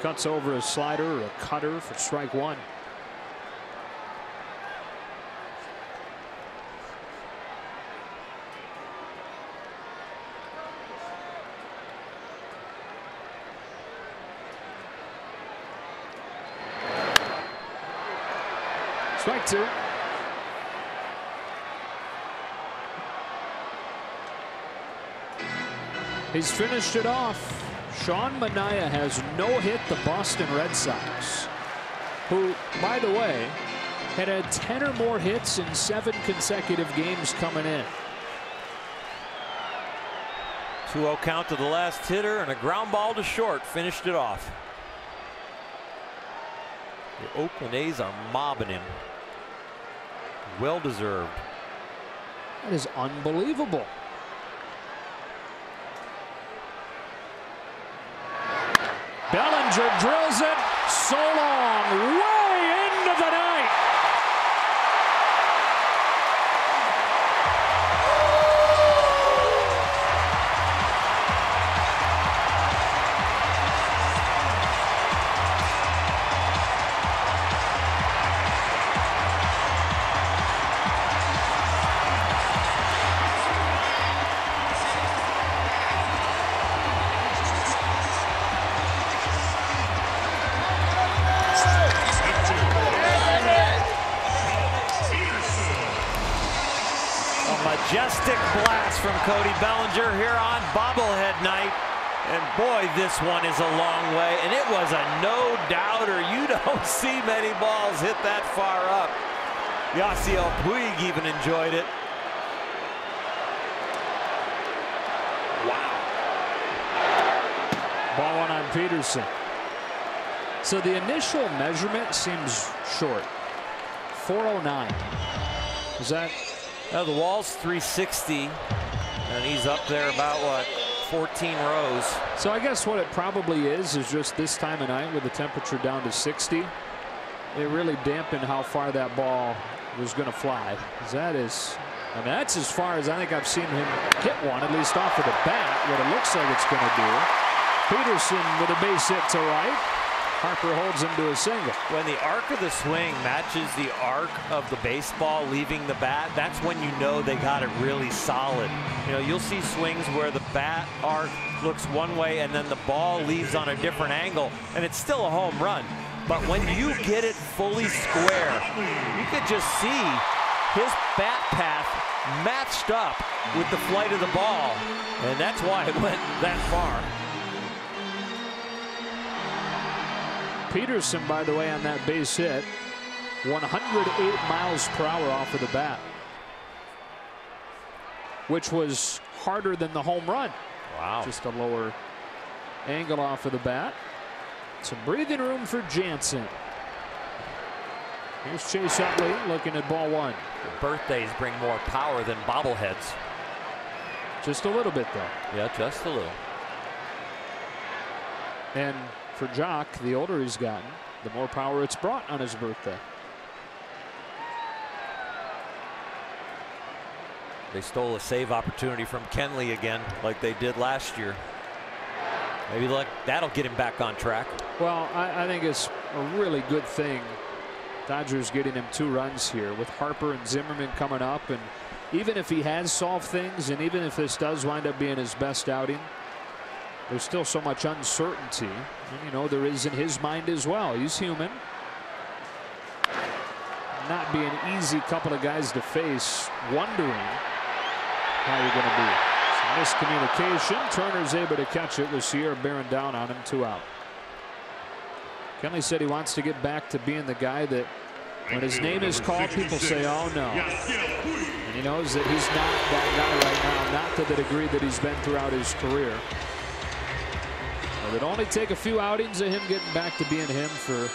Cuts over a slider or a cutter for strike one. Strike two. He's finished it off. Sean Manaea has no-hit the Boston Red Sox, who, by the way, had 10 or more hits in 7 consecutive games coming in. 2-0 count to the last hitter and a ground ball to short. Finished it off. The Oakland A's are mobbing him. Well deserved. That is unbelievable. Bellinger drills it so long, way into the night. Majestic blast from Cody Bellinger here on bobblehead night. And boy, this one is a long way. And it was a no-doubter. You don't see many balls hit that far up. Yasiel Puig even enjoyed it. Wow. Ball one on Pederson. So the initial measurement seems short. 409. Is that? Now the wall's 360, and he's up there about, what, 14 rows. So I guess what it probably is just this time of night with the temperature down to 60, it really dampened how far that ball was going to fly. That is, I mean, that's as far as I think I've seen him hit one, at least off of the bat, what it looks like it's going to do. Pederson with a base hit to right. Harper holds him to a single. When the arc of the swing matches the arc of the baseball leaving the bat, that's when you know they got it really solid. You know, you'll see swings where the bat arc looks one way and then the ball leaves on a different angle, and it's still a home run. But when you get it fully square, you could just see his bat path matched up with the flight of the ball, and that's why it went that far. Pederson, by the way, on that base hit, 108 miles per hour off of the bat, which was harder than the home run. Wow. Just a lower angle off of the bat. Some breathing room for Jansen. Here's Chase Utley looking at ball one. Birthdays bring more power than bobbleheads. Just a little bit, though. Yeah, just a little. And for Joc, the older he's gotten, the more power it's brought on his birthday. They stole a save opportunity from Kenley again, like they did last year. Maybe like that'll get him back on track. Well, I think it's a really good thing Dodgers getting him 2 runs here with Harper and Zimmerman coming up. And even if he has solved things, and even if this does wind up being his best outing, there's still so much uncertainty, and you know there is in his mind as well. He's human. Not be an easy couple of guys to face, wondering how you're going to be. Some miscommunication. Turner's able to catch it with Sierra bearing down on him, 2 out. Kenley said he wants to get back to being the guy that when his name is called, people say, oh no. And he knows that he's not that guy right now, not to the degree that he's been throughout his career. It'd only take a few outings of him getting back to being him for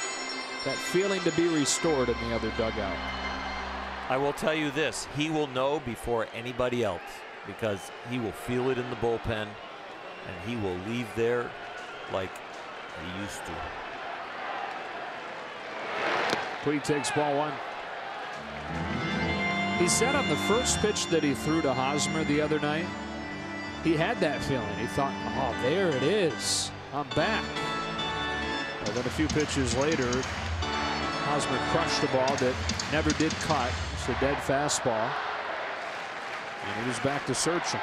that feeling to be restored in the other dugout. I will tell you this, he will know before anybody else because he will feel it in the bullpen and he will leave there like he used to. Puig takes ball one. He said on the first pitch that he threw to Hosmer the other night, he had that feeling. He thought, oh, there it is. I'm back. And then a few pitches later, Hosmer crushed a ball that never did cut. It's a dead fastball. And he was back to searching.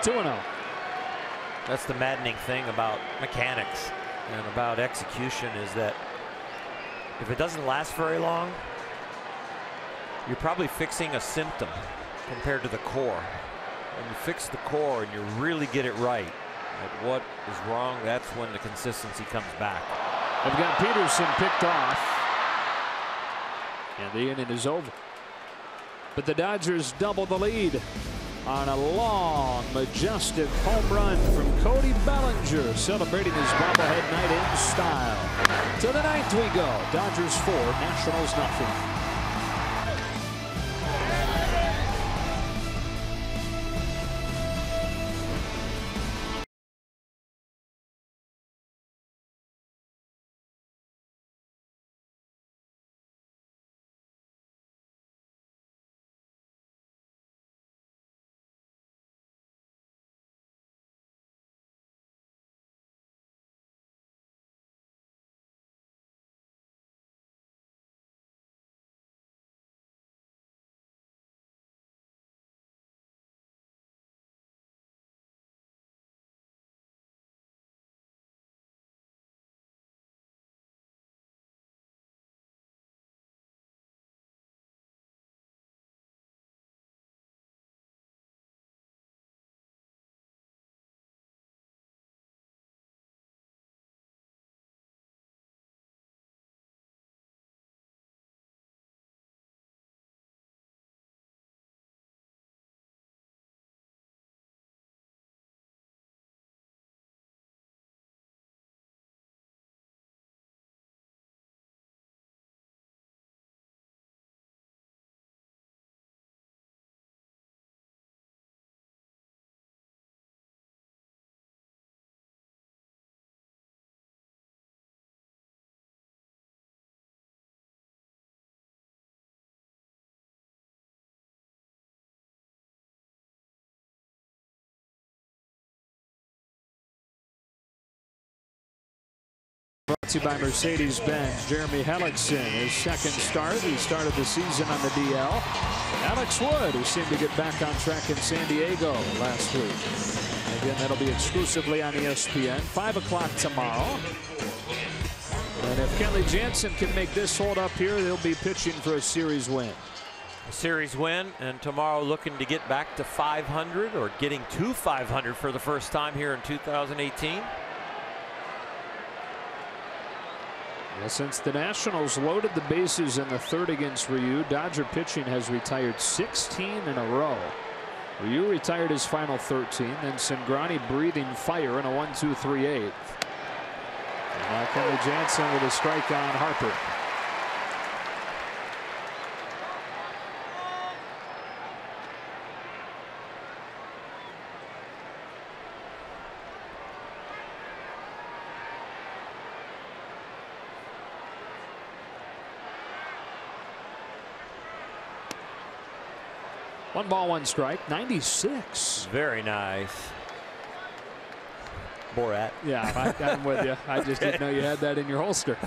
(2-0). That's the maddening thing about mechanics and about execution is that if it doesn't last very long, you're probably fixing a symptom compared to the core. When you fix the core and you really get it right at what is wrong, that's when the consistency comes back. They've got Pederson picked off, and the inning is over. But the Dodgers double the lead on a long, majestic home run from Cody Bellinger, celebrating his bobblehead night in style. To the ninth we go. Dodgers 4, Nationals nothing. Brought to you by Mercedes-Benz. Jeremy Hellickson, his second start. He started the season on the DL. Alex Wood, who seemed to get back on track in San Diego last week. Again, that'll be exclusively on ESPN. 5 o'clock tomorrow. And if Kenley Jansen can make this hold up here, they'll be pitching for a series win. A series win, and tomorrow looking to get back to 500 or getting to 500 for the first time here in 2018. Well, since the Nationals loaded the bases in the third against Ryu, Dodger pitching has retired 16 in a row. Ryu retired his final 13, then Cingrani breathing fire in a 1-2-3-8. And now Kenley Jansen with a strike on Harper. One ball, one strike, 96. Very nice. Borat. Yeah, I'm with you. I just didn't know you had that in your holster.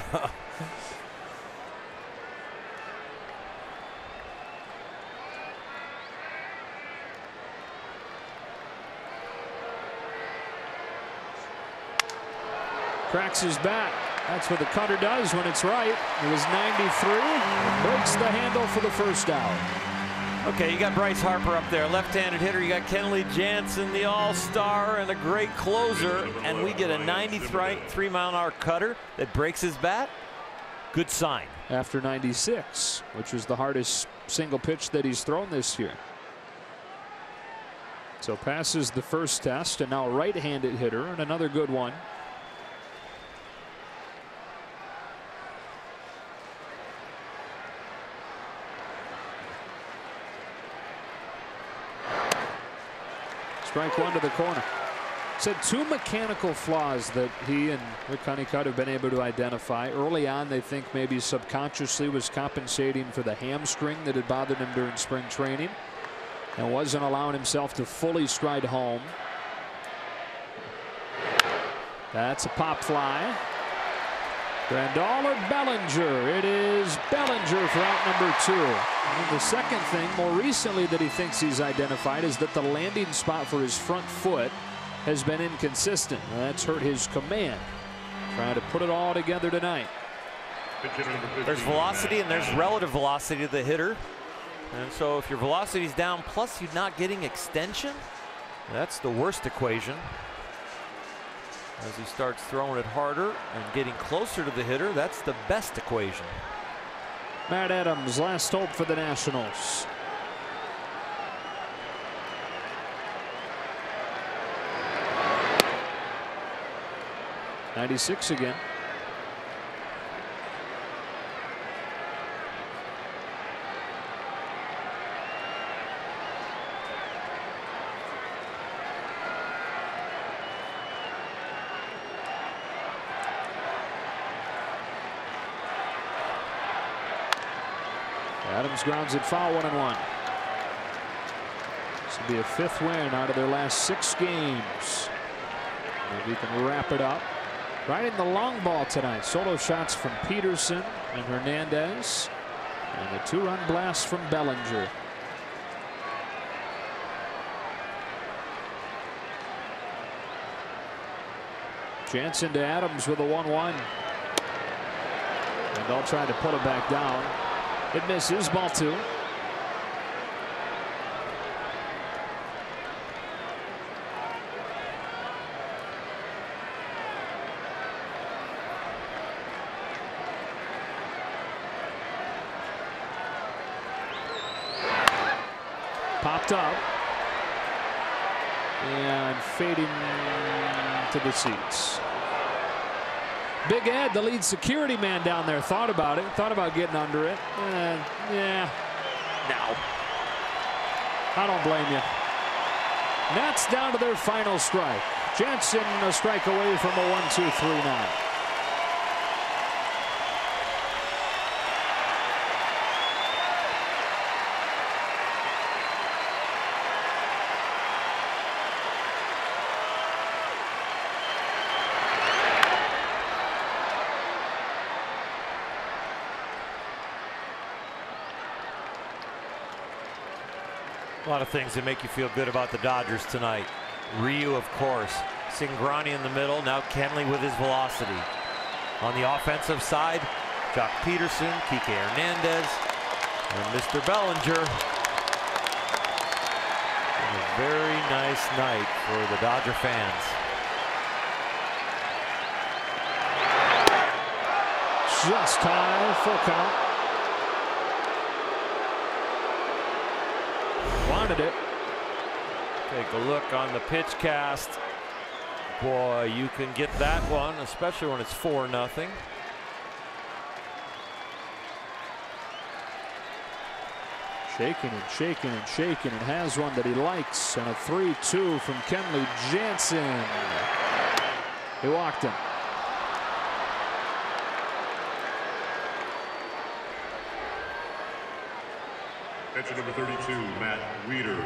Cracks his bat. That's what the cutter does when it's right. It was 93. Breaks the handle for the first out. Okay, you got Bryce Harper up there, left-handed hitter. You got Kenley Jansen, the all-star, and a great closer. And we get a 93-mile-an-hour cutter that breaks his bat. Good sign. After 96, which was the hardest single pitch that he's thrown this year. So passes the first test, and now a right-handed hitter, and another good one. Strike one to the corner. Said two mechanical flaws that he and Rick Honeycutt have been able to identify. Early on, they think maybe subconsciously was compensating for the hamstring that had bothered him during spring training and wasn't allowing himself to fully stride home. That's a pop fly. Grandal or Bellinger? It is Bellinger for out number 2. And the second thing more recently that he thinks he's identified is that the landing spot for his front foot has been inconsistent. That's hurt his command. Trying to put it all together tonight. There's velocity and there's relative velocity to the hitter. And so if your velocity's down, plus you're not getting extension, that's the worst equation. As he starts throwing it harder and getting closer to the hitter, that's the best equation. Matt Adams, last hope for the Nationals. '96 again. Adams grounds it foul, 1-1. This will be a 5th win out of their last 6 games. Maybe he can wrap it up. Riding the long ball tonight. Solo shots from Pederson and Hernandez. And a 2-run blast from Bellinger. Jansen to Adams with a 1-1. And they'll try to put it back down. It misses, ball 2. Popped up and fading to the seats. Big Ed, the lead security man down there, thought about it, thought about getting under it. Yeah, no. I don't blame you. Nats down to their final strike. Jansen a strike away from a 1-2-3 now. A lot of things that make you feel good about the Dodgers tonight. Ryu, of course. Cingrani in the middle. Now Kenley with his velocity. On the offensive side, Joc Pederson, Enrique Hernandez, and Mr. Bellinger. A very nice night for the Dodger fans. Just high, full count. Wanted it. Take a look on the pitch cast. Boy, you can get that one, especially when it's 4-0. Shaking and shaking and shaking, and has one that he likes. And a 3-2 from Kenley Jansen. He walked him. Catcher number 32, Matt Wieters.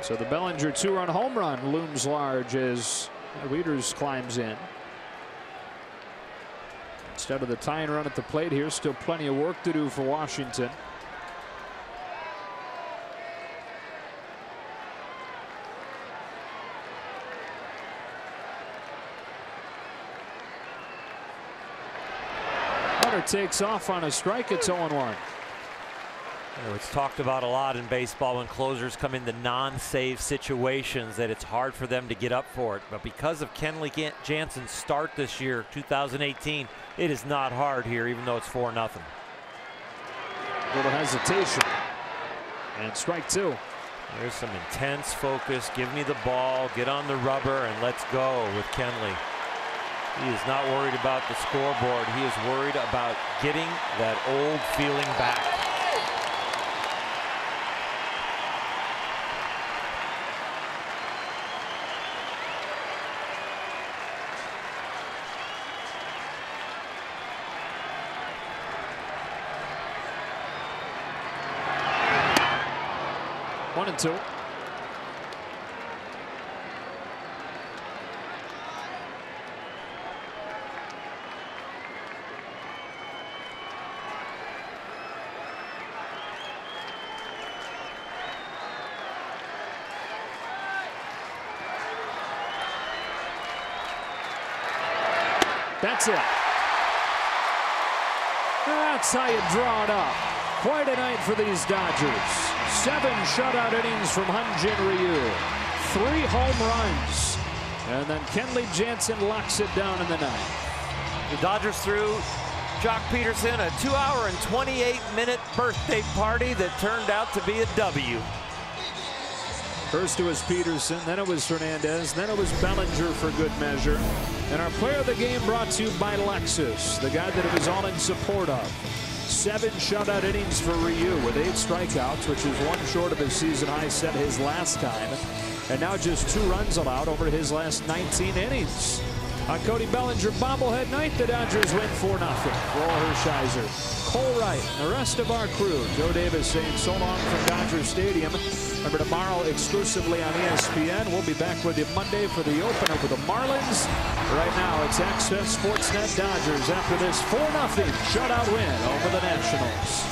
So the Bellinger 2-run home run looms large as Wieters climbs in. Instead of the tying run at the plate here, still plenty of work to do for Washington. Hunter takes off on a strike. It's 0-1. It's talked about a lot in baseball when closers come into non-save situations that it's hard for them to get up for it. But because of Kenley Jansen's start this year, 2018, it is not hard here, even though it's 4-0. Little hesitation. And strike 2. There's some intense focus. Give me the ball, get on the rubber, and let's go with Kenley. He is not worried about the scoreboard. He is worried about getting that old feeling back. One and 2. That's it. That's how you draw it up. Quite a night for these Dodgers. 7 shutout innings from Hyun-Jin Ryu. 3 home runs. And then Kenley Jansen locks it down in the ninth. The Dodgers threw Joc Pederson a 2-hour and 28-minute birthday party that turned out to be a W. First it was Pederson, then it was Hernandez, then it was Bellinger for good measure. And our player of the game brought to you by Lexus, the guy that it was all in support of. 7 shutout innings for Ryu with 8 strikeouts, which is 1 short of his season high set his last time. And now just 2 runs allowed over his last 19 innings. On Cody Bellinger bobblehead night, the Dodgers win 4-0. Roll Hershiser, Cole Wright, and the rest of our crew. Joe Davis saying so long from Dodger Stadium. Remember, tomorrow exclusively on ESPN. We'll be back with you Monday for the opener with the Marlins. Right now, it's Access Sportsnet Dodgers after this 4-0 shutout win over the Nationals.